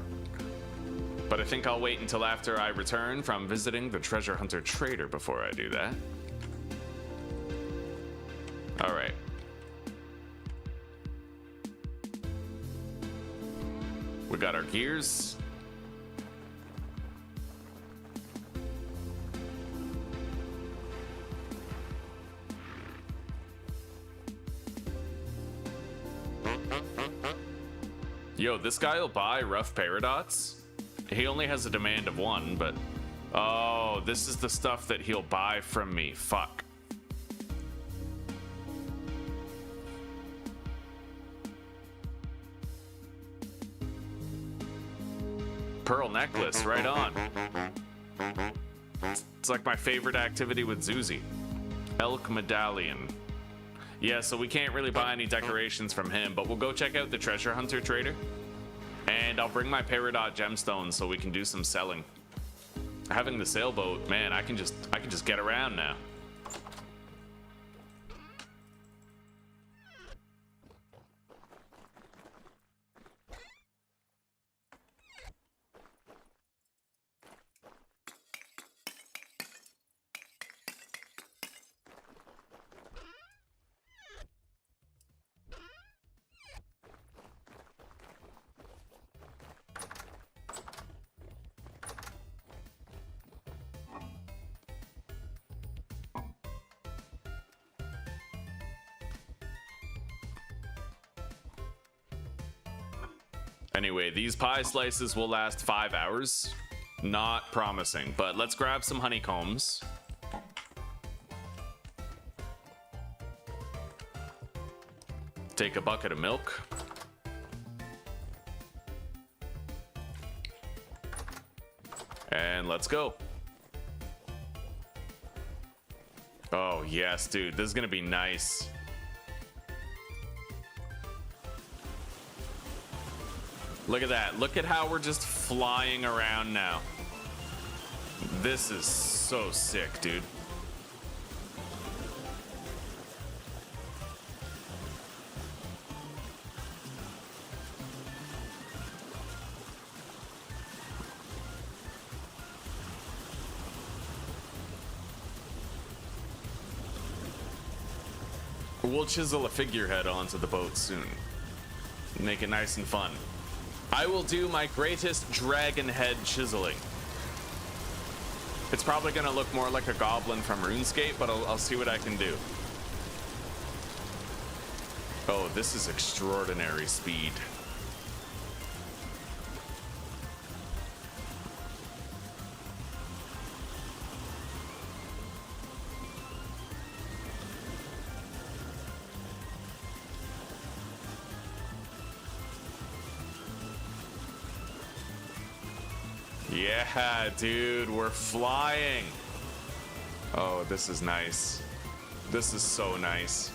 But I think I'll wait until after I return from visiting the treasure hunter trader before I do that. All right. We got our gears. Yo, this guy will buy rough paradots. He only has a demand of 1, but... Oh, this is the stuff that he'll buy from me. Fuck. Pearl necklace, right on. It's like my favorite activity with Zuzi. Elk medallion. Yeah, so we can't really buy any decorations from him, but we'll go check out the treasure hunter trader. And I'll bring my peridot gemstones so we can do some selling. Having the sailboat, man, I can just get around now. Anyway, these pie slices will last 5 hours. Not promising, but let's grab some honeycombs. Take a bucket of milk. And let's go. Oh, yes, dude. This is gonna be nice. Look at that. Look at how we're just flying around now. This is so sick, dude. We'll chisel a figurehead onto the boat soon. Make it nice and fun. I will do my greatest dragon head chiseling. It's probably gonna look more like a goblin from RuneScape, but I'll see what I can do. Oh, this is extraordinary speed. Yeah, dude, we're flying. Oh, this is nice. This is so nice.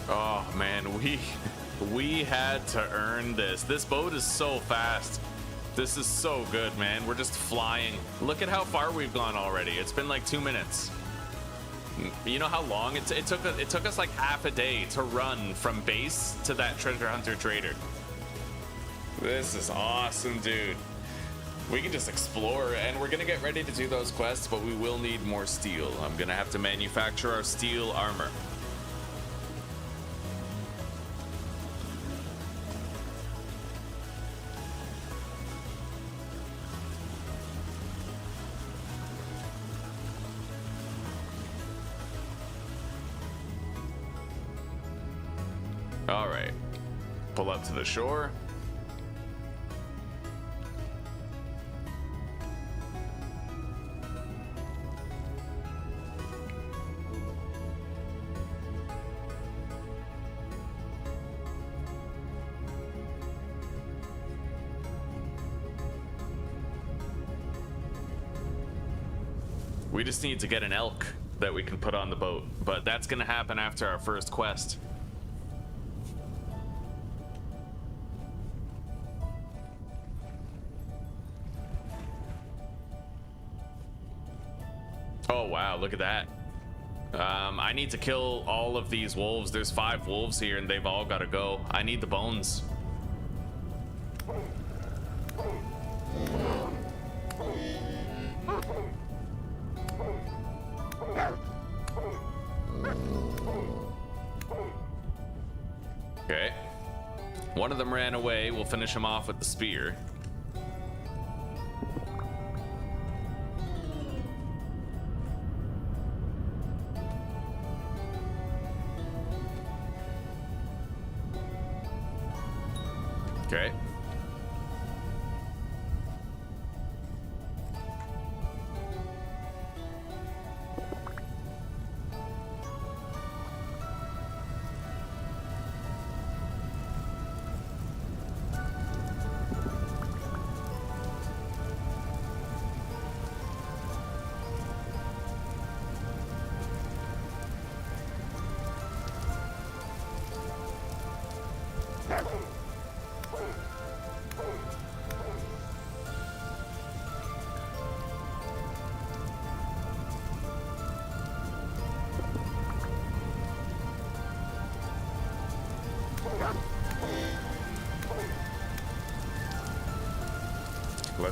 Oh man, we had to earn this. This boat is so fast. This is so good, man. We're just flying. Look at how far we've gone already. It's been like 2 minutes. You know how long it took us like half a day to run from base to that treasure hunter trader. This is awesome, dude. We can just explore, and we're gonna get ready to do those quests, but we will need more steel. I'm gonna have to manufacture our steel armor. All right, pull up to the shore. We just need to get an elk that we can put on the boat, but that's gonna happen after our first quest. Oh wow, look at that. I need to kill all of these wolves. There's 5 wolves here and they've all got to go. I need the bones. Okay. One of them ran away. We'll finish him off with the spear. Okay.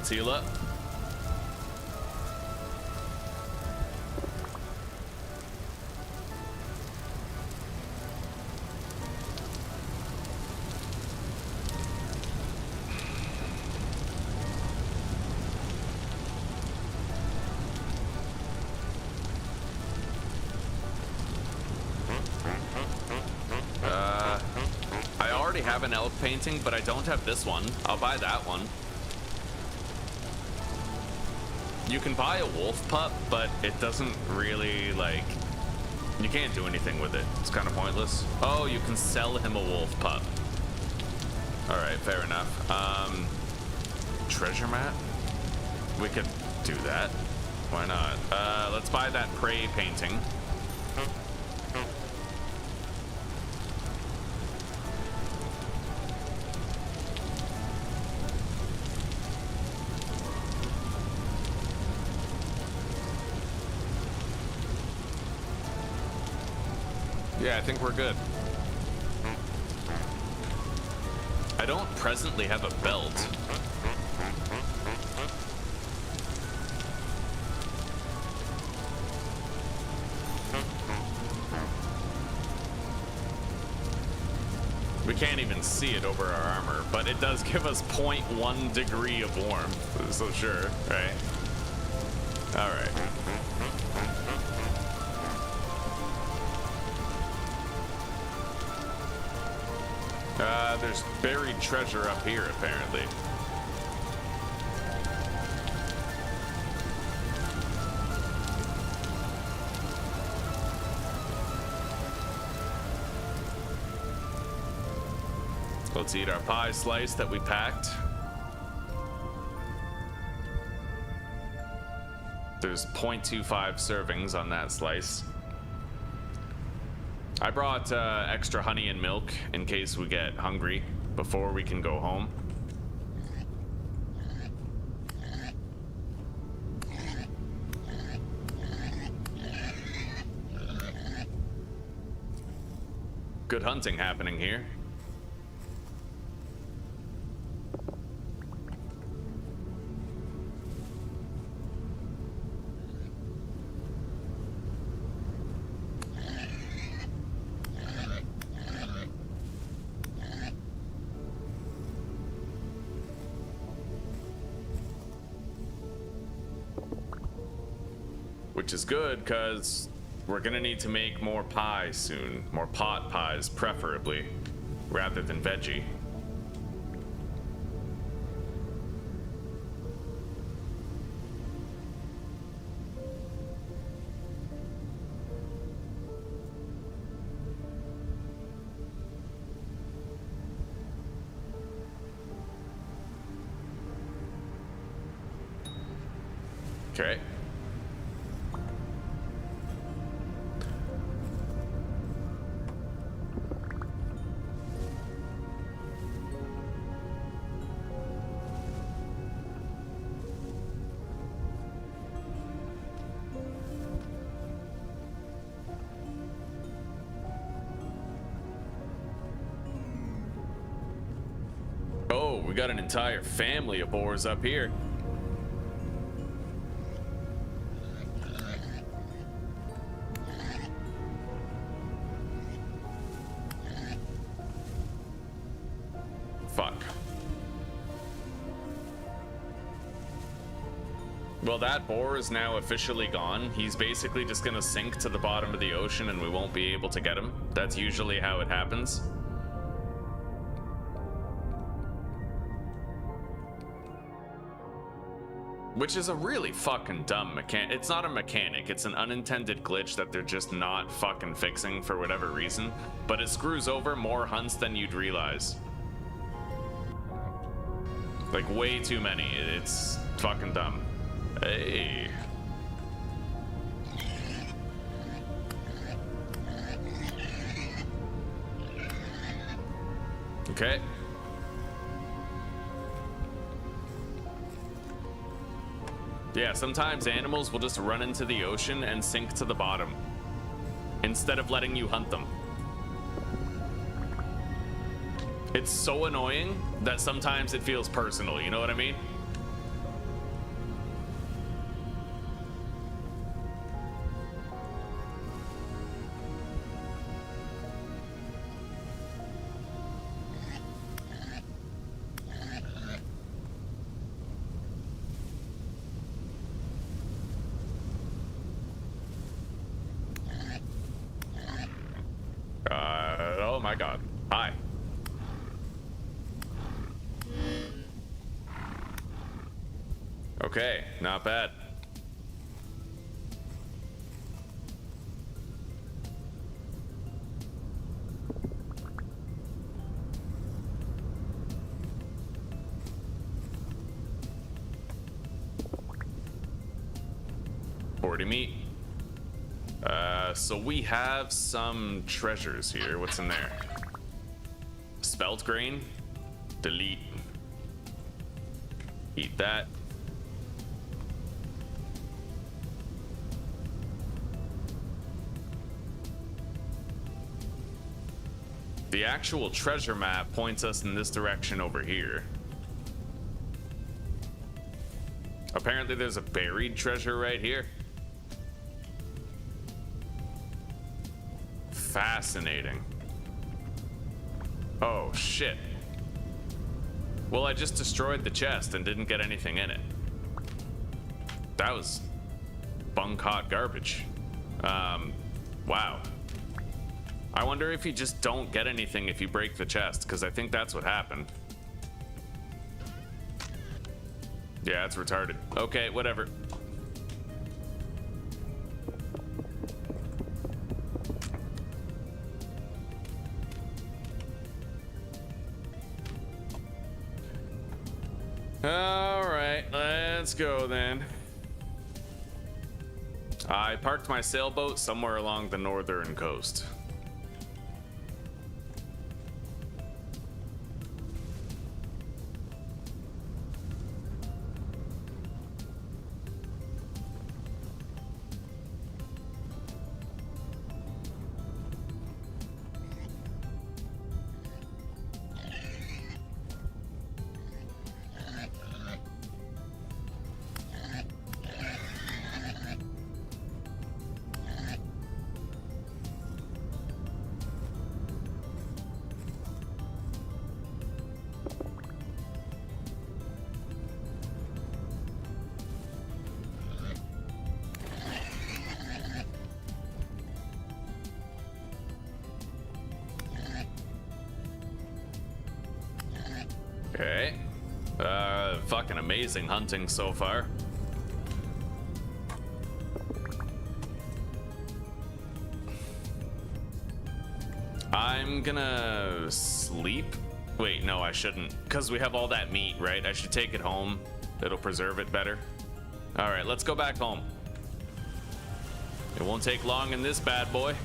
Let's heal up. An elk painting, but I don't have this one. I'll buy that one. You can buy a wolf pup, but it doesn't really, like, you can't do anything with it. It's kind of pointless. Oh, you can sell him a wolf pup. All right, fair enough. Treasure map? We could do that. Why not? Let's buy that prey painting. Yeah, I think we're good. I don't presently have a belt. We can't even see it over our armor, but it does give us 0.1 degree of warmth, so sure, right? All right. There's buried treasure up here, apparently. Let's eat our pie slice that we packed. There's 0.25 servings on that slice. I brought extra honey and milk in case we get hungry before we can go home. Good hunting happening here. Which is good, because we're gonna need to make more pie soon. More pot pies, preferably, rather than veggie. Okay. We got an entire family of boars up here. Fuck. Well, that boar is now officially gone. He's basically just gonna sink to the bottom of the ocean and we won't be able to get him. That's usually how it happens. Which is a really fucking dumb mechanic. It's not a mechanic, it's an unintended glitch that they're just not fucking fixing for whatever reason. But it screws over more hunts than you'd realize. Like, way too many. It's fucking dumb. Hey. Okay. Yeah, sometimes animals will just run into the ocean and sink to the bottom instead of letting you hunt them. It's so annoying that sometimes it feels personal, you know what I mean? god. Hi. Okay, not bad. Meat. So we have some treasures here. What's in there? Spelt grain. Delete. Eat that. The actual treasure map points us in this direction over here. Apparently there's a buried treasure right here. Fascinating. Oh shit. Well, I just destroyed the chest and didn't get anything in it. That was bunk hot garbage. Wow. I wonder if you just don't get anything if you break the chest, because I think that's what happened. Yeah, it's retarded. Okay, whatever. All right, let's go then. I parked my sailboat somewhere along the northern coast. Okay. Fucking amazing hunting so far. I'm gonna sleep. Wait, no, I shouldn't. Because we have all that meat, right? I should take it home. It'll preserve it better. All right, let's go back home. It won't take long in this bad boy.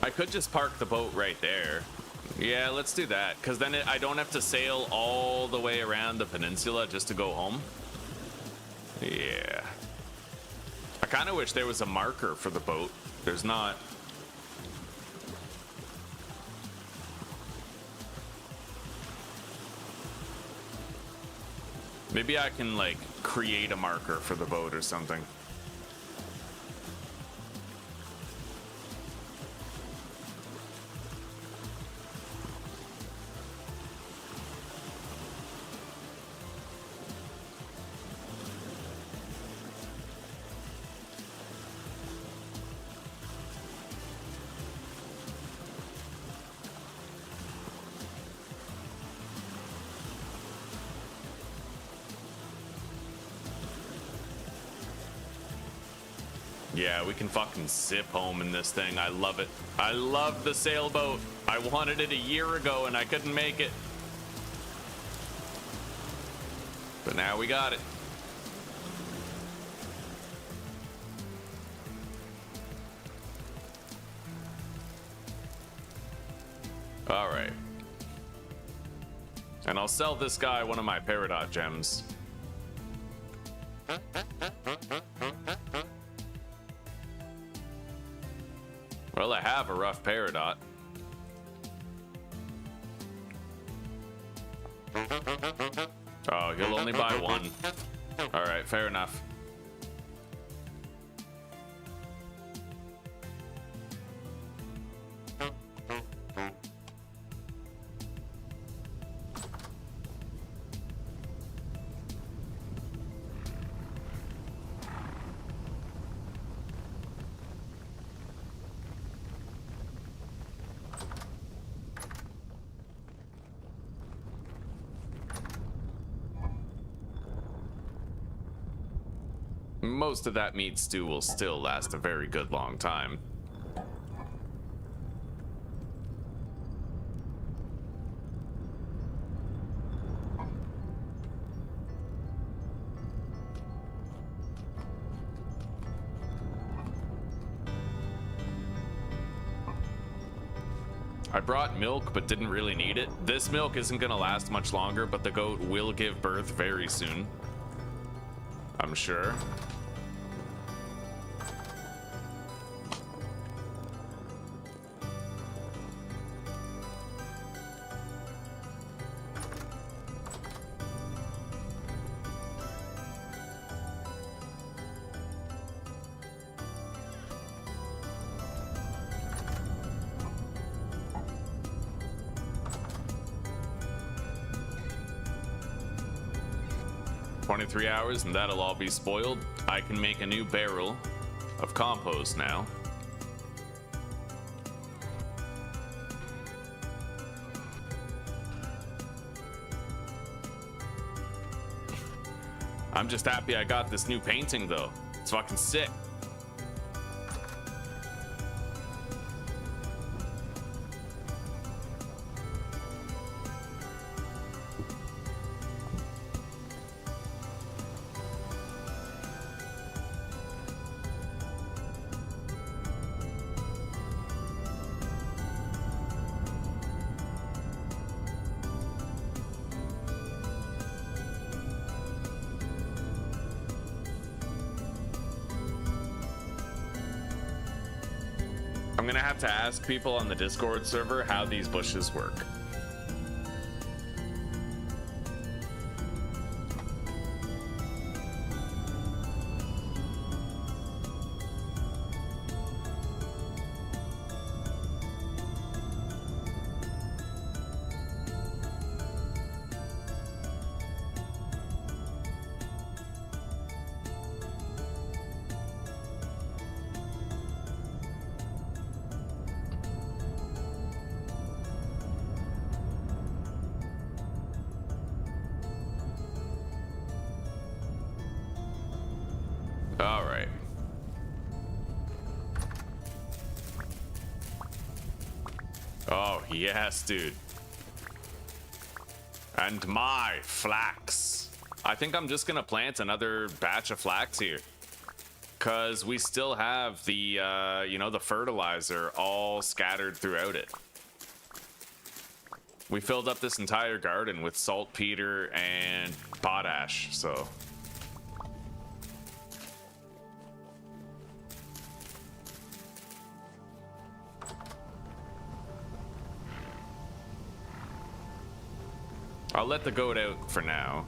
I could just park the boat right there. Yeah, let's do that, because then I don't have to sail all the way around the peninsula just to go home. Yeah. I kind of wish there was a marker for the boat. There's not. Maybe I can, like, create a marker for the boat or something. Yeah, we can fucking zip home in this thing. I love it. I love the sailboat. I wanted it a year ago and I couldn't make it. But now we got it. All right. And I'll sell this guy one of my Peridot gems. Well, I have a rough Peridot. Oh, he'll only buy one. All right, fair enough. Most of that meat stew will still last a very good long time. I brought milk but didn't really need it. This milk isn't gonna last much longer, but the goat will give birth very soon, I'm sure. "23 hours and that'll all be spoiled. I can make a new barrel of compost now." I'm just happy I got this new painting though. It's fucking sick. I'm gonna have to ask people on the Discord server how these bushes work. All right. Oh, yes, dude. And my flax. I think I'm just gonna plant another batch of flax here, because we still have the, you know, the fertilizer all scattered throughout it. We filled up this entire garden with saltpeter and potash, so... I'll let the goat out for now.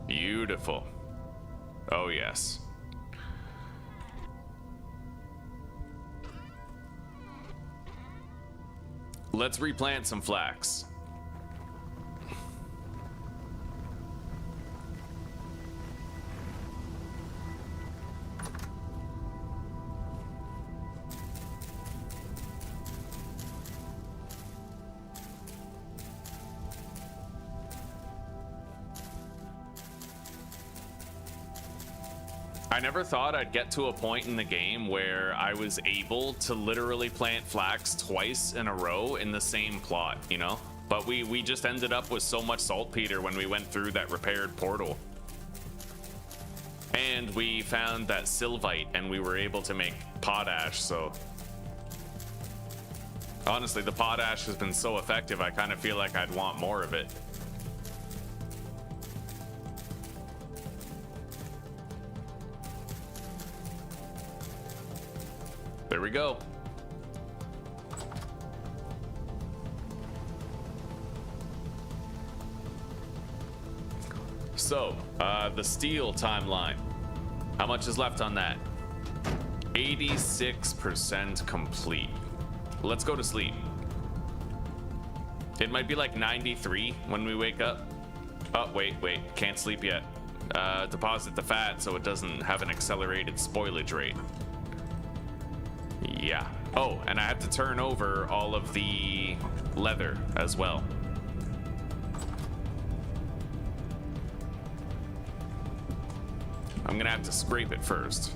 Beautiful. Oh, yes. Let's replant some flax. I never thought I'd get to a point in the game where I was able to literally plant flax twice in a row in the same plot, you know? But we just ended up with so much saltpeter when we went through that repaired portal. And we found that sylvite, and we were able to make potash, so... Honestly, the potash has been so effective, I kind of feel like I'd want more of it. There we go. So, the steel timeline. How much is left on that? 86% complete. Let's go to sleep. It might be like 93 when we wake up. Oh, wait, can't sleep yet. Deposit the fat so it doesn't have an accelerated spoilage rate. Yeah. Oh, and I have to turn over all of the leather as well. I'm gonna have to scrape it first.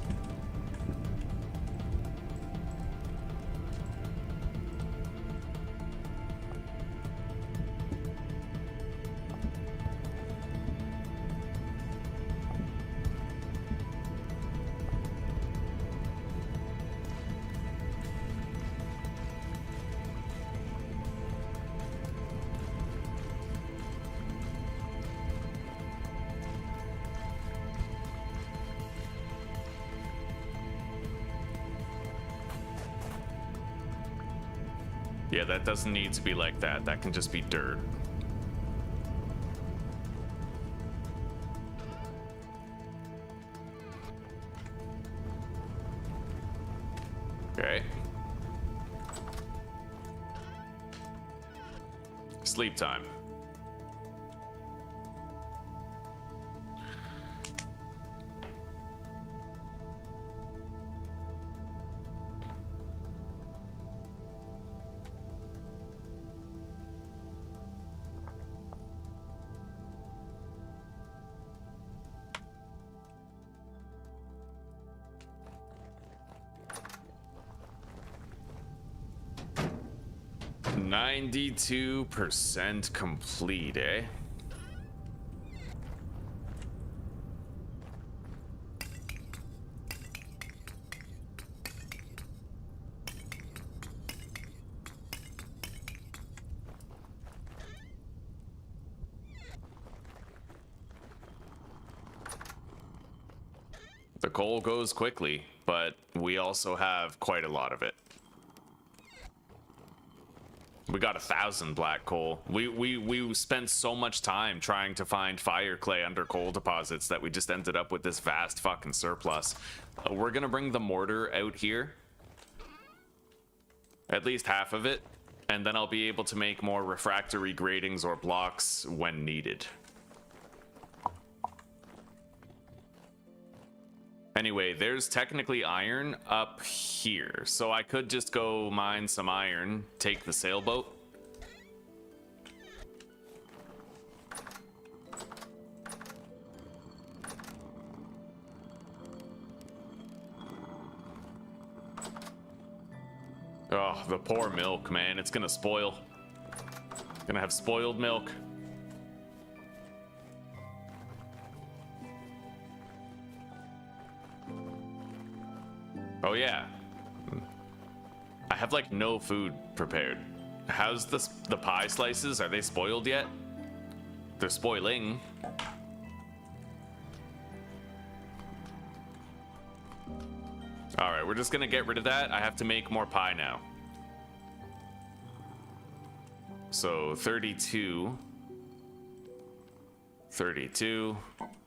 Yeah, that doesn't need to be like that. That can just be dirt. Okay. Sleep time. %92 complete, eh? The coal goes quickly, but we also have quite a lot of it. We got 1,000 black coal. We spent so much time trying to find fire clay under coal deposits that we just ended up with this vast fucking surplus. We're gonna bring the mortar out here. At least half of it. And then I'll be able to make more refractory gratings or blocks when needed. Anyway, there's technically iron up here, so I could just go mine some iron, take the sailboat. Oh, the poor milk, man. It's gonna spoil. Gonna have spoiled milk. Oh yeah, I have like no food prepared. How's the pie slices? Are they spoiled yet? They're spoiling. All right, we're just gonna get rid of that. I have to make more pie now. So 32,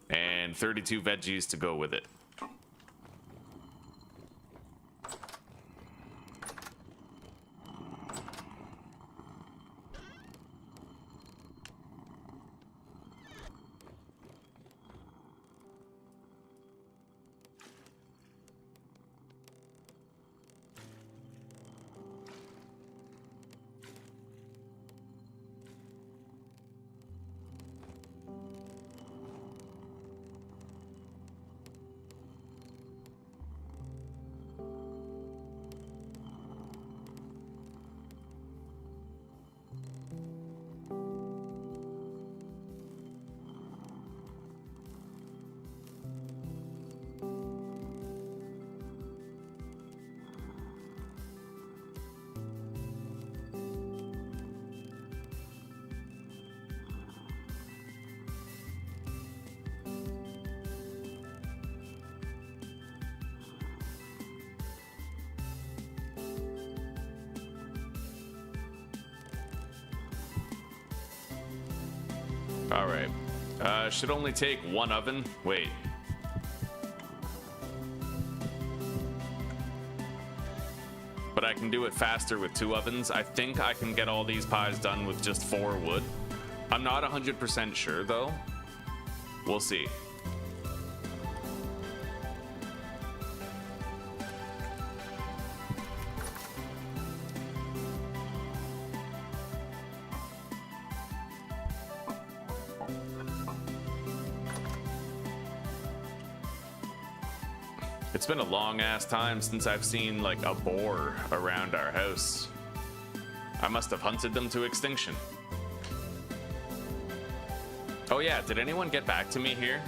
and 32 veggies to go with it. All right. Should only take one oven. Wait. But I can do it faster with 2 ovens. I think I can get all these pies done with just 4 wood. I'm not 100% sure though. We'll see. It's been a long ass time since I've seen like a boar around our house. I must have hunted them to extinction. Oh yeah, did anyone get back to me here?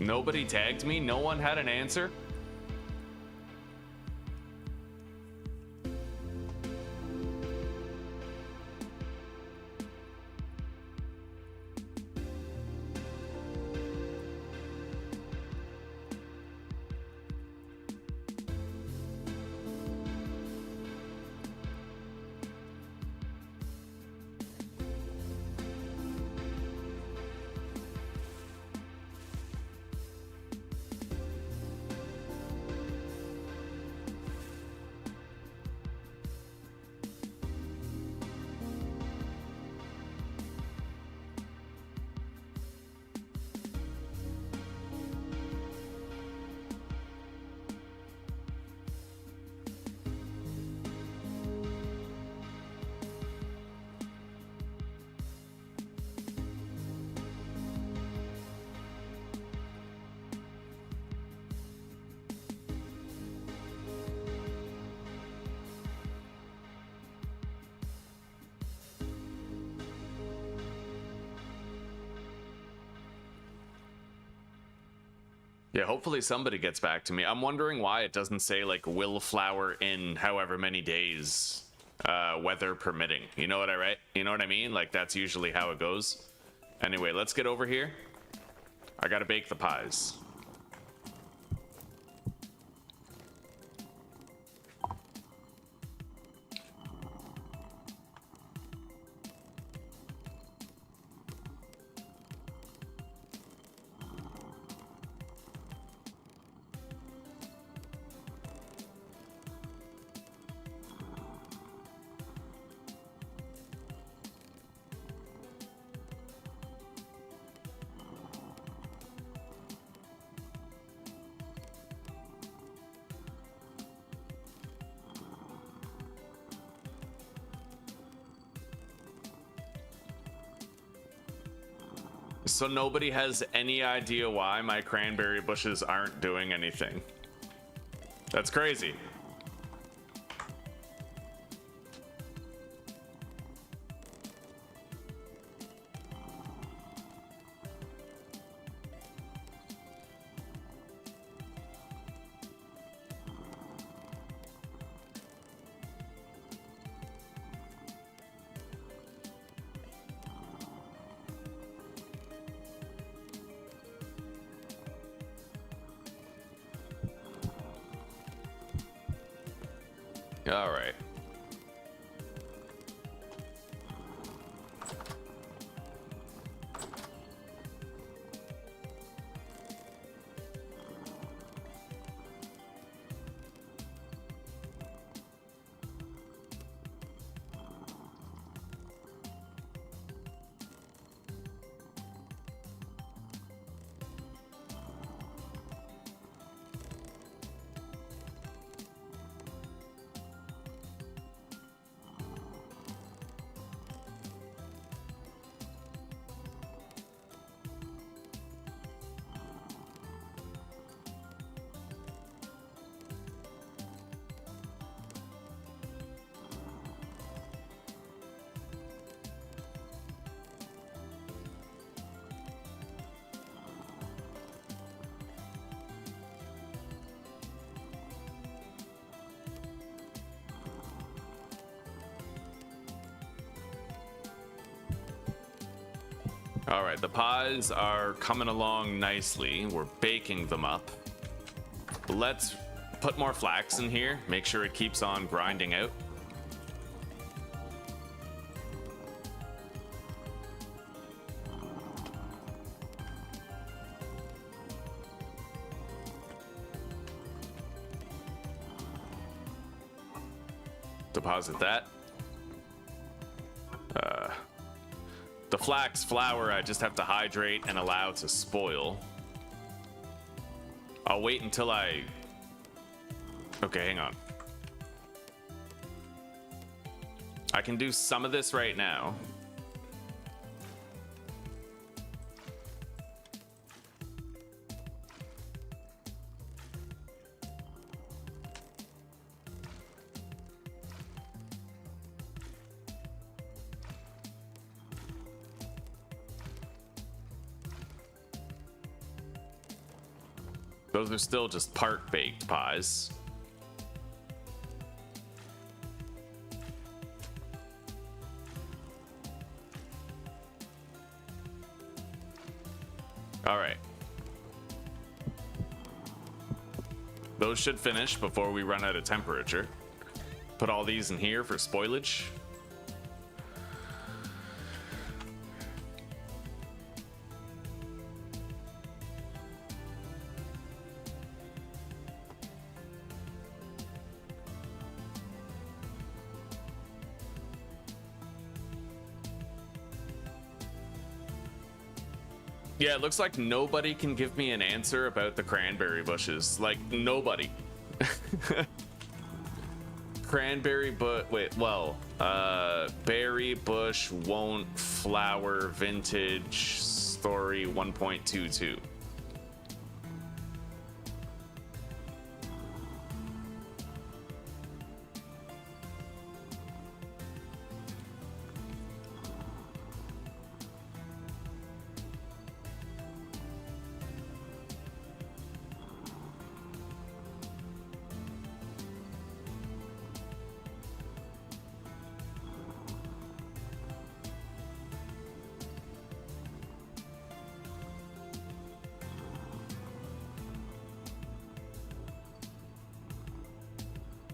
Nobody tagged me? No one had an answer? Yeah, hopefully somebody gets back to me. I'm wondering why it doesn't say, like, will flower in however many days, weather permitting. You know what I mean? Like, that's usually how it goes. Anyway, let's get over here. I gotta bake the pies. So nobody has any idea why my cranberry bushes aren't doing anything. That's crazy. All right. All right, the pies are coming along nicely. We're baking them up. Let's put more flax in here. Make sure it keeps on grinding out. Deposit that. The flax flour I just have to hydrate and allow to spoil. I'll wait until I... Okay, hang on. I can do some of this right now. Those are still just part baked pies. All right. Those should finish before we run out of temperature. Put all these in here for spoilage. Yeah, it looks like nobody can give me an answer about the cranberry bushes. Like, nobody. Cranberry berry bush won't flower vintage story 1.22.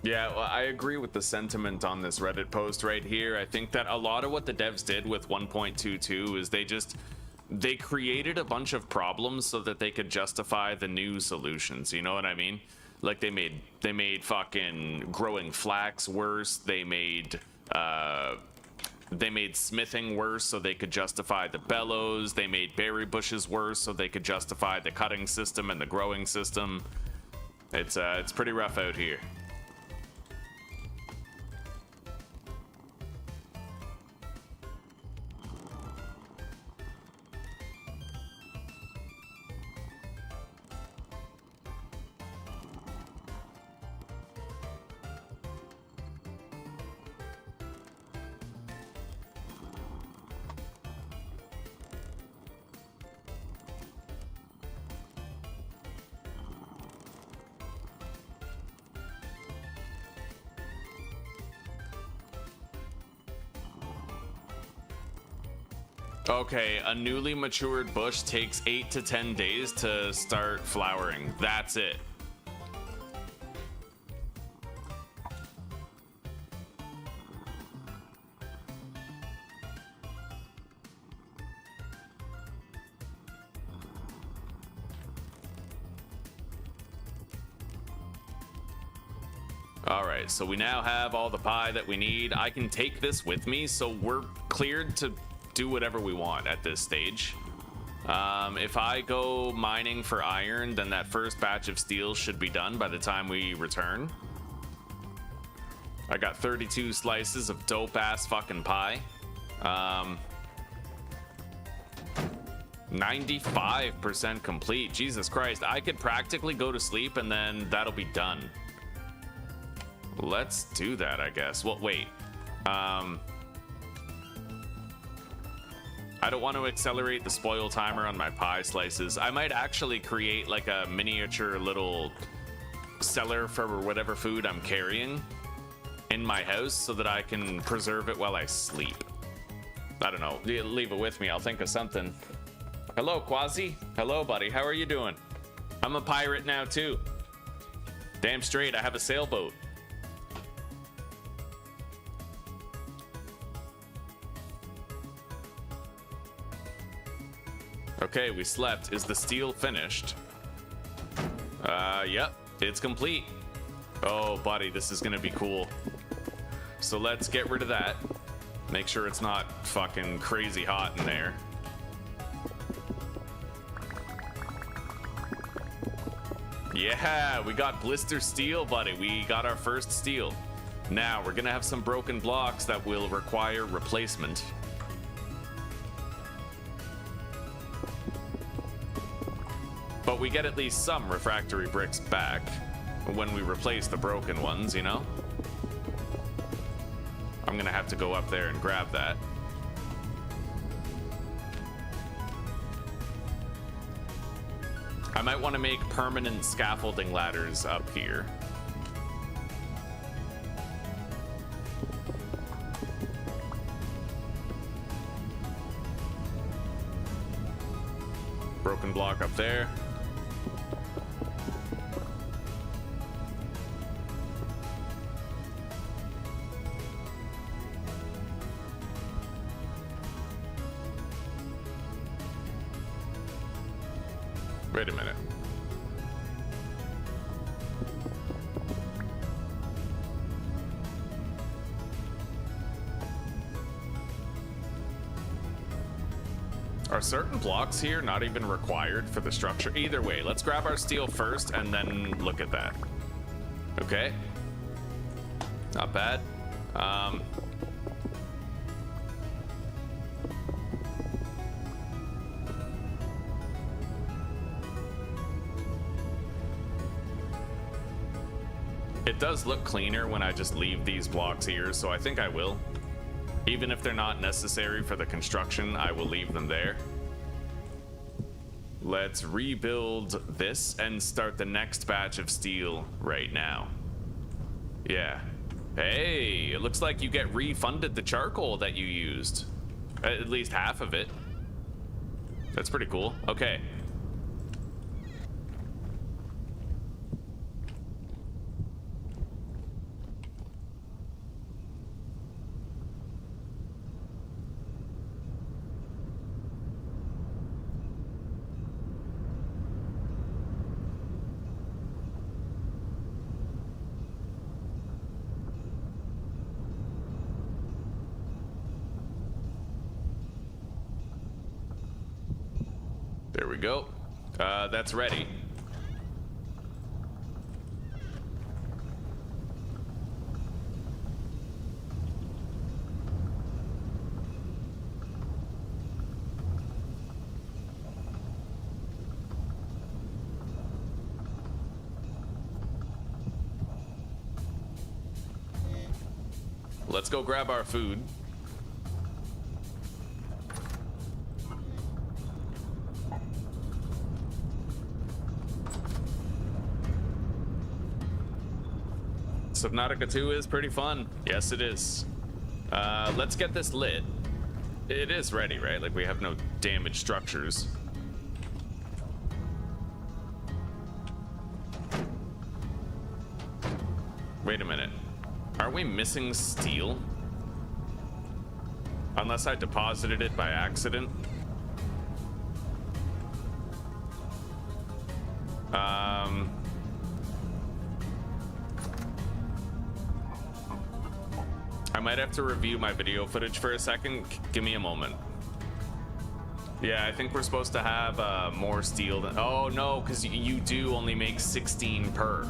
Yeah, well, I agree with the sentiment on this Reddit post right here. I think that a lot of what the devs did with 1.22 is they created a bunch of problems so that they could justify the new solutions. You know what I mean? Like they made fucking growing flax worse. They made smithing worse so they could justify the bellows. They made berry bushes worse so they could justify the cutting system and the growing system. It's pretty rough out here. Okay, a newly matured bush takes 8 to 10 days to start flowering. That's it. All right, so we now have all the pie that we need. I can take this with me, so we're cleared to do whatever we want at this stage. If I go mining for iron, then that first batch of steel should be done by the time we return. I got 32 slices of dope ass fucking pie. 95% complete. Jesus Christ, I could practically go to sleep and then that'll be done. Let's do that, I guess. Well, wait. I don't want to accelerate the spoil timer on my pie slices. I might actually create like a miniature little cellar for whatever food I'm carrying in my house so that I can preserve it while I sleep. I don't know. Leave it with me. I'll think of something. Hello, Quasi. Hello, buddy. How are you doing? I'm a pirate now, too. Damn straight, I have a sailboat. Okay, we slept. Is the steel finished? Yep. It's complete. Oh, buddy, this is gonna be cool. So let's get rid of that. Make sure it's not fucking crazy hot in there. Yeah, we got blister steel, buddy. We got our first steel. Now, we're gonna have some broken blocks that will require replacement. But we get at least some refractory bricks back when we replace the broken ones, you know? I'm gonna have to go up there and grab that. I might want to make permanent scaffolding ladders up here. Broken block up there. Wait a minute. Are certain blocks here not even required for the structure? Either way, let's grab our steel first and then look at that. Okay. Not bad. It does look cleaner when I just leave these blocks here, so I think I will. Even if they're not necessary for the construction, I will leave them there. Let's rebuild this and start the next batch of steel right now. Yeah. Hey, it looks like you get refunded the charcoal that you used. At least half of it. That's pretty cool. Okay. There we go. That's ready. Let's go grab our food. Subnautica 2 is pretty fun. Yes, it is. Let's get this lit. It is ready, right? Like, we have no damaged structures. Wait a minute. Are we missing steel? Unless I deposited it by accident. I might have to review my video footage for a second. Give me a moment. Yeah, I think we're supposed to have more steel than... Oh, no, because you do only make 16 per,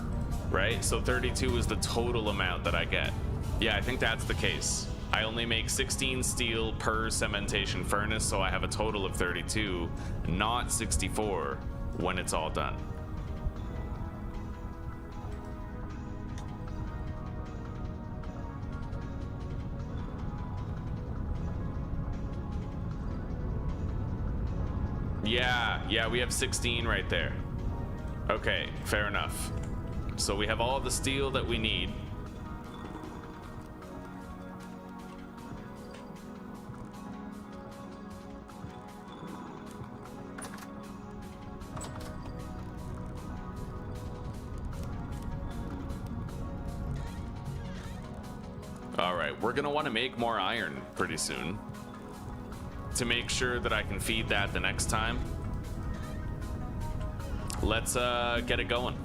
right? So 32 is the total amount that I get. Yeah, I think that's the case. I only make 16 steel per cementation furnace, so I have a total of 32, not 64 when it's all done. Yeah, we have 16 right there. Okay, fair enough. So we have all the steel that we need. All right, we're gonna want to make more iron pretty soon to make sure that I can feed that the next time. Let's get it going.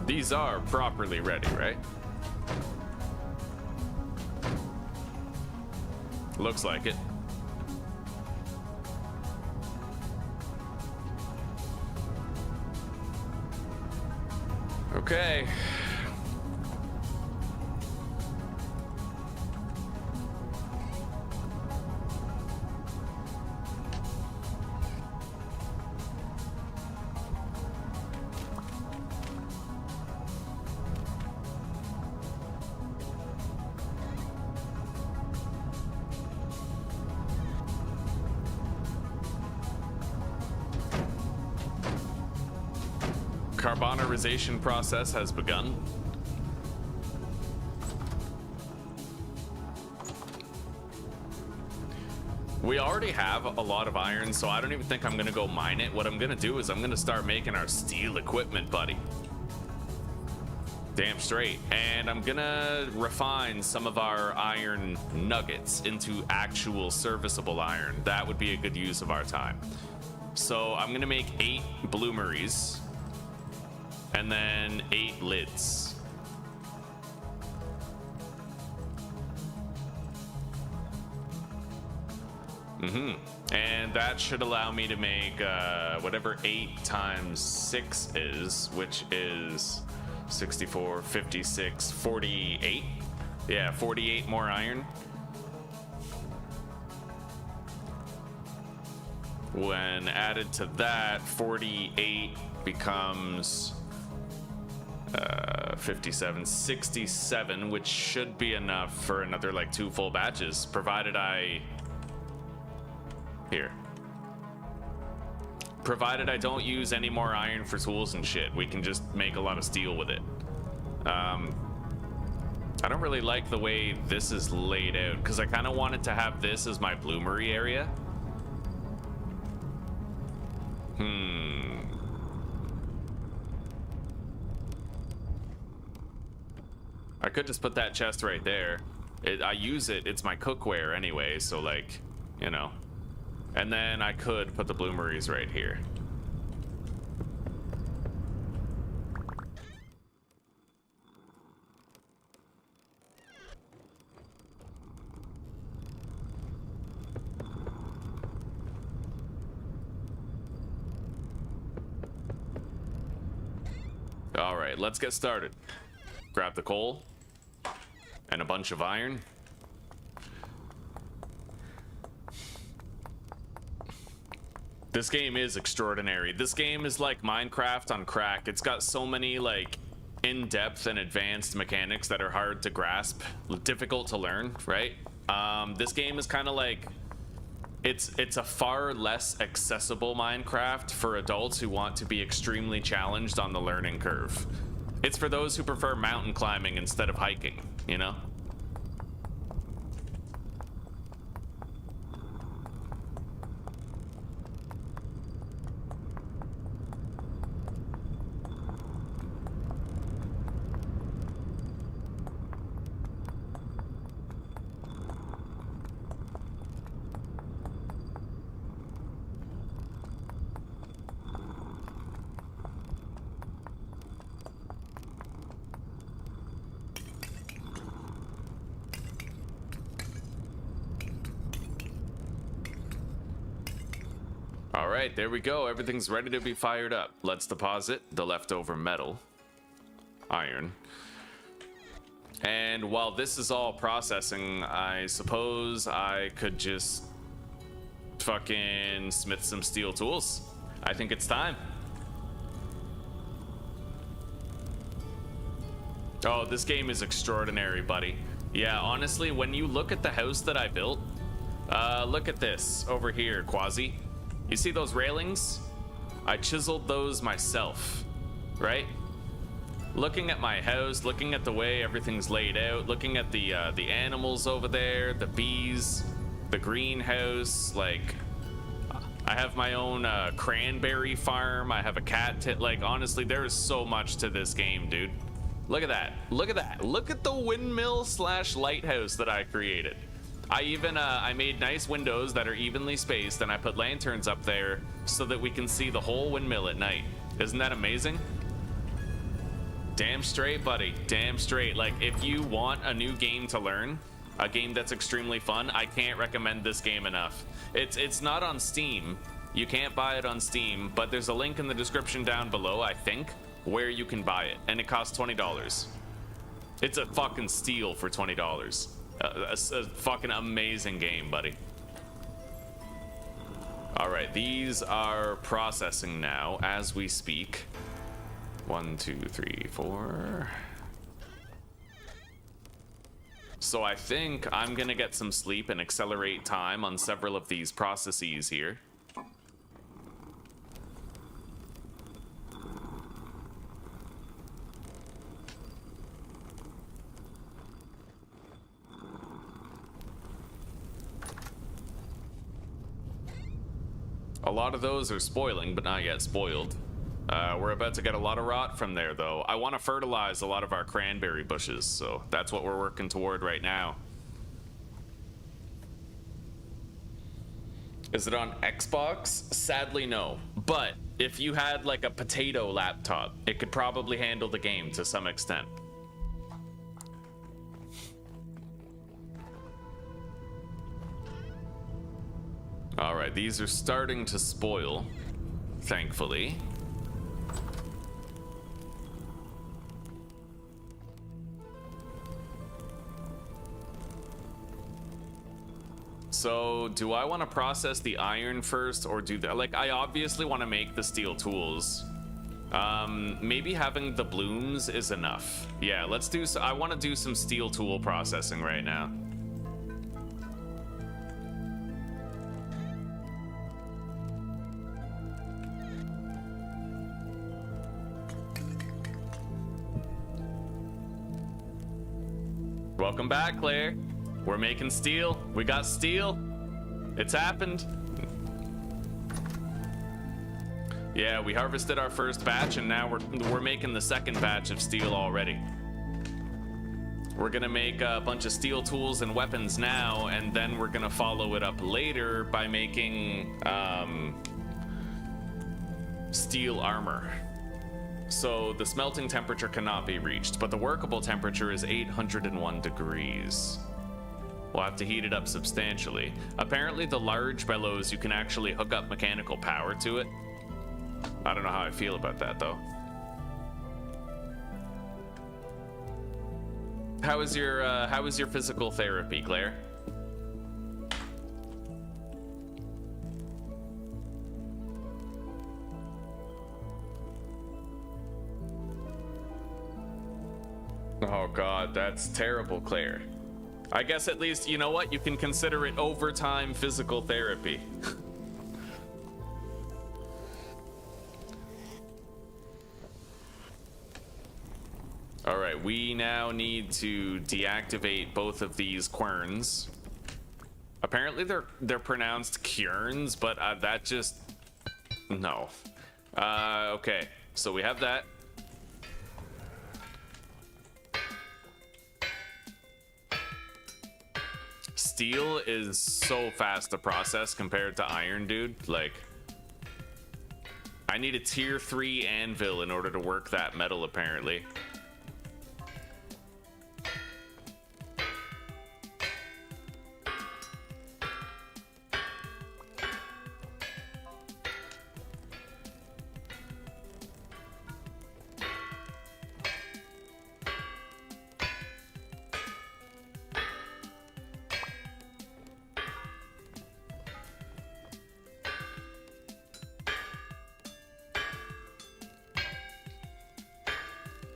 These are properly ready, right? Looks like it. Okay. Carbonarization process has begun. We already have a lot of iron, so I don't even think I'm gonna go mine it. What I'm gonna do is I'm gonna start making our steel equipment, buddy. Damn straight. And I'm gonna refine some of our iron nuggets into actual serviceable iron. That would be a good use of our time. So I'm gonna make 8 bloomeries and then 8 lids. And that should allow me to make whatever 8 times 6 is, which is 64, 56, 48. Yeah, 48 more iron. When added to that, 48 becomes 57, 67, which should be enough for another like 2 full batches, provided I don't use any more iron for tools and shit. We can just make a lot of steel with it. I don't really like the way this is laid out because I kind of wanted to have this as my bloomery area. I could just put that chest right there. I use it, it's my cookware anyway, so like, you know. And then I could put the bloomeries right here. All right, let's get started. Grab the coal and a bunch of iron. This game is extraordinary. This game is like Minecraft on crack. It's got so many like in-depth and advanced mechanics that are hard to grasp, difficult to learn, right? This game is kind of like, it's a far less accessible Minecraft for adults who want to be extremely challenged on the learning curve. It's for those who prefer mountain climbing instead of hiking, you know? All right, there we go. Everything's ready to be fired up. Let's deposit the leftover metal, iron. And while this is all processing, I suppose I could just fucking smith some steel tools. I think it's time. Oh, this game is extraordinary, buddy. Yeah, honestly, when you look at the house that I built, look at this over here, Quasi. You see those railings? I chiseled those myself, right? looking at my house, looking at the way everything's laid out, looking at the animals over there, the bees, the greenhouse, like I have my own cranberry farm. I have a cat like honestly, there is so much to this game, dude. Look at that. Look at that. Look at the windmill slash lighthouse that I created. I even I made nice windows that are evenly spaced, and I put lanterns up there so that we can see the whole windmill at night. Isn't that amazing? Damn straight, buddy. Damn straight. Like, if you want a new game to learn, a game that's extremely fun, I can't recommend this game enough. It's not on Steam. You can't buy it on Steam, but there's a link in the description down below, I think, where you can buy it, and it costs $20. It's a fucking steal for $20. A fucking amazing game, buddy. All right, these are processing now as we speak. 1, 2, 3, 4. So I think I'm gonna get some sleep and accelerate time on several of these processes here. A lot of those are spoiling, but not yet spoiled. We're about to get a lot of rot from there, though. I want to fertilize a lot of our cranberry bushes, so that's what we're working toward right now. Is it on Xbox? Sadly, no. But if you had like a potato laptop, it could probably handle the game to some extent. All right, these are starting to spoil, thankfully. So, do I want to process the iron first, or do that? Like, I obviously want to make the steel tools. Maybe having the blooms is enough. Yeah, let's do so. I want to do some steel tool processing right now. Welcome back, Claire. We're making steel. We got steel. It's happened. Yeah, we harvested our first batch, and now we're making the second batch of steel already. We're gonna make a bunch of steel tools and weapons now, and then we're gonna follow it up later by making steel armor. So the smelting temperature cannot be reached, but the workable temperature is 801 degrees. We'll have to heat it up substantially. Apparently the large bellows, you can actually hook up mechanical power to it. I don't know how I feel about that, though. How is your physical therapy, Claire? Oh god, that's terrible, Claire. I guess at least, you know what? You can consider it overtime physical therapy. All right, we now need to deactivate both of these querns. Apparently they're pronounced kierns, but that just no. Okay, so we have that. Steel is so fast to process compared to iron, dude. Like, I need a tier 3 anvil in order to work that metal, apparently.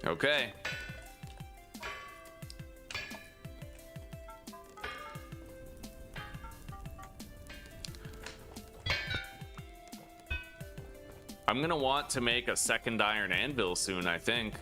Okay. I'm gonna want to make a second iron anvil soon, I think.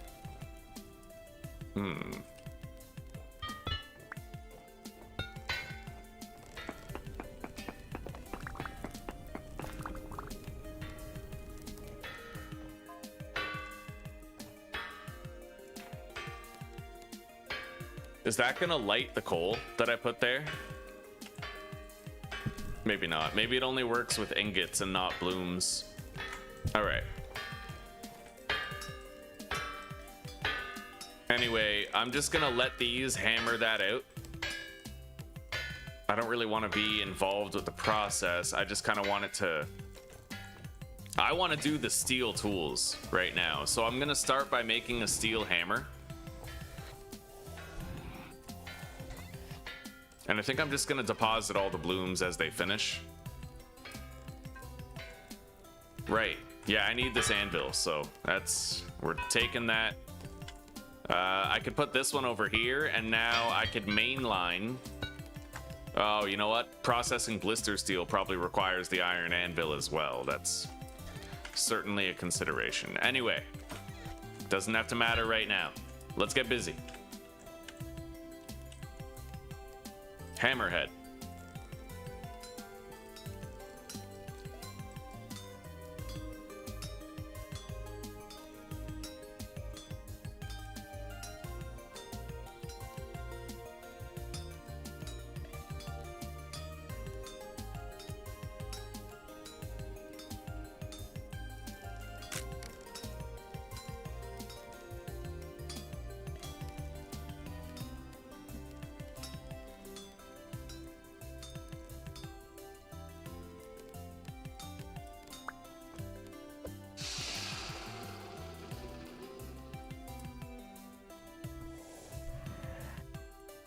Is that gonna light the coal that I put there? Maybe not. Maybe it only works with ingots and not blooms. All right. Anyway, I'm just gonna let these hammer that out. I don't really want to be involved with the process. I just kind of want it to... I want to do the steel tools right now. So I'm gonna start by making a steel hammer. And I think I'm just gonna deposit all the blooms as they finish. Right. Yeah, I need this anvil, so we're taking that. I could put this one over here, and now I could mainline. Oh, you know what? Processing blister steel probably requires the iron anvil as well. That's certainly a consideration. Anyway, doesn't have to matter right now. Let's get busy. Hammerhead.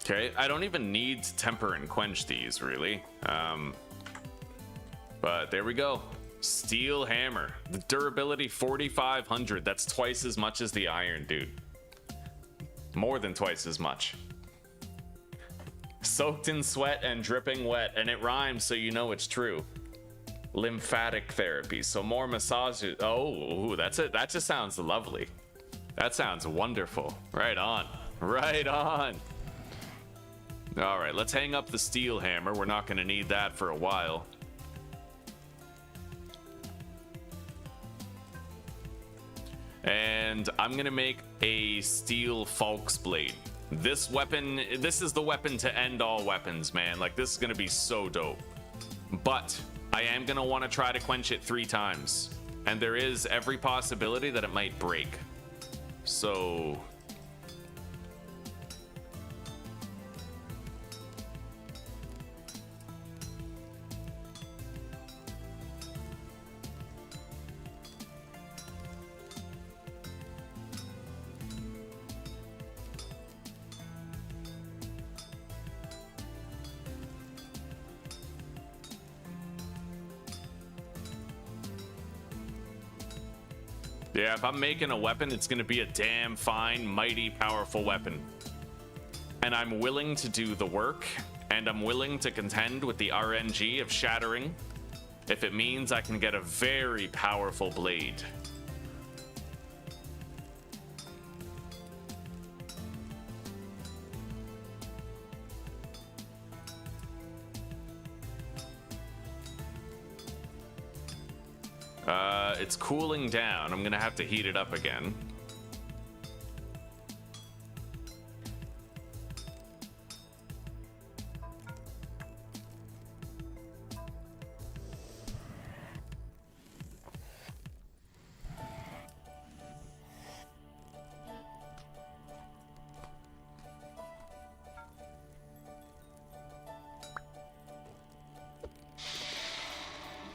Okay, I don't even need to temper and quench these, really. But there we go. Steel hammer. The durability 4,500. That's twice as much as the iron, dude. More than twice as much. Soaked in sweat and dripping wet, and it rhymes, so you know it's true. Lymphatic therapy, so more massages. Oh, that's it. That just sounds lovely. That sounds wonderful. Right on. Right on. All right, let's hang up the steel hammer. We're not going to need that for a while. And I'm going to make a steel Falk's blade. This weapon, this is the weapon to end all weapons, man. Like, this is going to be so dope. But I am going to want to try to quench it 3 times. And there is every possibility that it might break. So... yeah, if I'm making a weapon, it's going to be a damn fine, mighty, powerful weapon. And I'm willing to do the work, and I'm willing to contend with the RNG of shattering if it means I can get a very powerful blade. It's cooling down. I'm gonna have to heat it up again.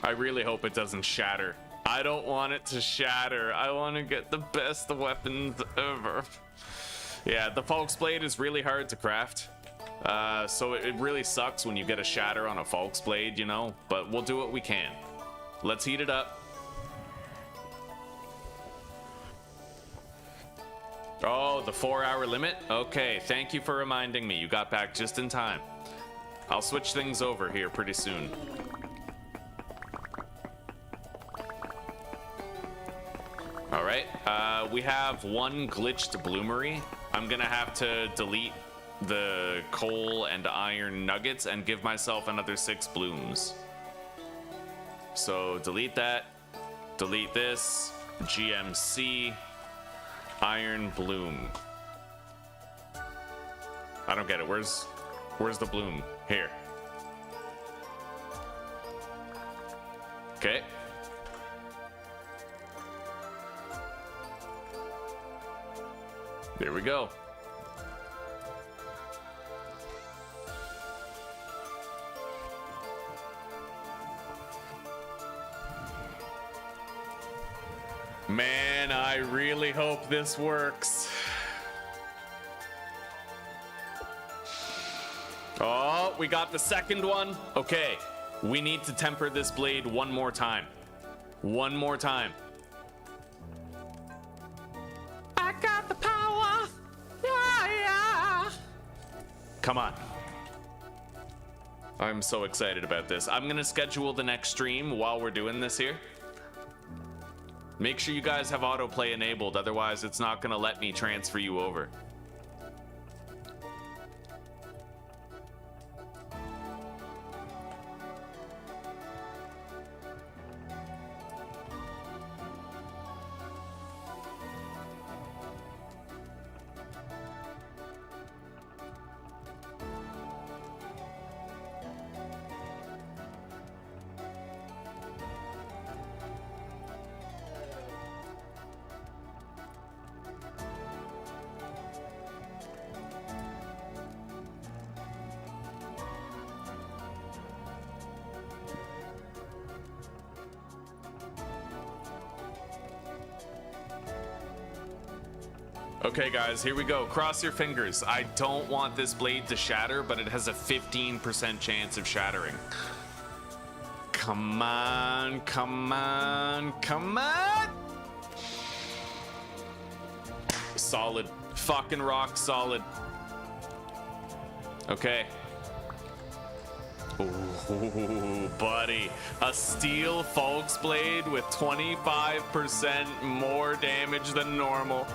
I really hope it doesn't shatter. I don't want it to shatter. I want to get the best weapons ever. Yeah, the Falk's blade is really hard to craft. So it really sucks when you get a shatter on a Falk's blade, you know? But we'll do what we can. Let's heat it up. Oh, the 4-hour limit? Okay, thank you for reminding me. You got back just in time. I'll switch things over here pretty soon. All right. We have one glitched bloomery. I'm gonna have to delete the coal and iron nuggets and give myself another 6 blooms. So delete that, delete this, GMC, iron bloom. I don't get it. Where's the bloom? Here. Okay. There we go. Man, I really hope this works. Oh, we got the second one. Okay, we need to temper this blade one more time. One more time. I got the power. Yeah, yeah. Come on. I'm so excited about this. I'm gonna schedule the next stream while we're doing this here. Make sure you guys have autoplay enabled, otherwise it's not gonna let me transfer you over. Okay guys, here we go. Cross your fingers. I don't want this blade to shatter, but it has a 15% chance of shattering. Come on, come on, come on! Solid. Fucking rock solid. Okay. Ooh, buddy. A steel Folks blade with 25% more damage than normal.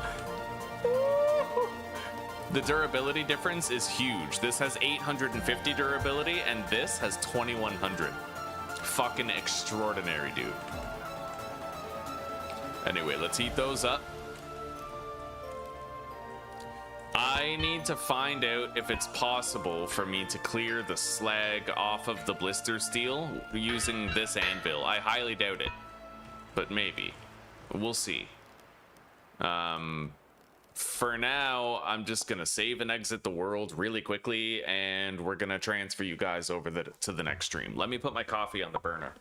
The durability difference is huge. This has 850 durability and this has 2100. Fucking extraordinary, dude. Anyway, let's heat those up. I need to find out if it's possible for me to clear the slag off of the blister steel using this anvil. I highly doubt it, but maybe. We'll see. For now, I'm just gonna save and exit the world really quickly, and we're gonna transfer you guys over to the next stream. Let me put my coffee on the burner.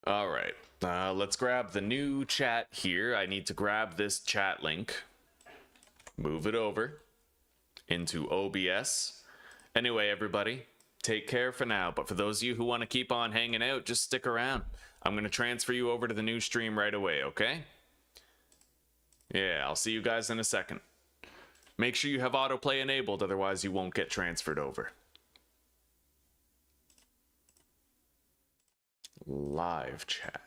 All right, let's grab the new chat here. I need to grab this chat link, move it over into OBS. Anyway, everybody, take care for now. But for those of you who want to keep on hanging out, just stick around. I'm going to transfer you over to the new stream right away, okay? Yeah, I'll see you guys in a second. Make sure you have autoplay enabled, otherwise you won't get transferred over. Live chat.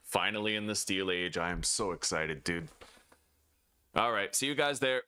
Finally in the Steel Age. I am so excited, dude. All right, see you guys there.